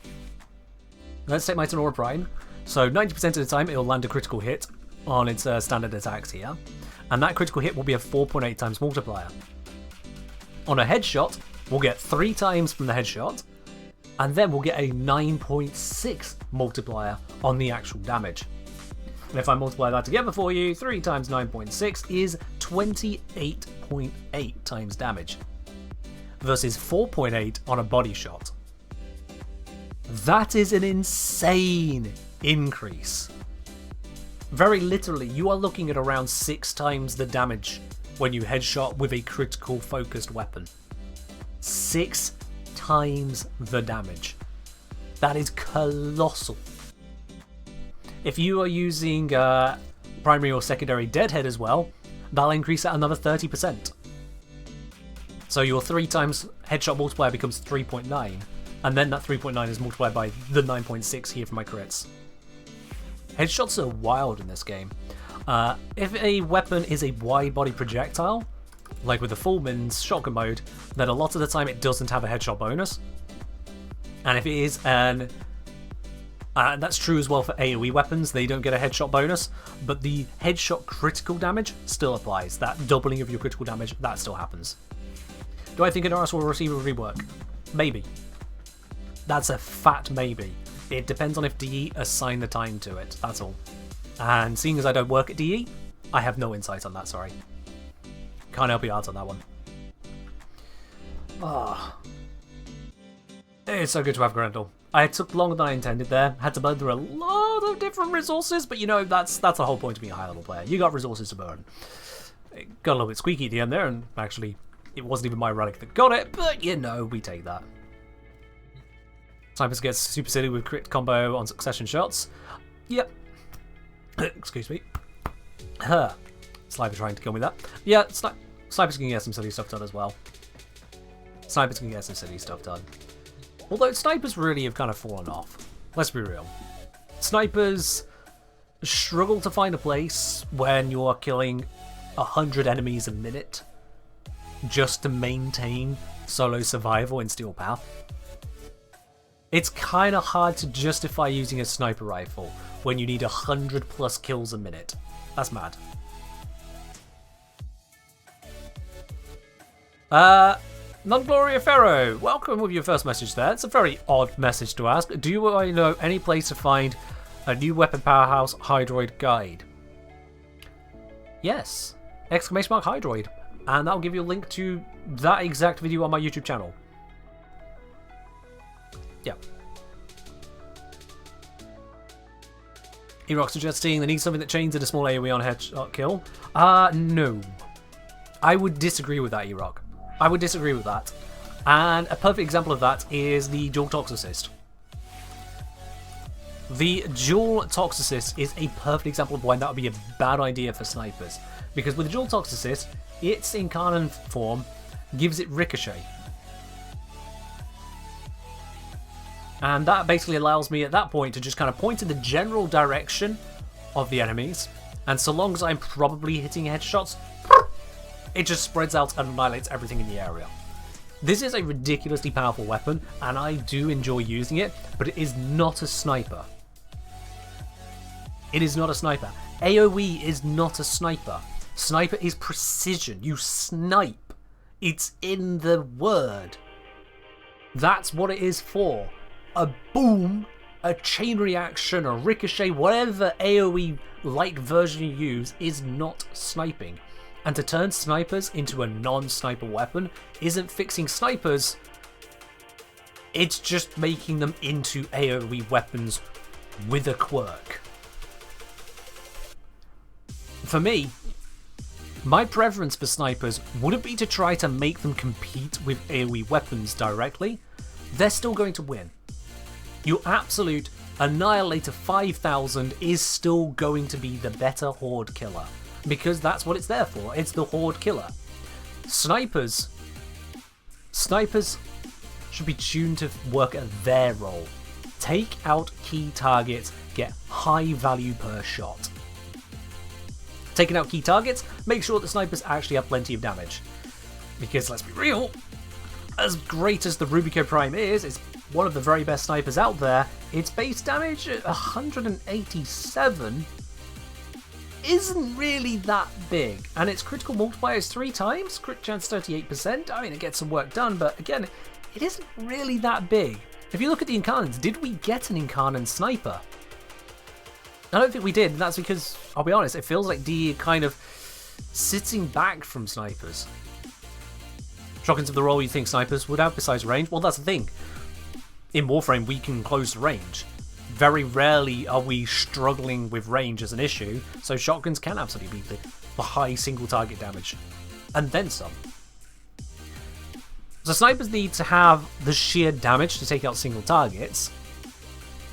Let's take my Tenora Prime. So 90% of the time it'll land a critical hit on its standard attacks here. And that critical hit will be a 4.8x multiplier. On a headshot, we'll get 3x from the headshot, and then we'll get a 9.6 multiplier on the actual damage. And if I multiply that together for you, 3 times 9.6 is 28.8 times damage, versus 4.8 on a body shot. That is an insane increase. Very literally, you are looking at around 6 times the damage when you headshot with a critical focused weapon. 6 times the damage. That is colossal. If you are using primary or secondary deadhead as well, that'll increase that another 30%. So your 3 times headshot multiplier becomes 3.9, and then that 3.9 is multiplied by the 9.6 here for my crits. Headshots are wild in this game. If a weapon is a wide body projectile, like with the Fullman's shotgun mode, then a lot of the time it doesn't have a headshot bonus. And if it is an... that's true as well for AoE weapons, they don't get a headshot bonus, but the headshot critical damage still applies. That doubling of your critical damage, that still happens. Do I think an RS will receive a rework? Maybe. That's a fat maybe. It depends on if DE assign the time to it, that's all. And seeing as I don't work at DE, I have no insight on that, sorry. Can't help you out on that one. Ah. It's so good to have Grendel. I took longer than I intended there. Had to burn through a lot of different resources, but you know, that's the whole point of being a high-level player. You got resources to burn. It got a little bit squeaky at the end there, and actually, it wasn't even my relic that got it, but you know, we take that. Snipers gets super silly with crit combo on succession shots. Yep. Excuse me. Sniper trying to kill me that. Yeah, snipers can get some silly stuff done as well. Snipers can get some silly stuff done. Although snipers really have kind of fallen off. Let's be real. Snipers struggle to find a place when you are killing 100 enemies a minute just to maintain solo survival in Steel Path. It's kind of hard to justify using a sniper rifle when you need 100 plus kills a minute. That's mad. Non-Gloria Ferro, welcome with your first message there. It's a very odd message to ask. Do you know any place to find a new weapon powerhouse Hydroid guide? Yes. Exclamation mark Hydroid. And that'll give you a link to that exact video on my YouTube channel. Yeah. E-Rock suggesting they need something that chains in a small AoE on headshot kill. No. I would disagree with that, E-Rock. I would disagree with that. And a perfect example of that is the dual Toxicist. The dual Toxicist is a perfect example of why that would be a bad idea for snipers. Because with the dual Toxicist, its incarnate form gives it ricochet. And that basically allows me at that point to just kind of point in the general direction of the enemies. And so long as I'm probably hitting headshots, it just spreads out and annihilates everything in the area. This is a ridiculously powerful weapon, and I do enjoy using it, but it is not a sniper. It is not a sniper. AoE is not a sniper. Sniper is precision. You snipe. It's in the word. That's what it is for. A boom, a chain reaction, a ricochet, whatever AoE light version you use is not sniping. And to turn snipers into a non-sniper weapon isn't fixing snipers, it's just making them into AoE weapons with a quirk. For me, my preference for snipers wouldn't be to try to make them compete with AoE weapons directly. They're still going to win. Your absolute Annihilator 5000 is still going to be the better horde killer. Because that's what it's there for. It's the horde killer. Snipers should be tuned to work at their role. Take out key targets, get high value per shot. Taking out key targets, make sure that snipers actually have plenty of damage. Because let's be real, as great as the Rubico Prime is, it's one of the very best snipers out there, its base damage at 187 isn't really that big, and its critical multiplier is 3 times, crit chance 38%. I mean, it gets some work done, but again, it isn't really that big. If you look at the Incarnates, did we get an Incarnate sniper? I don't think we did, and that's because, I'll be honest, it feels like DE kind of sitting back from snipers. Shotguns of the role you think snipers would have besides range? Well, that's the thing. In Warframe, we can close the range. Very rarely are we struggling with range as an issue, so shotguns can absolutely beat the high single target damage. And then some. So snipers need to have the sheer damage to take out single targets,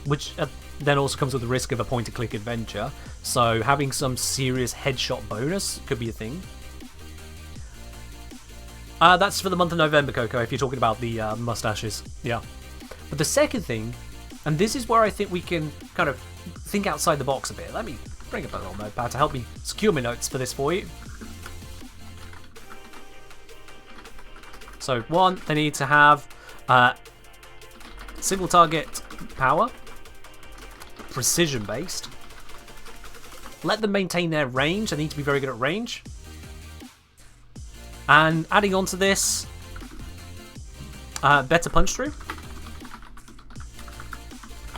which then also comes with the risk of a point-and-click adventure. So having some serious headshot bonus could be a thing. That's for the month of November, Coco, if you're talking about the mustaches. Yeah. But the second thing, and this is where I think we can kind of think outside the box a bit. Let me bring up a little notepad to help me secure my notes for this for you. So, one, they need to have single target power, precision based. Let them maintain their range. They need to be very good at range. And adding on to this, better punch through,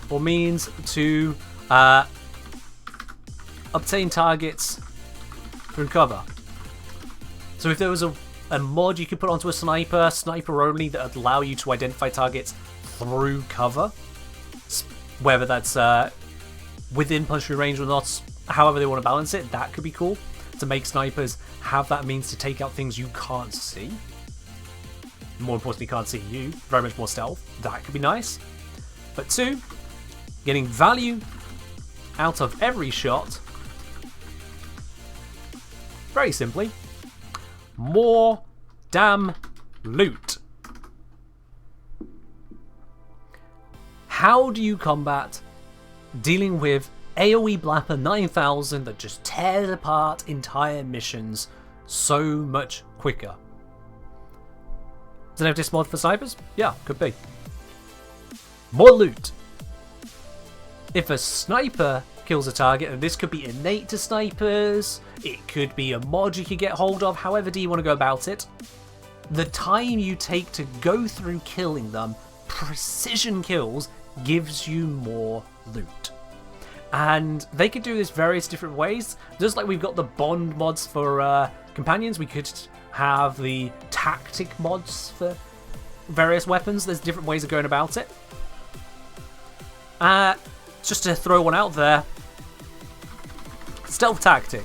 or means to obtain targets through cover. So if there was a mod you could put onto a sniper only, that would allow you to identify targets through cover, whether that's within punch through range or not, however they want to balance it, that could be cool. To make snipers have that means to take out things you can't see. More importantly, can't see you. Very much more stealth. That could be nice. But two, getting value out of every shot. Very simply, more damn loot. How do you combat dealing with AoE Blapper 9000 that just tears apart entire missions so much quicker? Is there no disc mod for snipers? Yeah, could be. More loot. If a sniper kills a target, and this could be innate to snipers, it could be a mod you could get hold of, however do you want to go about it, the time you take to go through killing them, precision kills, gives you more loot. And they could do this various different ways. Just like we've got the bond mods for companions, we could have the tactic mods for various weapons. There's different ways of going about it. Just to throw one out there, stealth tactic,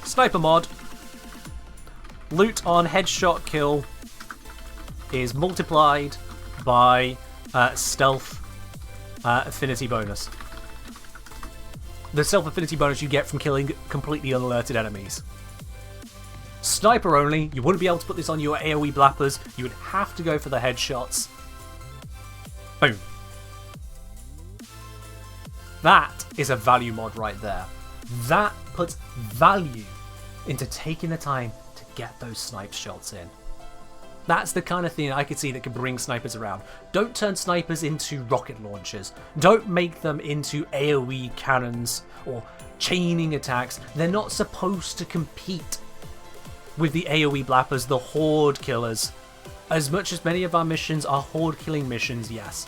sniper mod, loot on headshot kill is multiplied by stealth affinity bonus. The stealth affinity bonus you get from killing completely unalerted enemies. Sniper only, you wouldn't be able to put this on your AoE blappers, you would have to go for the headshots. Boom. That is a value mod right there. That puts value into taking the time to get those snipe shots in. That's the kind of thing I could see that could bring snipers around. Don't turn snipers into rocket launchers. Don't make them into AoE cannons or chaining attacks. They're not supposed to compete with the AoE blappers, the horde killers. As much as many of our missions are horde killing missions, yes.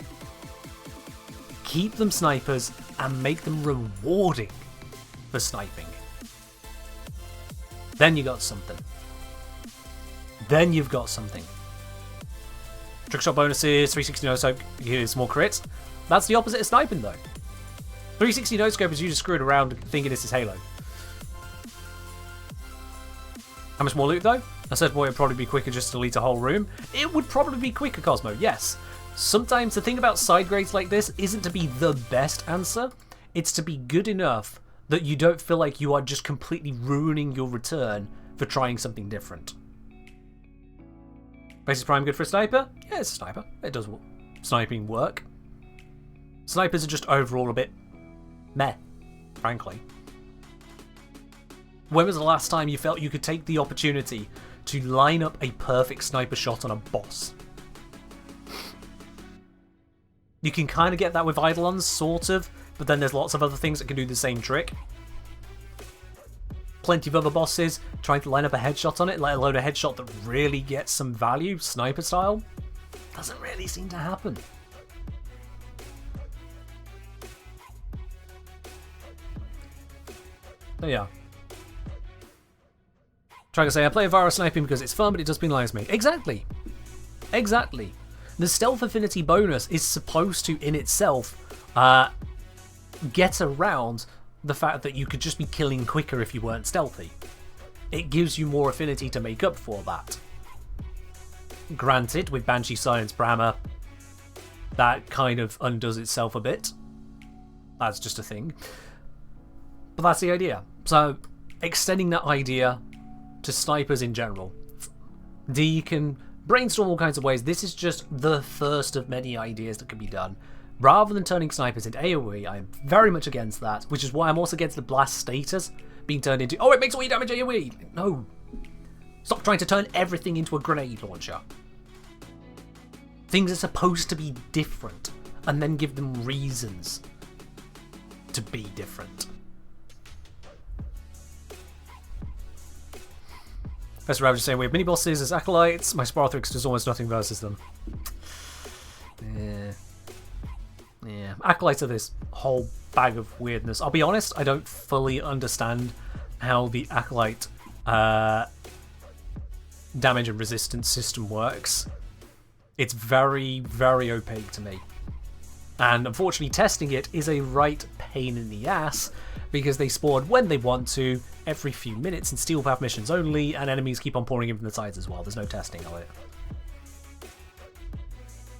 Keep them snipers and make them rewarding for sniping. Then you got something. Then you've got something. Trickshot bonuses, 360 no-scope, here's more crits. That's the opposite of sniping though. 360 no-scope is you just screwing around thinking this is Halo. How much more loot though? I said, boy, it'd probably be quicker just to delete a whole room. It would probably be quicker, Cosmo, yes. Sometimes the thing about side grades like this isn't to be the best answer, it's to be good enough that you don't feel like you are just completely ruining your return for trying something different. Basis Prime good for a sniper? Yeah, it's a sniper. It does sniping work. Snipers are just overall a bit meh, frankly. When was the last time you felt you could take the opportunity to line up a perfect sniper shot on a boss? You can kind of get that with Eidolons, sort of, but then there's lots of other things that can do the same trick. Plenty of other bosses trying to line up a headshot on it, let alone a headshot that really gets some value, sniper style. Doesn't really seem to happen. There you are. Trying to say, I play Virus sniping because it's fun, but it does penalise me. Exactly. Exactly. The stealth affinity bonus is supposed to, in itself, get around the fact that you could just be killing quicker if you weren't stealthy. It gives you more affinity to make up for that. Granted, with Banshee Silence Brammer, that kind of undoes itself a bit. That's just a thing. But that's the idea. So, extending that idea to snipers in general. You can brainstorm all kinds of ways. This is just the first of many ideas that can be done. Rather than turning snipers into AoE, I'm very much against that, which is why I'm also against the blast status being turned into, oh, it makes all your damage AoE. No. Stop trying to turn everything into a grenade launcher. Things are supposed to be different, and then give them reasons to be different. Professor Ravage saying we have mini bosses as acolytes. My Sparthrix does almost nothing versus them. Yeah. Acolytes are this whole bag of weirdness. I'll be honest, I don't fully understand how the acolyte damage and resistance system works. It's very, very opaque to me. And unfortunately, testing it is a right pain in the ass because they spawn when they want to, every few minutes in Steel Path missions only, and enemies keep on pouring in from the sides as well. There's no testing of it.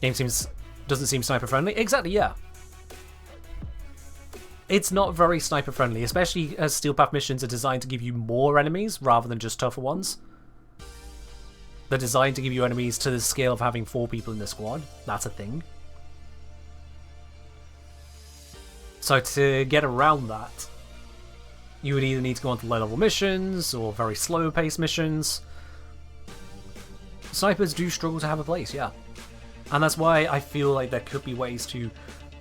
Game doesn't seem sniper friendly. Exactly, yeah. It's not very sniper friendly, especially as Steel Path missions are designed to give you more enemies rather than just tougher ones. They're designed to give you enemies to the scale of having 4 people in the squad. That's a thing. So to get around that, you would either need to go on to low level missions or very slow paced missions. Snipers do struggle to have a place, yeah. And that's why I feel like there could be ways to,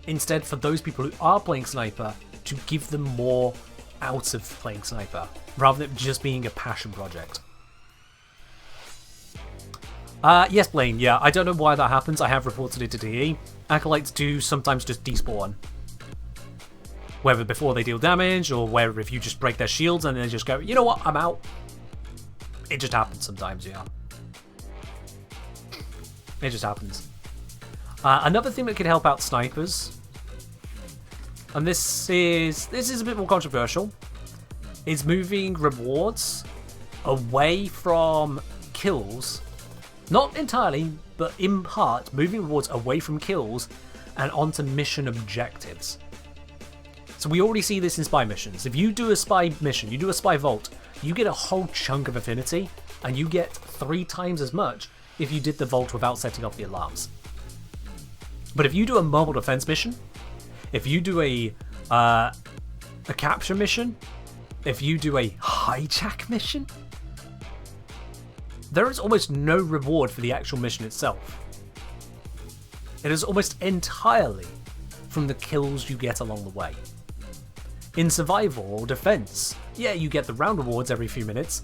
instead for those people who are playing Sniper, to give them more out of playing Sniper, rather than it just being a passion project. Yes, Blaine, yeah, I don't know why that happens. I have reported it to DE. Acolytes do sometimes just despawn. Whether before they deal damage, or whether if you just break their shields and they just go, you know what, I'm out. It just happens sometimes, yeah. It just happens. Another thing that could help out snipers, and this is a bit more controversial, is moving rewards away from kills. Not entirely, but in part, moving rewards away from kills and onto mission objectives. So we already see this in spy missions. If you do a spy mission, you do a spy vault, you get a whole chunk of affinity, and you get 3 times as much if you did the vault without setting off the alarms. But if you do a mobile defense mission, if you do a capture mission, if you do a hijack mission, there is almost no reward for the actual mission itself. It is almost entirely from the kills you get along the way. In survival or defense, yeah, you get the round rewards every few minutes.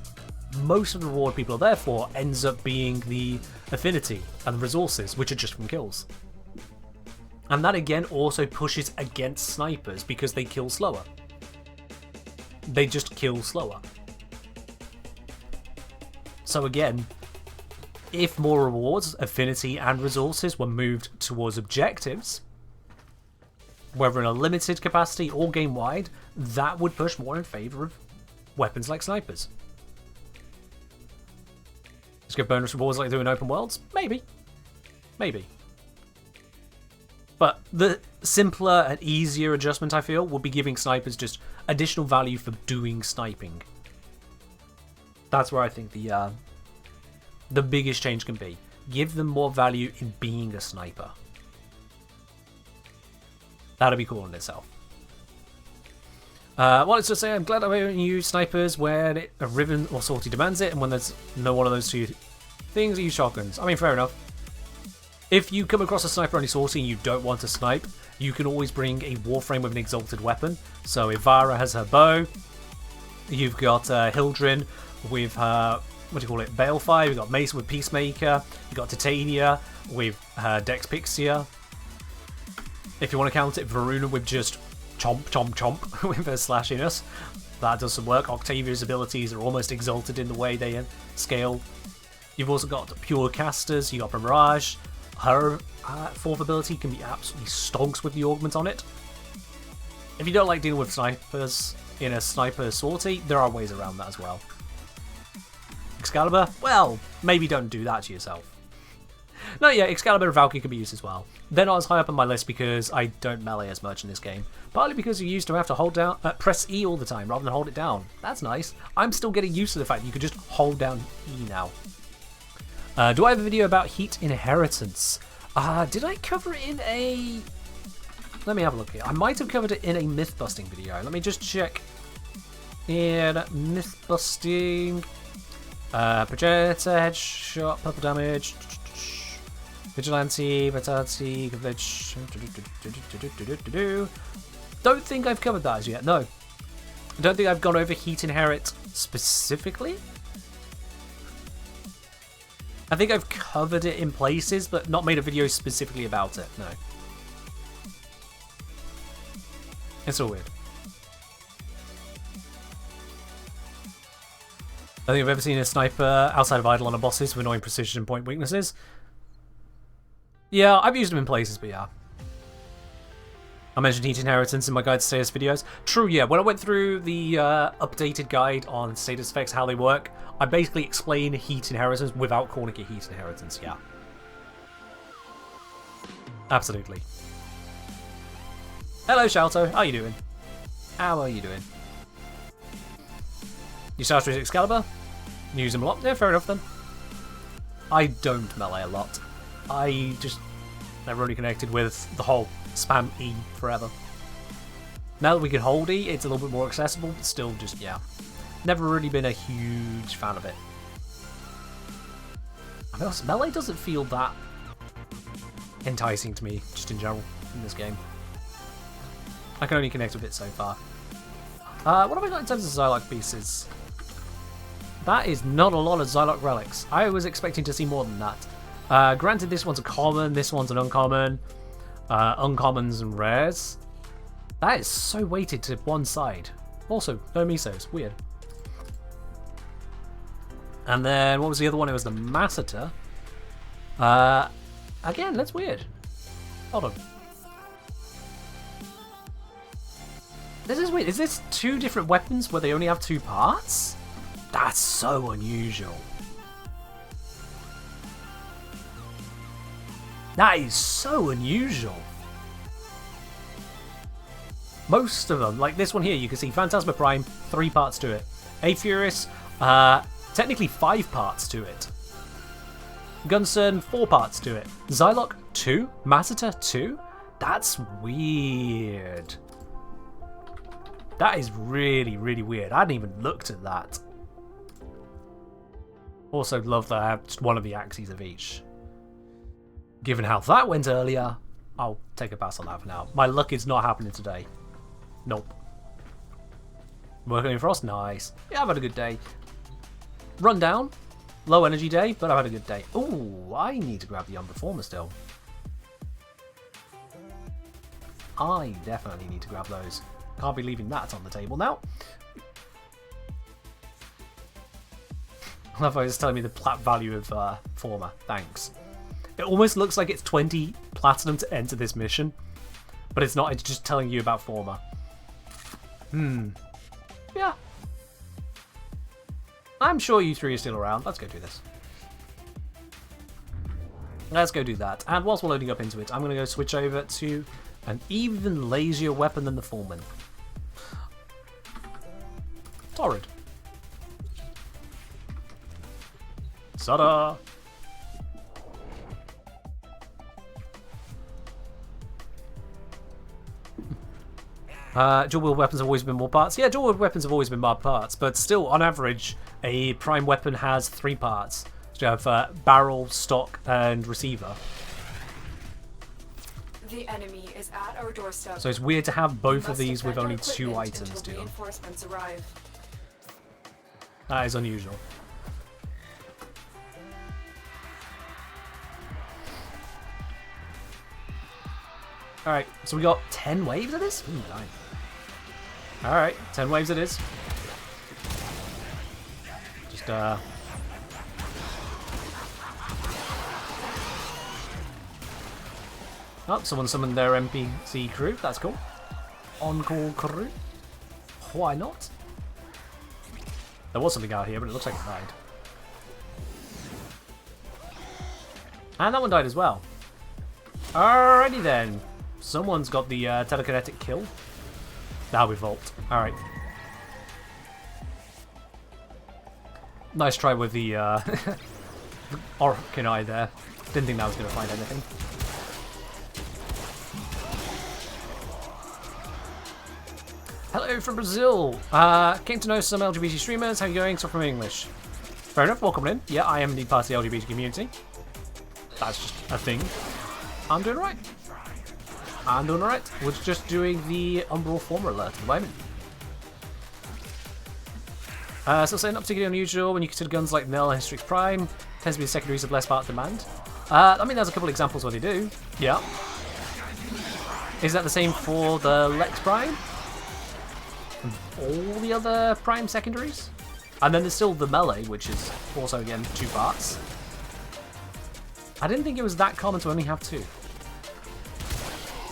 Most of the reward people are there for ends up being the affinity and the resources, which are just from kills. And that again also pushes against snipers because they kill slower. They just kill slower. So again, if more rewards, affinity and resources were moved towards objectives, whether in a limited capacity or game-wide, that would push more in favour of weapons like snipers. Let's get bonus rewards like they do in open worlds? Maybe. Maybe. But the simpler and easier adjustment, I feel, would be giving snipers just additional value for doing sniping. That's where I think the biggest change can be. Give them more value in being a sniper. That'd be cool in itself. Well, let's just say I'm glad I only use snipers when a Riven or Salty demands it, and when there's no one of those two things, I use shotguns. I mean, fair enough. If you come across a sniper only Salty and you don't want to snipe, you can always bring a Warframe with an exalted weapon. So Ivara has her bow. You've got Hildrin with her, what do you call it, Balefire. You've got Mason with Peacemaker. You've got Titania with Dex Pixia. If you want to count it, Varuna with just chomp, chomp, chomp with her slashiness. That does some work. Octavia's abilities are almost exalted in the way they scale. You've also got pure casters. You've got Mirage. Her 4th ability can be absolutely stonks with the augment on it. If you don't like dealing with snipers in a sniper sortie, there are ways around that as well. Excalibur? Well, maybe don't do that to yourself. No, yeah, Excalibur and Valkyrie can be used as well. They're not as high up on my list because I don't melee as much in this game. Partly because you used to have to hold down, press E all the time rather than hold it down. That's nice. I'm still getting used to the fact that you could just hold down E now. Do I have a video about Heat Inheritance? Did I cover it in a... Let me have a look here. I might have covered it in a myth-busting video. Let me just check. In myth-busting... projector, headshot, purple damage... Vigilante, Vitality, Glitch... Don't think I've covered that as yet, no. I don't think I've gone over Heat Inherit specifically. I think I've covered it in places, but not made a video specifically about it, no. It's all weird. I think I've ever seen a sniper outside of idle on a bosses with annoying precision point weaknesses. Yeah, I've used them in places, but yeah. I mentioned Heat Inheritance in my guide to status videos. True, yeah, when I went through the updated guide on status effects, how they work, I basically explain Heat Inheritance without calling it Heat Inheritance, yeah. Absolutely. Hello, Shalto. How you doing? How are you doing? You start with Excalibur? Use them a lot? Yeah, fair enough then. I don't melee a lot. I just never really connected with the whole spam E forever. Now that we can hold E, it's a little bit more accessible, but still just, yeah. Never really been a huge fan of it. I mean, melee doesn't feel that enticing to me, just in general, in this game. I can only connect with it so far. What have I got in terms of Zylok pieces? That is not a lot of Zylok relics. I was expecting to see more than that. Granted, this one's a common, this one's an uncommon. Uncommons and rares. That is so weighted to one side. Also, no misos. Weird. And then, what was the other one? It was the Massacre. Again, that's weird. Hold on. This is weird. Is this two different weapons where they only have two parts? That's so unusual. That is so unusual. Most of them, like this one here, you can see Phantasma Prime, 3 parts to it. Aphurus, technically 5 parts to it. Gunsern, 4 parts to it. Zylok, 2. Massacre, 2. That's weird. That is really, really weird. I hadn't even looked at that. Also love that I have just one of the axes of each. Given how that went earlier, I'll take a pass on that for now. My luck is not happening today. Nope. Working in Frost? Nice. Yeah, I've had a good day. Run down. Low energy day, but I've had a good day. Ooh, I need to grab the Unperformer still. I definitely need to grab those. Can't be leaving that on the table now. I love how it's telling me the plat value of Former. Thanks. It almost looks like it's 20 platinum to enter this mission, but it's not. It's just telling you about Former. Yeah. I'm sure you 3 are still around. Let's go do this. Let's go do that. And whilst we're loading up into it, I'm going to go switch over to an even lazier weapon than the Foreman. Torrid. Ta-da! Dual wield weapons have always been more parts. Yeah, dual wield weapons have always been more parts, but still, on average, a prime weapon has 3 parts. So you have barrel, stock, and receiver. The enemy is at our doorstep. So it's weird to have both of these with only 2 items to them. Reinforcements arrive. That is unusual. Alright, so we got 10 waves of this? Ooh, nice. Alright, 10 waves it is. Just, Oh, someone summoned their NPC crew. That's cool. On-call crew. Why not? There was something out here, but it looks like it died. And that one died as well. Alrighty then. Someone's got the telekinetic kill. That'll be Volt. Alright. Nice try with the Orkin Eye there. Didn't think that was going to find anything. Hello from Brazil. Came to know some LGBT streamers. How are you going? So from English. Fair enough. Welcome in. Yeah, I am indeed part of the LGBT community. That's just a thing. I'm doing right. I'm doing alright. We're just doing the Umbral Former alert at the moment. So saying not particularly unusual when you consider guns like Nell and Historic Prime tends to be the secondaries of less part demand. I mean, there's a couple of examples where they do. Yeah. Is that the same for the Lex Prime? And all the other Prime secondaries? And then there's still the Melee, which is also, again, 2 parts. I didn't think it was that common to only have 2.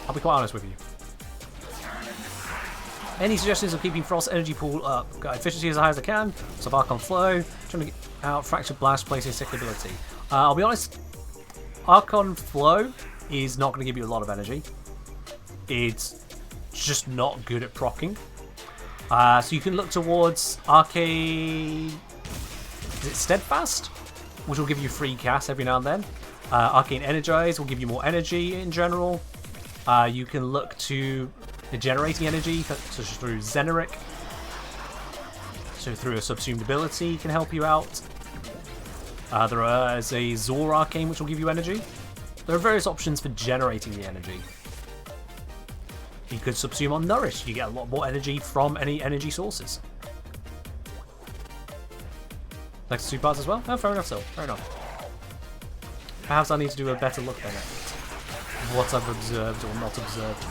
I'll be quite honest with you. Any suggestions of keeping Frost energy pool up? Got efficiency as high as I can. So Archon Flow. Trying to get out Fractured Blast, placing second ability. I'll be honest. Archon Flow is not going to give you a lot of energy. It's just not good at proccing. So you can look towards Arcane... Is it Steadfast? Which will give you free cast every now and then. Arcane Energize will give you more energy in general. You can look to the generating energy, such as through Xeneric. So through a subsumed ability can help you out. There is a Zor Arcane which will give you energy. There are various options for generating the energy. You could subsume on Nourish, you get a lot more energy from any energy sources. Next 2 parts as well? Oh, fair enough, so fair enough. Perhaps I need to do a better look then at what I've observed or not observed.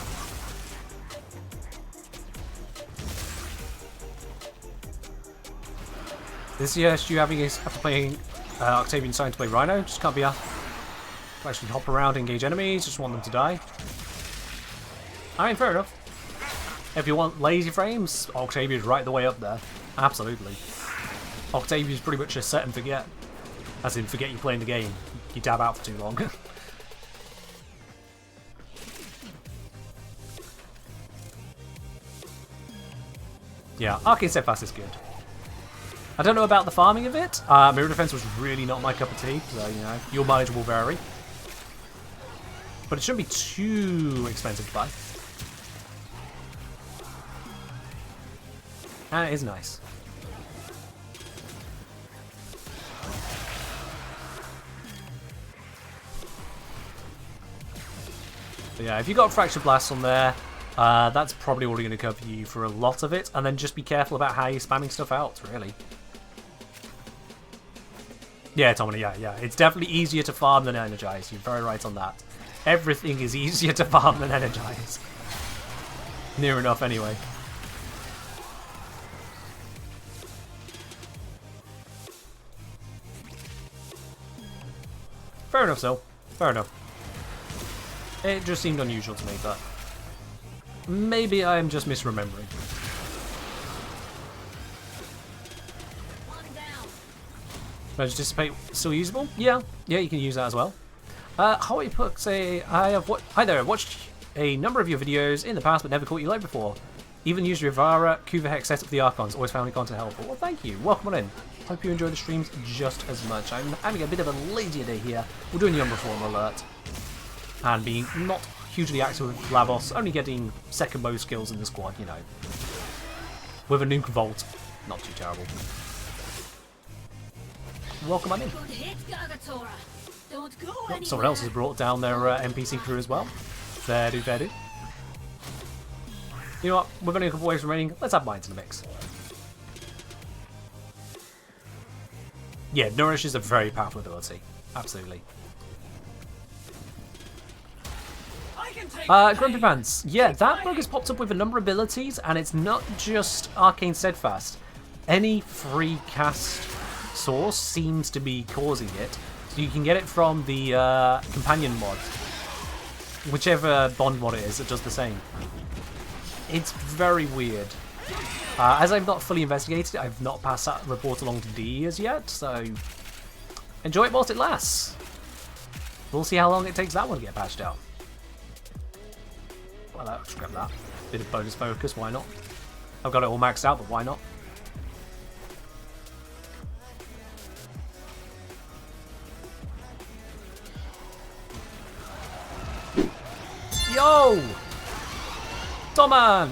This year, Stu having is after playing Octavian Sign to play Rhino, just can't be asked to actually hop around, engage enemies, just want them to die. I mean, fair enough. If you want lazy frames, Octavia's right the way up there. Absolutely. Octavia's pretty much a set and forget. As in, forget you're playing the game. You dab out for too long. Yeah, Arcane Steadfast is good. I don't know about the farming of it. Mirror Defense was really not my cup of tea, so, you know, your mileage will vary. But it shouldn't be too expensive to buy. And it is nice. But yeah, if you got Fractured Blast on there, that's probably already going to cover you for a lot of it. And then just be careful about how you're spamming stuff out, really. Yeah, Tommy, yeah. It's definitely easier to farm than energize. You're very right on that. Everything is easier to farm than energize. Near enough, anyway. Fair enough, so. Fair enough. It just seemed unusual to me, but maybe I'm just misremembering. Does Dissipate still usable? Yeah, you can use that as well. Howie puts a hi there, I've watched a number of your videos in the past but never caught you live before. Even used Rivara, Kuvahex set up the Archons, always found the content helpful. Well, thank you, welcome on in. Hope you enjoy the streams just as much. I'm having a bit of a lazier day here. We're doing the Umbral alert. And being not hugely active with Lavos, only getting second bow skills in the squad, you know. With a nuke vault, not too terrible. Welcome on in. Oh, someone else has brought down their NPC crew as well. Fair do, fair do. You know what, we've only a couple waves remaining, let's add mines in the mix. Yeah, Nourish is a very powerful ability. Absolutely. Grumpy Pants. Yeah, that bug has popped up with a number of abilities, and it's not just Arcane Steadfast. Any free cast source seems to be causing it. So you can get it from the companion mod. Whichever bond mod it is, it does the same. It's very weird. As I've not fully investigated it, I've not passed that report along to D as yet, so enjoy it whilst it lasts. We'll see how long it takes that one to get patched out. Well, let's grab that. Bit of bonus focus, why not? I've got it all maxed out, but why not? Yo! Toman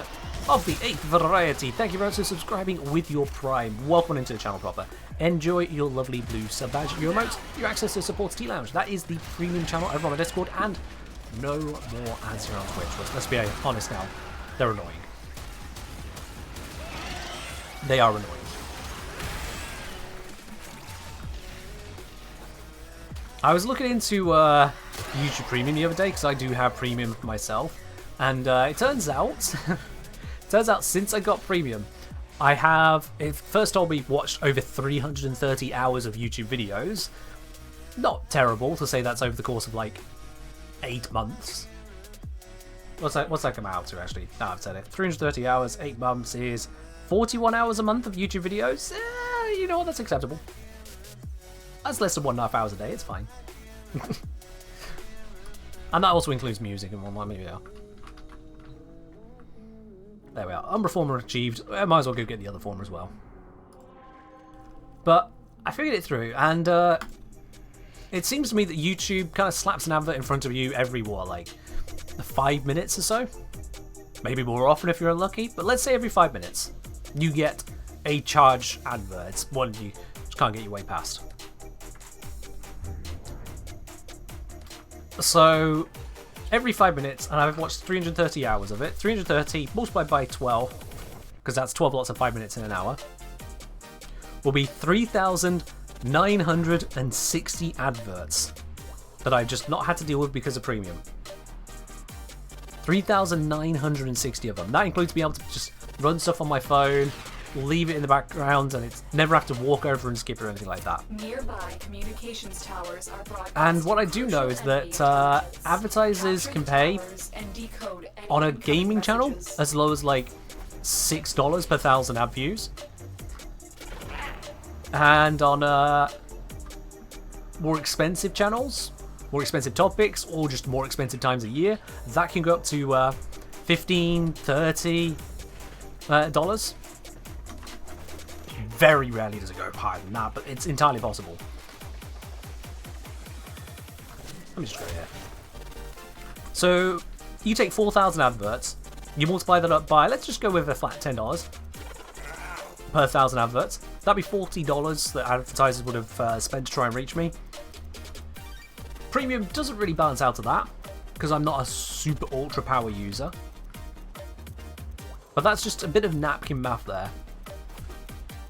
of the 8th variety, thank you very much for subscribing with your Prime. Welcome into the channel proper. Enjoy your lovely blue sub badge, your emotes, your access to Supports Tea Lounge. That is the premium channel over on my Discord, and no more ads here on Twitch. Let's be honest now, they're annoying. They are annoying. I was looking into YouTube Premium the other day because I do have Premium myself, and it turns out, since I got Premium, I have. It first told me watched over 330 hours of YouTube videos. Not terrible to say that's over the course of like 8 months. What's that come out to actually? No, I've said it. 330 hours, 8 months is 41 hours a month of YouTube videos. You know what? That's acceptable. That's less than 1.5 hours a day. It's fine. And that also includes music and whatnot. Maybe yeah. There we are. Umbra former achieved. I might as well go get the other former as well. But I figured it through, and it seems to me that YouTube kind of slaps an advert in front of you every, what, like 5 minutes or so? Maybe more often if you're unlucky, but let's say every 5 minutes you get a charge advert. It's one you just can't get your way past. So every 5 minutes, and I've watched 330 hours of it. 330 multiplied by 12, because that's 12 lots of 5 minutes in an hour, will be 3,960 adverts that I've just not had to deal with because of Premium. 3,960 of them. That includes being able to just run stuff on my phone, leave it in the background, and it's never have to walk over and skip or anything like that. Nearby communications towers are and what I do know is that advertisers can pay on a gaming channel as low as like $6 per 1,000 ad views, and on more expensive channels, more expensive topics, or just more expensive times a year, that can go up to $15, $30. Very rarely does it go higher than that, but it's entirely possible. Let me just go here. So you take 4,000 adverts, you multiply that up by, let's just go with a flat $10 per 1,000 adverts. That'd be $40 that advertisers would have spent to try and reach me. Premium doesn't really balance out to that, because I'm not a super ultra power user. But that's just a bit of napkin math there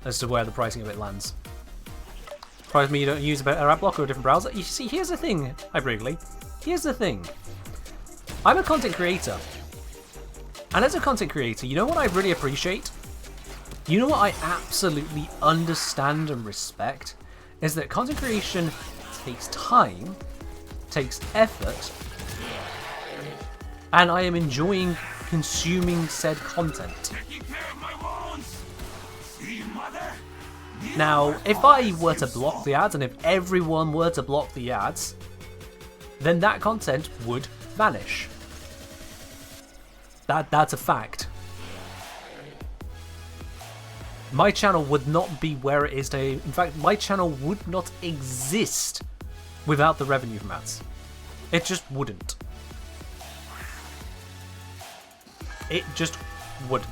as to where the pricing of it lands. Surprised me you don't use a better ad block or a different browser. You see, here's the thing, Hi Brigley. Here's the thing. I'm a content creator. And as a content creator, you know what I really appreciate? You know what I absolutely understand and respect? Is that content creation takes time, takes effort, and I am enjoying consuming said content. Now, if I were to block the ads, and if everyone were to block the ads, then that content would vanish. That's a fact. My channel would not be where it is today. In fact, my channel would not exist without the revenue from ads. It just wouldn't. It just wouldn't.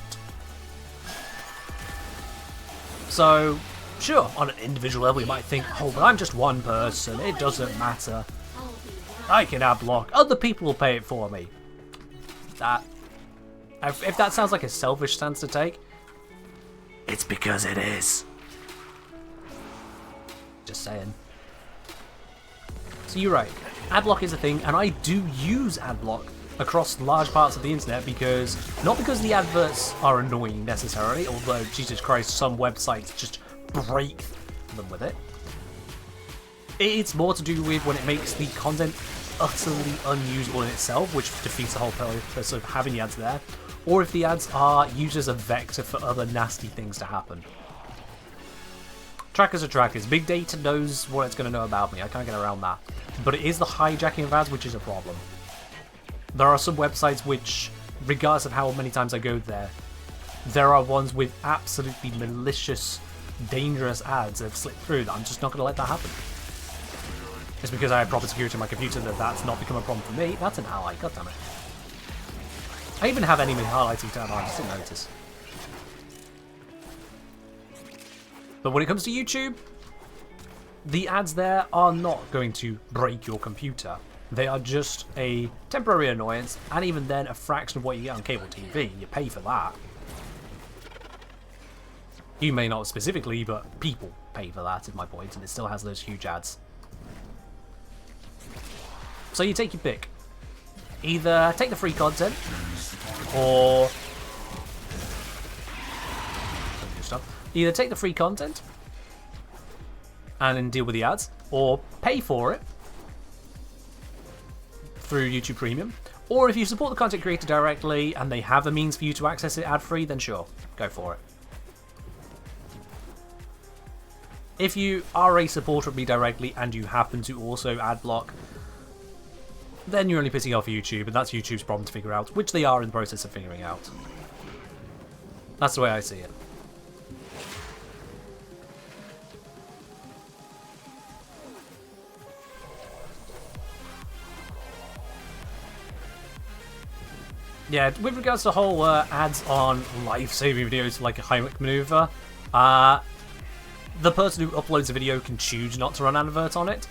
So, sure, on an individual level you might think, oh, but I'm just one person, it doesn't matter. I can ad block, other people will pay it for me. If that sounds like a selfish stance to take, it's because it is. Just saying. So you're right, adblock is a thing, and I do use adblock across large parts of the internet because, not because the adverts are annoying necessarily, although, Jesus Christ, some websites just break them with it. It's more to do with when it makes the content utterly unusable in itself, which defeats the whole purpose of having the ads there, or if the ads are used as a vector for other nasty things to happen. Trackers are trackers. Big data knows what it's going to know about me. I can't get around that. But it is the hijacking of ads which is a problem. There are some websites which, regardless of how many times I go there, there are ones with absolutely malicious, dangerous ads that have slipped through that I'm just not going to let that happen. It's because I have proper security on my computer that that's not become a problem for me. That's an ally, goddammit. I even have enemy highlighting turned on, I just didn't notice. But when it comes to YouTube, the ads there are not going to break your computer. They are just a temporary annoyance, and even then a fraction of what you get on cable TV. You pay for that. You may not specifically, but people pay for that, is my point, and it still has those huge ads. So you take your pick. Either take the free content, or... Either take the free content and then deal with the ads, or pay for it through YouTube Premium. Or if you support the content creator directly and they have the means for you to access it ad-free, then sure, go for it. If you are a supporter of me directly and you happen to also ad block, then you're only pissing off YouTube, and that's YouTube's problem to figure out, which they are in the process of figuring out. That's the way I see it. Yeah, with regards to the whole ads on life-saving videos like a Heimlich maneuver, the person who uploads a video can choose not to run adverts on it,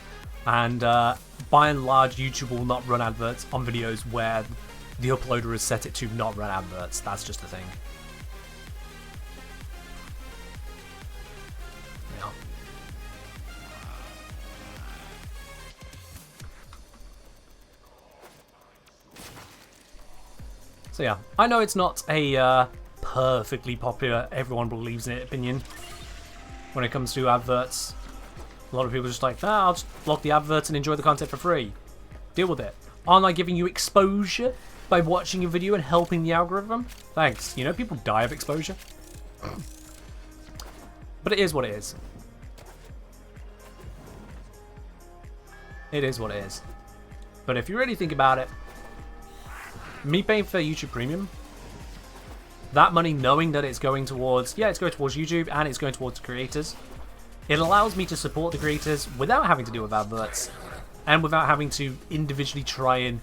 and by and large YouTube will not run adverts on videos where the uploader has set it to not run adverts. That's just the thing. Yeah. So yeah, I know it's not a perfectly popular, everyone believes in it opinion when it comes to adverts. A lot of people are just like, I'll just block the adverts and enjoy the content for free. Deal with it. Aren't I giving you exposure by watching your video and helping the algorithm? Thanks. You know, people die of exposure. But it is what it is. It is what it is. But if you really think about it, me paying for YouTube Premium, that money knowing that it's going towards, yeah, it's going towards YouTube and it's going towards the creators, it allows me to support the creators without having to deal with adverts and without having to individually try and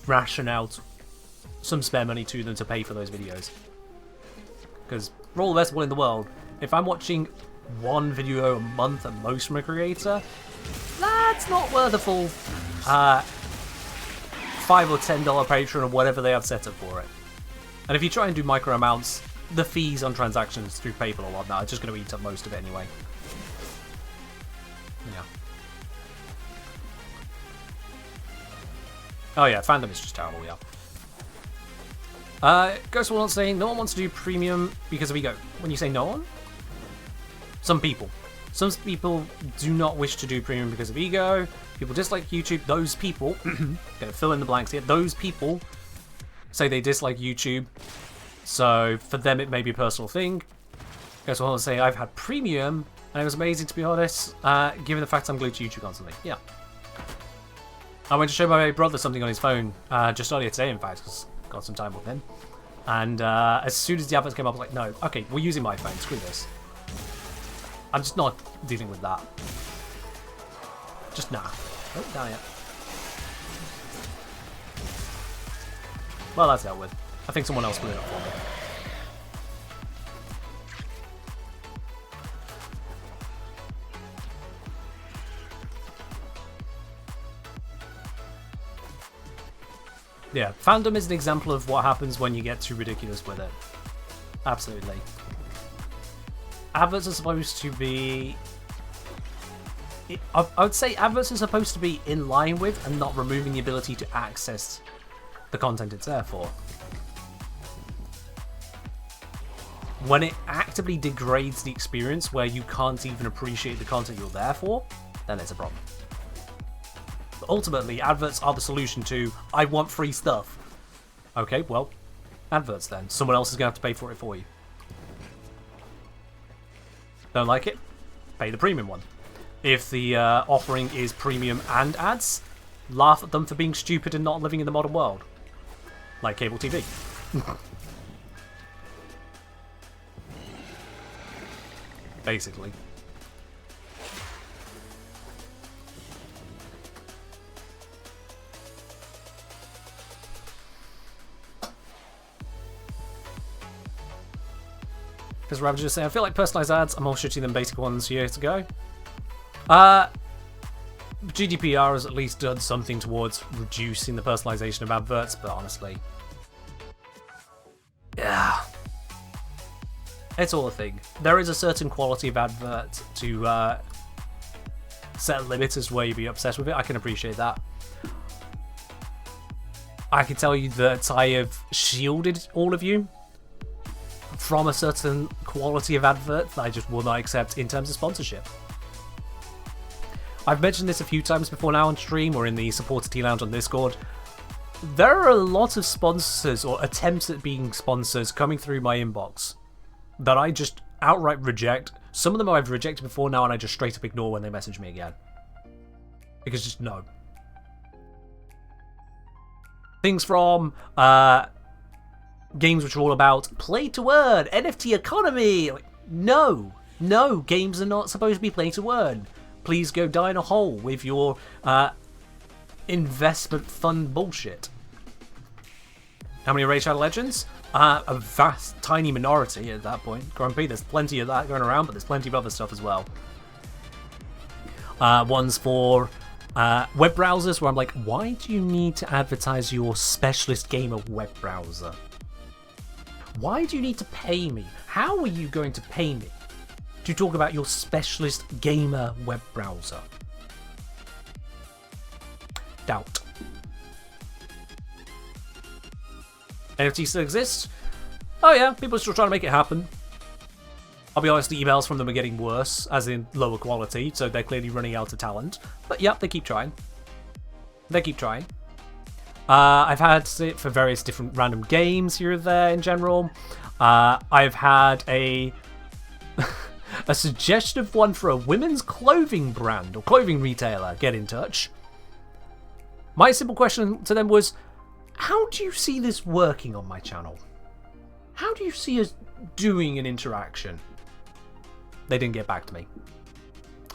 ration out some spare money to them to pay for those videos. Because for all the best will in the world, if I'm watching one video a month at most from a creator, that's not worth a full $5 or $10 Patreon or whatever they have set up for it. And if you try and do micro amounts, the fees on transactions through PayPal or whatnot are just going to eat up most of it anyway. Yeah. Oh yeah, fandom is just terrible, yeah. Ghost Wall saying no one wants to do premium because of ego. When you say no one? Some people. Some people do not wish to do premium because of ego. People dislike YouTube. Those people, gonna fill in the blanks here, those people say they dislike YouTube. So for them it may be a personal thing. Ghost Wall saying I've had premium and it was amazing to be honest, given the fact I'm glued to YouTube constantly. Yeah. I went to show my brother something on his phone just earlier today, in fact, because I got some time with him. And as soon as the adverts came up, I was like, no, okay, we're using my phone, screw this. I'm just not dealing with that. Just nah. Oh, down yet. Well, that's dealt with. I think someone else blew it up for me. Yeah, fandom is an example of what happens when you get too ridiculous with it. Absolutely. Adverts are supposed to be... I would say adverts are supposed to be in line with and not removing the ability to access the content it's there for. When it actively degrades the experience where you can't even appreciate the content you're there for, then it's a problem. But ultimately, adverts are the solution to, I want free stuff. Okay, well, adverts then. Someone else is going to have to pay for it for you. Don't like it? pay the premium one. If the offering is premium and ads, laugh at them for being stupid and not living in the modern world. Like cable TV. Basically. Because Ravager just saying, I feel like personalised ads are more shitty than basic ones years ago. GDPR has at least done something towards reducing the personalisation of adverts, but honestly... yeah. It's all a thing. There is a certain quality of advert to set limits as to where you'd be obsessed with it. I can appreciate that. I can tell you that I have shielded all of you from a certain quality of advert that I just will not accept in terms of sponsorship. I've mentioned this a few times before now on stream or in the supporter T Lounge on Discord. There are a lot of sponsors or attempts at being sponsors coming through my inbox that I just outright reject. Some of them I've rejected before now and I just straight up ignore when they message me again. Because just no. Things from games which are all about play to earn, NFT economy. Like, no, games are not supposed to be play to earn. Please go die in a hole with your investment fund bullshit. How many Raid Shadow Legends? A vast, tiny minority at that point. Grumpy, there's plenty of that going around, but there's plenty of other stuff as well. Ones for web browsers where I'm like, why do you need to advertise your specialist gamer web browser? Why do you need to pay me? How are you going to pay me to talk about your specialist gamer web browser? Doubt. NFT still exists? Oh yeah, people are still trying to make it happen. I'll be honest, the emails from them are getting worse, as in lower quality, so they're clearly running out of talent. But yeah, they keep trying. They keep trying. I've had it for various different random games here or there in general. I've had a suggestion of one for a women's clothing brand or clothing retailer get in touch. My simple question to them was, how do you see this working on my channel? How do you see us doing an interaction? They didn't get back to me.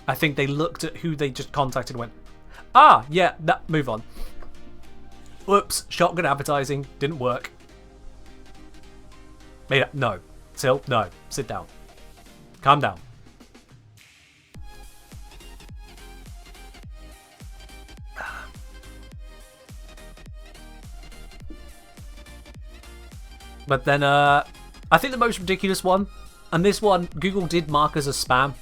I think they looked at who they just contacted and went, ah, yeah, move on. Whoops, shotgun advertising, didn't work. No. Sil, no. Sit down. Calm down. But then, I think the most ridiculous one, and this one, Google did mark as a spam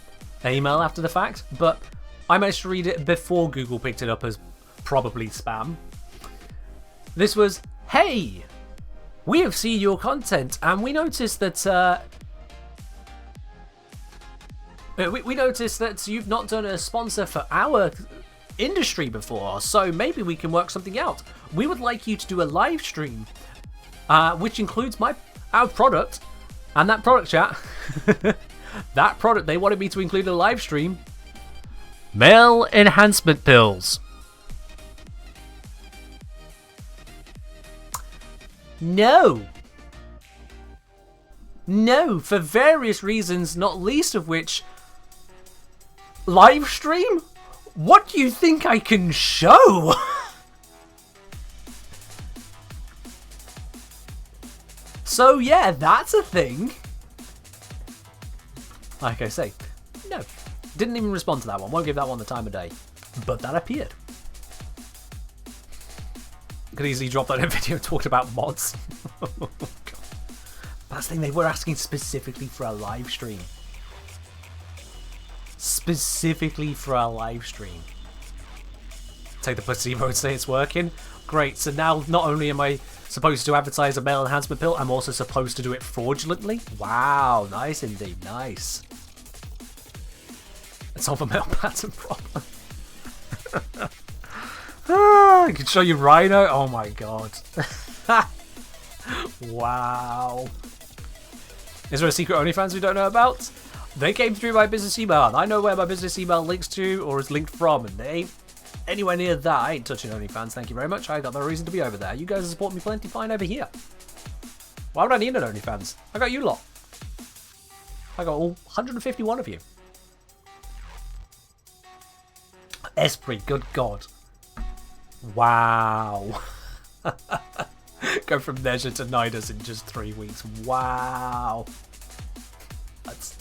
email after the fact, but I managed to read it before Google picked it up as probably spam. This was, hey, we have seen your content and we noticed that we noticed that you've not done a sponsor for our industry before, so maybe we can work something out. We would like you to do a live stream, which includes our product, and that product chat, that product they wanted me to include in a live stream, male enhancement pills. No, for various reasons, not least of which, live stream? What do you think I can show? So yeah, that's a thing. Like I say, no, didn't even respond to that one. Won't give that one the time of day, but that appeared. Could easily drop that in a video talking about mods. Oh, God. That's the thing, they were asking specifically for a live stream. Specifically for a live stream. Take the placebo and say it's working. Great, so now not only am I supposed to advertise a male enhancement pill, I'm also supposed to do it fraudulently? Wow, nice indeed, nice. Let's solve a male pattern problem. I can show you Rhino. Oh my god. Wow. Is there a secret OnlyFans we don't know about? They came through my business email, and I know where my business email links to or is linked from, and they ain't anywhere near that. I ain't touching OnlyFans, thank you very much. I got no reason to be over there. You guys support me plenty fine over here. Why would I need an OnlyFans? I got you lot. I got all 151 of you. Esprit, good God. Wow. Go from Neja to Nidus in just 3 weeks. Wow. That's...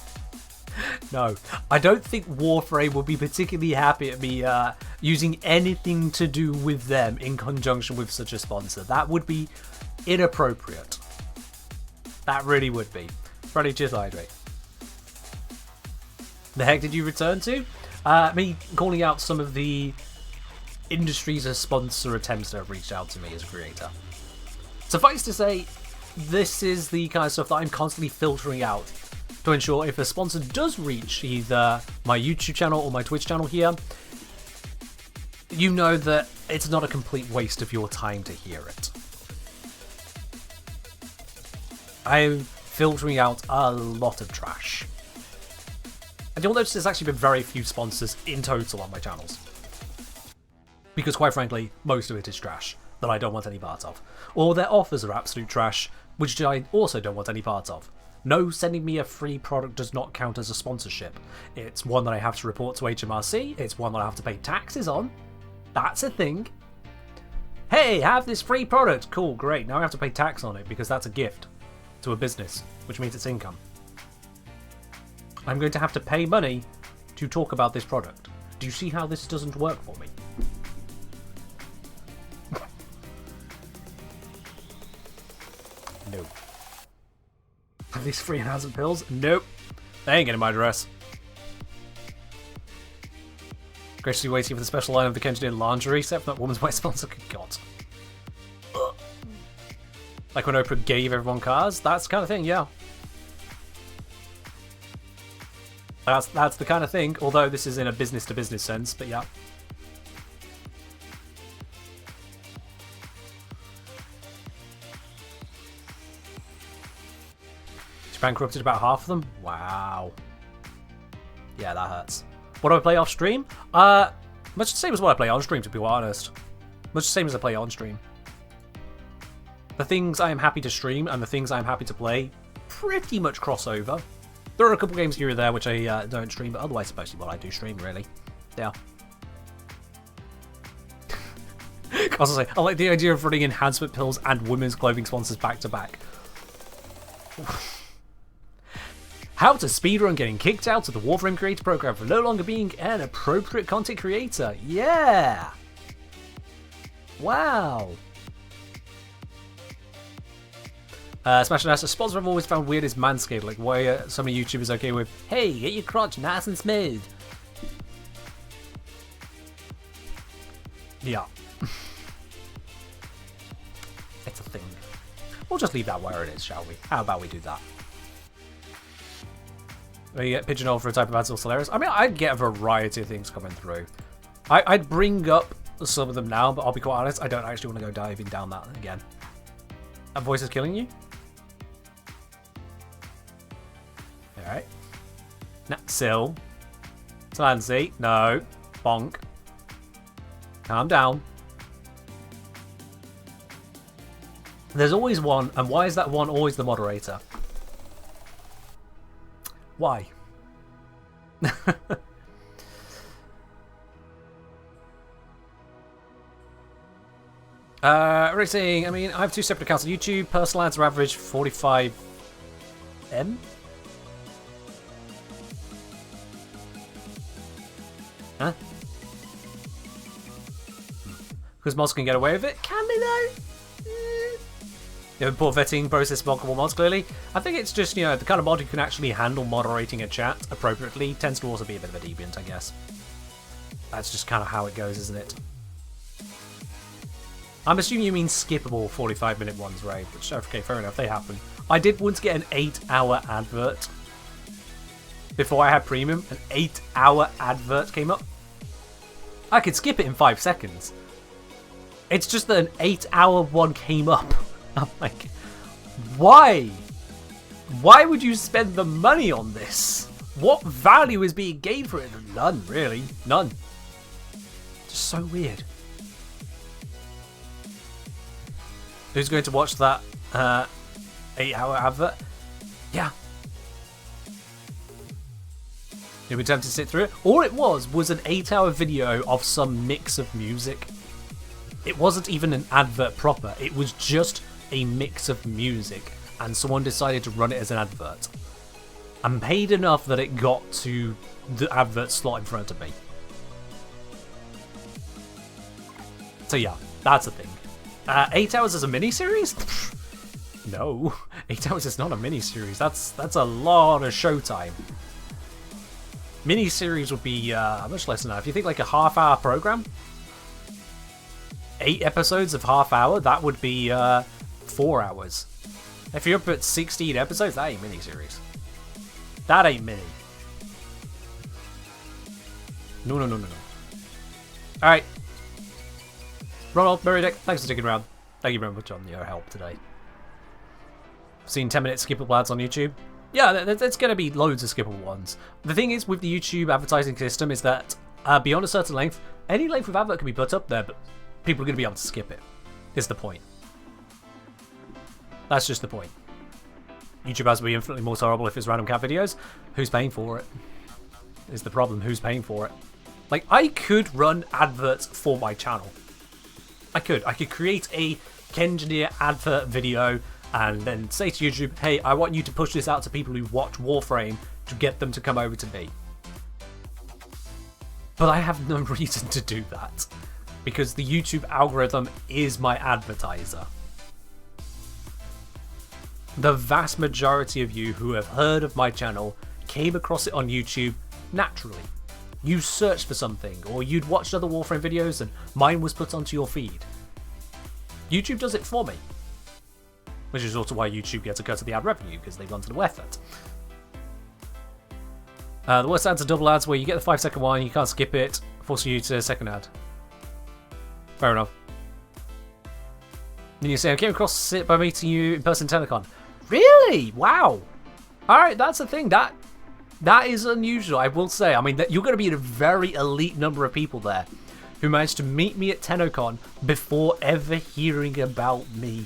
No. I don't think Warframe will be particularly happy at me using anything to do with them in conjunction with such a sponsor. That would be inappropriate. That really would be. Ready, just hydrate. The heck did you return to? Me calling out some of the industries as sponsor attempts that have reached out to me as a creator. Suffice to say, this is the kind of stuff that I'm constantly filtering out to ensure if a sponsor does reach either my YouTube channel or my Twitch channel here, you know that it's not a complete waste of your time to hear it. I'm filtering out a lot of trash. And you'll notice there's actually been very few sponsors in total on my channels. Because quite frankly, most of it is trash that I don't want any part of. Or their offers are absolute trash, which I also don't want any part of. No, sending me a free product does not count as a sponsorship. It's one that I have to report to HMRC, it's one that I have to pay taxes on. That's a thing. Hey, have this free product. Cool, great. Now I have to pay tax on it because that's a gift to a business, which means it's income. I'm going to have to pay money to talk about this product. Do you see how this doesn't work for me? Nope. Are these free enhancement pills? Nope. They ain't getting my address. Graciously waiting for the special line of the Kenjian lingerie set from that woman's white sponsor. Good God. Ugh. Like when Oprah gave everyone cars? That's the kind of thing, yeah. That's the kind of thing, although this is in a business-to-business sense, but yeah. Japan corrupted about half of them? Wow. Yeah, that hurts. What do I play off stream? Much the same as what I play on stream, to be honest. Much the same as I play on stream. The things I am happy to stream and the things I am happy to play pretty much cross over. There are a couple games here or there which I don't stream, but otherwise, mostly what I do stream, really. Yeah. I was gonna say, I like the idea of running enhancement pills and women's clothing sponsors back to back. How to speedrun getting kicked out of the Warframe Creator Program for no longer being an appropriate content creator. Yeah! Wow! Smash and Ass, a sponsor I've always found weird is Manscaped. Like, why are so many YouTubers okay with, hey, get your crotch nice and smooth? Yeah. It's a thing. We'll just leave that where it is, shall we? How about we do that? We get pigeonholed for a type of ad source hilarious. I mean, I'd get a variety of things coming through. I'd bring up some of them now, but I'll be quite honest, I don't actually want to go diving down that again. That voice is killing you? Alright. Sil. Slancy. No. Bonk. Calm down. There's always one, and why is that one always the moderator? Why? Racing, I mean, I have 2 separate accounts on YouTube. Personal ads are average 45M. Huh? Because mods can get away with it. Can they though? The poor vetting process mockable mods, clearly. I think it's just, you know, the kind of mod who can actually handle moderating a chat appropriately tends to also be a bit of a deviant, I guess. That's just kind of how it goes, isn't it? I'm assuming you mean skippable 45-minute ones, right? Which, okay, fair enough, they happen. I did once get an 8-hour advert. Before I had premium, an 8-hour advert came up. I could skip it in 5 seconds. It's just that an 8-hour one came up. I'm like, why? Why would you spend the money on this? What value is being gained for it? None, really. None. Just so weird. Who's going to watch that 8-hour advert? Yeah. You were tempted to sit through it? All it was an 8-hour video of some mix of music. It wasn't even an advert proper. It was just a mix of music. And someone decided to run it as an advert. I'm paid enough that it got to the advert slot in front of me. So yeah, that's a thing. 8 hours as a mini-series? No, 8 hours is not a mini-series. That's a lot of showtime. Mini-series would be much less than that. If you think like a half-hour program, 8 episodes of half-hour, that would be 4 hours. If you're up at 16 episodes, that ain't mini-series. That ain't mini. No. Alright. Ronald, Meridic, thanks for sticking around. Thank you very much on your help today. Seen 10-minute skippable ads on YouTube? Yeah, there's going to be loads of skippable ones. The thing is with the YouTube advertising system is that beyond a certain length, any length of advert can be put up there, but people are going to be able to skip it. Is the point. That's just the point. YouTube has to be infinitely more tolerable if it's random cat videos. Who's paying for it? Is the problem. Who's paying for it? Like, I could run adverts for my channel. I could create a Kengineer advert video and then say to YouTube, hey, I want you to push this out to people who watch Warframe to get them to come over to me. But I have no reason to do that because the YouTube algorithm is my advertiser. The vast majority of you who have heard of my channel came across it on YouTube naturally. You searched for something, or you'd watched other Warframe videos and mine was put onto your feed. YouTube does it for me. Which is also why YouTube gets a cut of the ad revenue, because they've gone to no effort. The worst ads are double ads, where you get the 5-second one, you can't skip it, forcing you to a second ad. Fair enough. Then you say, I came across it by meeting you in person at Telecon. Really? Wow. Alright, that's the thing. That is unusual, I will say. I mean, you're going to be a very elite number of people there who managed to meet me at TennoCon before ever hearing about me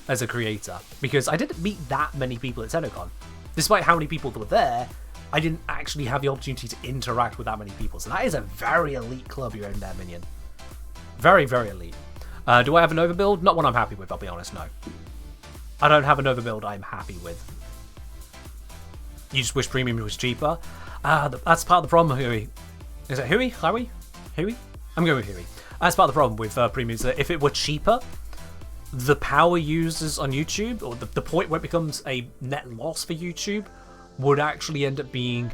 as a creator. Because I didn't meet that many people at TennoCon. Despite how many people were there, I didn't actually have the opportunity to interact with that many people. So that is a very elite club you're in there, Minion. Very, very elite. Do I have an overbuild? Not one I'm happy with, I'll be honest, no. I don't have an overbuild I'm happy with. You just wish premium was cheaper. That's part of the problem, Huey. Is it Huey? Howie? Huey? I'm going with Huey. That's part of the problem with premium is that if it were cheaper, the power users on YouTube, or the point where it becomes a net loss for YouTube, would actually end up being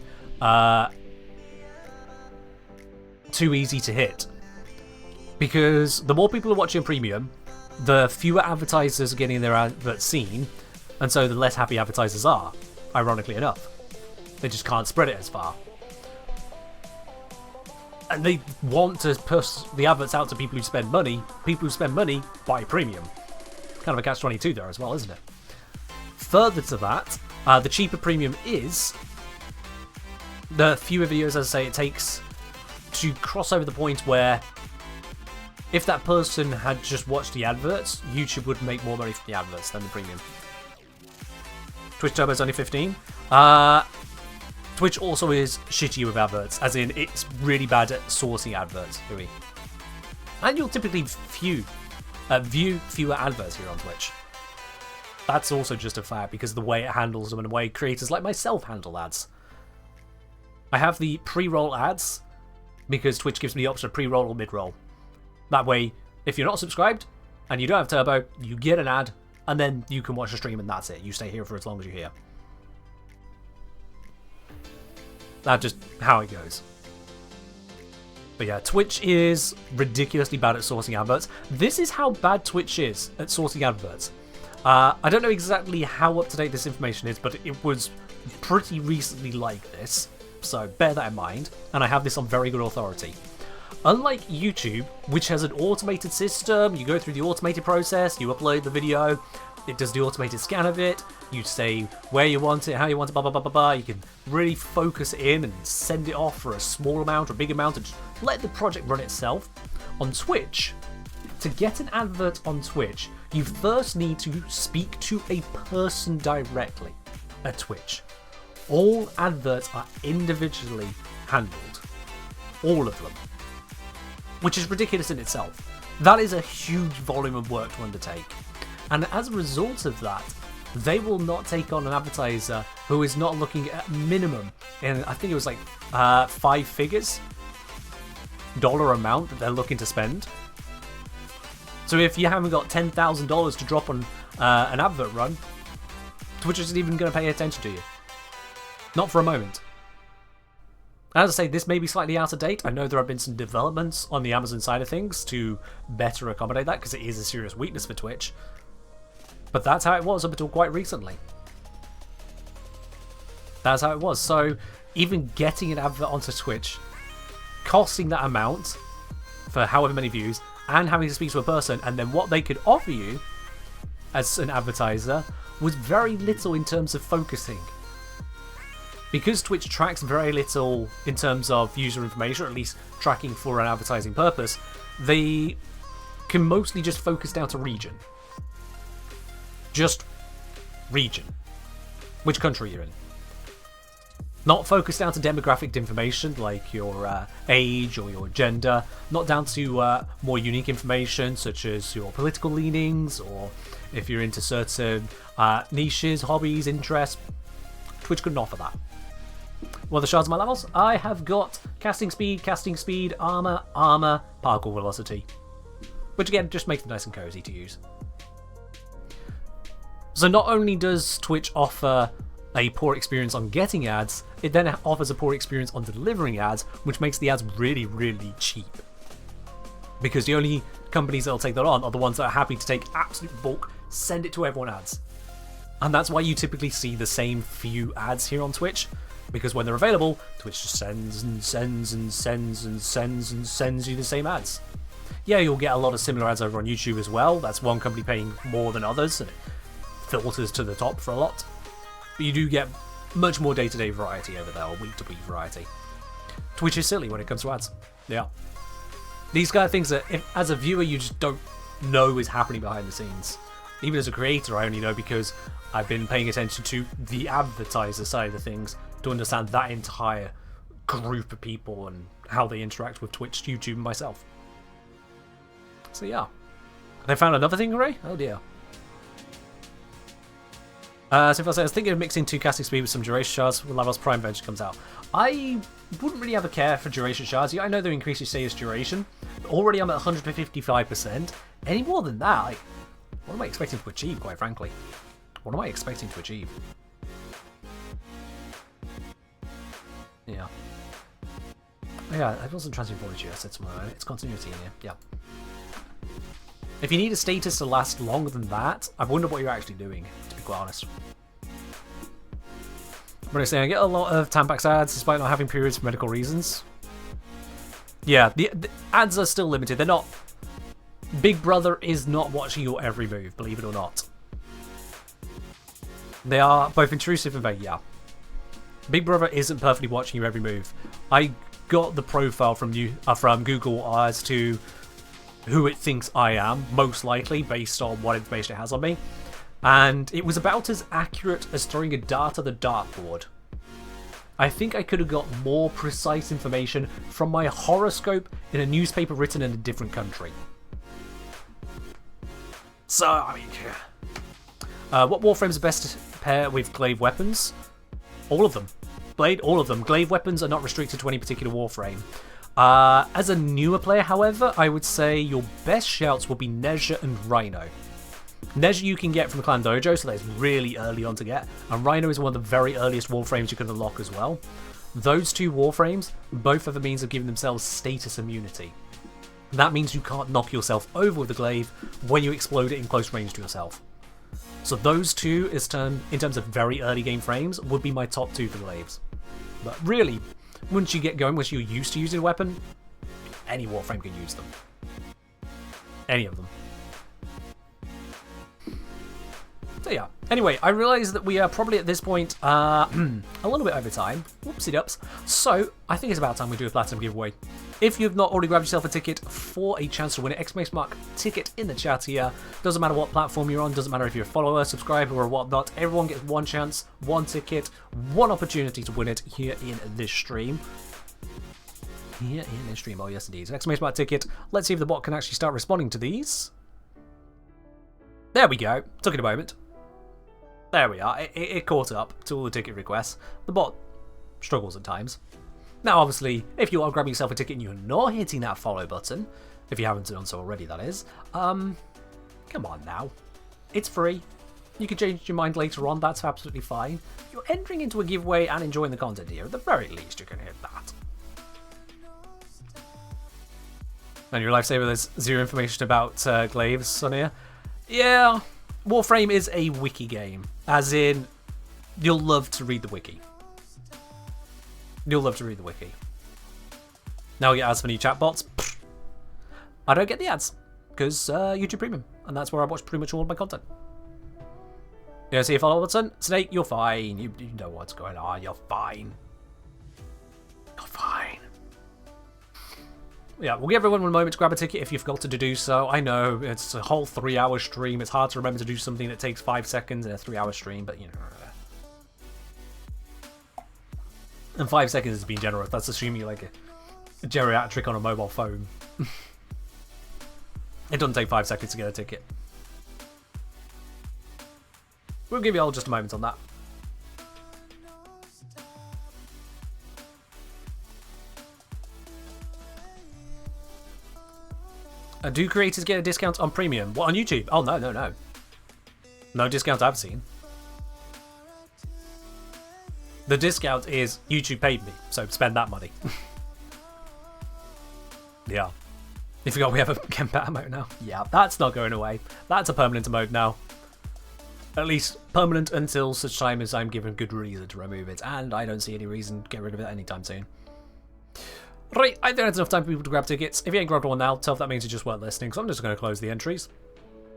too easy to hit. Because the more people are watching premium, the fewer advertisers are getting their adverts seen, and so the less happy advertisers are, ironically enough. They just can't spread it as far. And they want to push the adverts out to people who spend money. People who spend money buy premium. Kind of a catch-22 there as well, isn't it? Further to that, the cheaper premium is, the fewer videos, as I say, it takes to cross over the point where if that person had just watched the adverts, YouTube would make more money from the adverts than the premium. Twitch Turbo's only 15. Twitch also is shitty with adverts, as in it's really bad at sourcing adverts, Huey. And you'll typically view fewer adverts here on Twitch. That's also just a fact because of the way it handles them and the way creators like myself handle ads. I have the pre-roll ads because Twitch gives me the option of pre-roll or mid-roll. That way, if you're not subscribed and you don't have Turbo, you get an ad and then you can watch the stream and that's it. You stay here for as long as you're here. That's just how it goes. But yeah, Twitch is ridiculously bad at sourcing adverts. This is how bad Twitch is at sourcing adverts. I don't know exactly how up-to-date this information is, but it was pretty recently like this. So bear that in mind. And I have this on very good authority. Unlike YouTube, which has an automated system, you go through the automated process, you upload the video, it does the automated scan of it, You say where you want it, how you want it, blah, blah, blah, blah, blah. You can really focus in and send it off for a small amount or a big amount and just let the project run itself. On Twitch, to get an advert on Twitch, you first need to speak to a person directly at Twitch. All adverts are individually handled. All of them. Which is ridiculous in itself. That is a huge volume of work to undertake. And as a result of that, they will not take on an advertiser who is not looking at minimum, and I think it was like 5 figures dollar amount that they're looking to spend. So if you haven't got $10,000 to drop on an advert run, Twitch isn't even going to pay attention to you. Not for a moment. As I say, this may be slightly out of date. I know there have been some developments on the Amazon side of things to better accommodate that, because it is a serious weakness for Twitch. But that's how it was up until quite recently. That's how it was. So even getting an advert onto Twitch, costing that amount for however many views, and having to speak to a person, and then what they could offer you as an advertiser was very little in terms of focusing. Because Twitch tracks very little in terms of user information, or at least tracking for an advertising purpose, they can mostly just focus down to region. Just region. Which country you're in. Not focused down to demographic information like your age or your gender. Not down to more unique information such as your political leanings, or if you're into certain niches, hobbies, interests. Twitch couldn't offer that. What are the shards of my levels? I have got casting speed, armor, parkour velocity. Which again, just makes it nice and cozy to use. So not only does Twitch offer a poor experience on getting ads, it then offers a poor experience on delivering ads, which makes the ads really, really cheap. Because the only companies that'll take that on are the ones that are happy to take absolute bulk, send it to everyone ads. And that's why you typically see the same few ads here on Twitch, because when they're available, Twitch just sends and sends and sends and sends and sends you the same ads. Yeah, you'll get a lot of similar ads over on YouTube as well. That's one company paying more than others, and it filters to the top for a lot. But you do get much more day-to-day variety over there, or week-to-week variety. Twitch is silly when it comes to ads. Yeah. These kind of things that, as a viewer, you just don't know is happening behind the scenes. Even as a creator, I only know because I've been paying attention to the advertiser side of things to understand that entire group of people and how they interact with Twitch, YouTube, and myself. So yeah. They found another thing, Ray? Oh dear. So if I was thinking of mixing 2 casting speed with some duration shards when Lavos Prime Venture comes out. I wouldn't really have a care for duration shards. Yeah, I know they increase your status duration. But already I'm at 155%. Any more than that, like, what am I expecting to achieve, quite frankly? What am I expecting to achieve? Yeah. Oh, yeah, it wasn't transformation, I said somewhere. It's continuity in here. Yeah. If you need a status to last longer than that, I wonder what you're actually doing, to be quite honest. But I say, I get a lot of Tampax ads despite not having periods for medical reasons. Yeah, the ads are still limited. They're not... Big Brother is not watching your every move, believe it or not. They are both intrusive and vague, yeah. Big Brother isn't perfectly watching your every move. I got the profile from Google as to who it thinks I am, most likely, based on what information it has on me. And it was about as accurate as throwing a dart at the dartboard. I think I could have got more precise information from my horoscope in a newspaper written in a different country. So, I mean... what Warframes are best to pair with glaive weapons? All of them. All of them. Glaive weapons are not restricted to any particular Warframe. As a newer player, however, I would say your best shouts will be Nezha and Rhino. Nezha you can get from the Clan Dojo, so that is really early on to get, and Rhino is one of the very earliest Warframes you can unlock as well. Those two Warframes both have a means of giving themselves status immunity. That means you can't knock yourself over with the glaive when you explode it in close range to yourself. So those two, in terms of very early game frames, would be my top 2 for glaives. But really, once you get going, once you're used to using a weapon, any Warframe can use them. Any of them. So yeah, Anyway, I realise that we are probably at this point a little bit over time. Whoopsie-dups. So, I think it's about time we do a Platinum giveaway. If you've not already grabbed yourself a ticket for a chance to win an ! Ticket in the chat here. Doesn't matter what platform you're on, doesn't matter if you're a follower, subscriber or whatnot. Everyone gets one chance, one ticket, one opportunity to win it here in this stream. Here in this stream, oh yes indeed. So ! Ticket. Let's see if the bot can actually start responding to these. There we go. Took it a moment. There we are. It caught up to all the ticket requests. The bot struggles at times. Now, obviously, if you are grabbing yourself a ticket and you're not hitting that follow button, if you haven't done so already, that is, come on now. It's free. You can change your mind later on. That's absolutely fine. You're entering into a giveaway and enjoying the content here. At the very least, you can hit that. And your lifesaver, there's zero information about glaives on here. Yeah, Warframe is a wiki game. As in, you'll love to read the wiki. You'll love to read the wiki. Now we get ads for new chatbots. Pfft. I don't get the ads because YouTube Premium, and that's where I watch pretty much all of my content. You see a follow button? Snake, you're fine. You know what's going on. You're fine. You're fine. Yeah, we'll give everyone 1 moment to grab a ticket if you've forgotten to do so. I know it's a whole 3-hour stream. It's hard to remember to do something that takes 5 seconds in a 3-hour stream, but you know. And 5 seconds is being generous. That's assuming like a geriatric on a mobile phone. It doesn't take 5 seconds to get a ticket. We'll give you all just a moment on that. Do creators get a discount on Premium? What, on YouTube? Oh, no, no, no. No discount I've seen. The discount is YouTube paid me, so spend that money. Yeah. You forgot we have a Kempat mode now? Yeah, that's not going away. That's a permanent mode now. At least permanent until such time as I'm given good reason to remove it, and I don't see any reason to get rid of it anytime soon. Right, I think that's enough time for people to grab tickets. If you ain't grabbed one now, tell if that means you just weren't listening, so I'm just going to close the entries.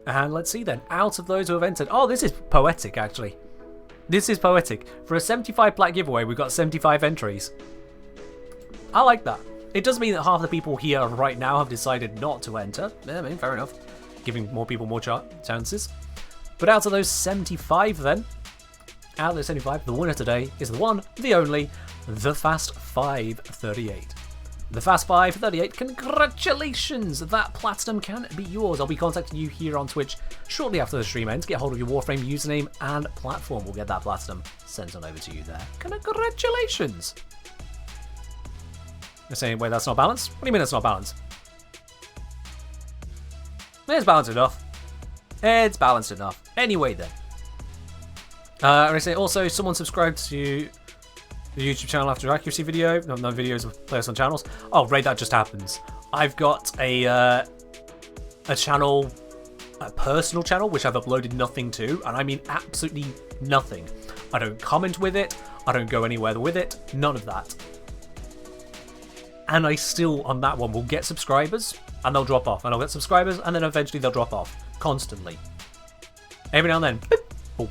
And let's see then, out of those who have entered... Oh, this is poetic, actually. This is poetic. For a 75 plat giveaway, we've got 75 entries. I like that. It does mean that half the people here right now have decided not to enter. I mean, fair enough. Giving more people more chances. But out of those 75 then, out of those 75, the winner today is the one, the only, the Fast 538. The Fast 538, congratulations! That platinum can be yours. I'll be contacting you here on Twitch shortly after the stream ends. Get hold of your Warframe username and platform. We'll get that platinum sent on over to you there. Congratulations! You're saying, wait, that's not balanced? What do you mean it's not balanced? It's balanced enough. It's balanced enough. Anyway then. I'm going to say also, someone subscribed to the YouTube channel after accuracy video. No videos of players on channels. Oh, right, that just happens. I've got a channel, a personal channel, which I've uploaded nothing to, and I mean absolutely nothing. I don't comment with it. I don't go anywhere with it. None of that. And I still, on that one, will get subscribers, and they'll drop off. And I'll get subscribers, and then eventually they'll drop off. Constantly. Every now and then. Boop, boom.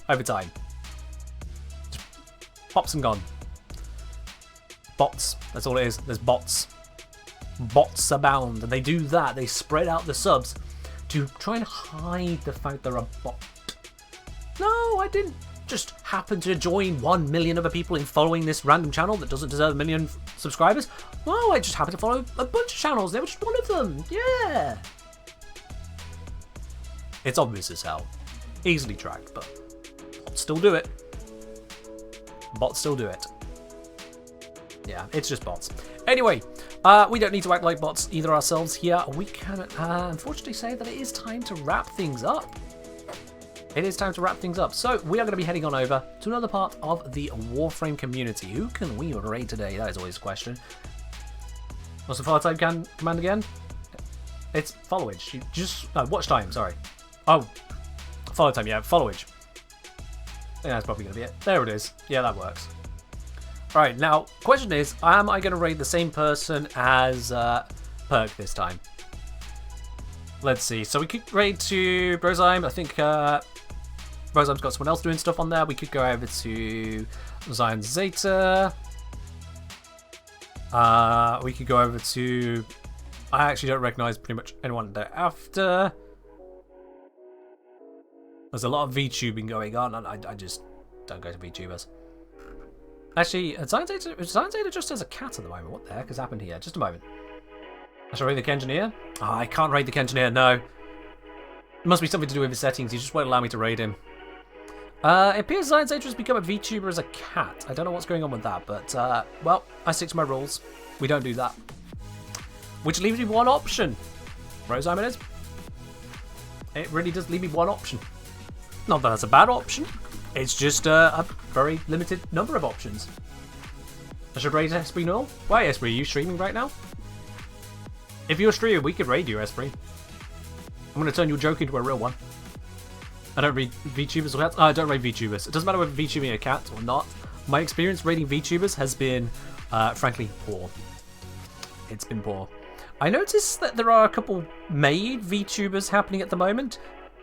Over time. Just pops and gone. Bots. That's all it is. There's bots. Bots abound. And they do that. They spread out the subs to try and hide the fact they're a bot. No, I didn't just happen to join 1 million other people in following this random channel that doesn't deserve 1 million subscribers. No, I just happened to follow a bunch of channels. They were just one of them. Yeah. It's obvious as hell. Easily tracked, but bots still do it. Bots still do it. Yeah, it's just bots. Anyway, we don't need to act like bots either ourselves here. We can unfortunately say that it is time to wrap things up. It is time to wrap things up. So we are going to be heading on over to another part of the Warframe community. Who can we raid today? That is always a question. What's the follow time command again? It's followage. You just watch time. Sorry. Oh, follow time. Yeah, followage. Yeah, that's probably going to be it. There it is. Yeah, that works. All right. Now, question is, am I going to raid the same person as Perk this time? Let's see. So we could raid to Brozheim. I think Rosam's got someone else doing stuff on there. We could go over to Zion Zeta. We could go over to... I actually don't recognise pretty much anyone thereafter. There's a lot of VTubing going on, and I just don't go to VTubers. Actually, Zion Zeta just has a cat at the moment. What the heck has happened here? Just a moment. I shall raid the Kengineer? Oh, I can't raid the Kengineer, no. It must be something to do with his settings. He just won't allow me to raid him. It appears Zion Zeta has become a VTuber as a cat. I don't know what's going on with that, but, well, I stick to my rules. We don't do that. Which leaves me one option. Rosime it is. It really does leave me one option. Not that that's a bad option. It's just a very limited number of options. I should raid Esprit Null. Why, Esprit, are you streaming right now? If you're streaming, we could raid you, Esprit. I'm going to turn your joke into a real one. I don't read VTubers or cats. I don't raid VTubers. It doesn't matter whether VTubing a cat or not. My experience raiding VTubers has been, frankly, poor. It's been poor. I noticed that there are a couple made VTubers happening at the moment.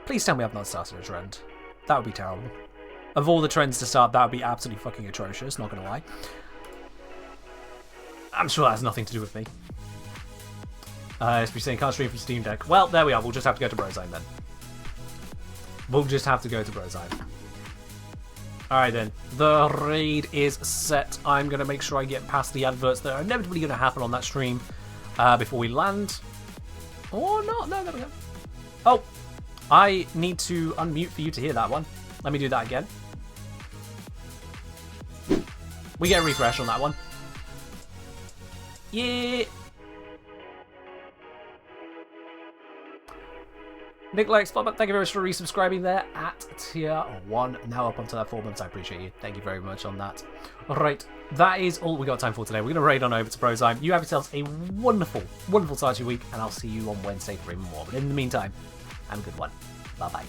Please tell me I've not started a trend. That would be terrible. Of all the trends to start, that would be absolutely fucking atrocious, not going to lie. I'm sure that has nothing to do with me. It's be saying can't stream from Steam Deck. Well, there we are. We'll just have to go to Brozine then. We'll just have to go to Brozine. Alright then. The raid is set. I'm going to make sure I get past the adverts that are inevitably going to happen on that stream before we land. Or not. No, there we go. Oh, I need to unmute for you to hear that one. Let me do that again. We get a refresh on that one. Yeah. Nick Likes, thank you very much for resubscribing there at tier 1. Now up onto that 4 months. I appreciate you. Thank you very much on that. Alright, that is all we got time for today. We're going to raid on over to Brozime. You have yourselves a wonderful, wonderful start to your week, and I'll see you on Wednesday for even more. But in the meantime, have a good one. Bye-bye.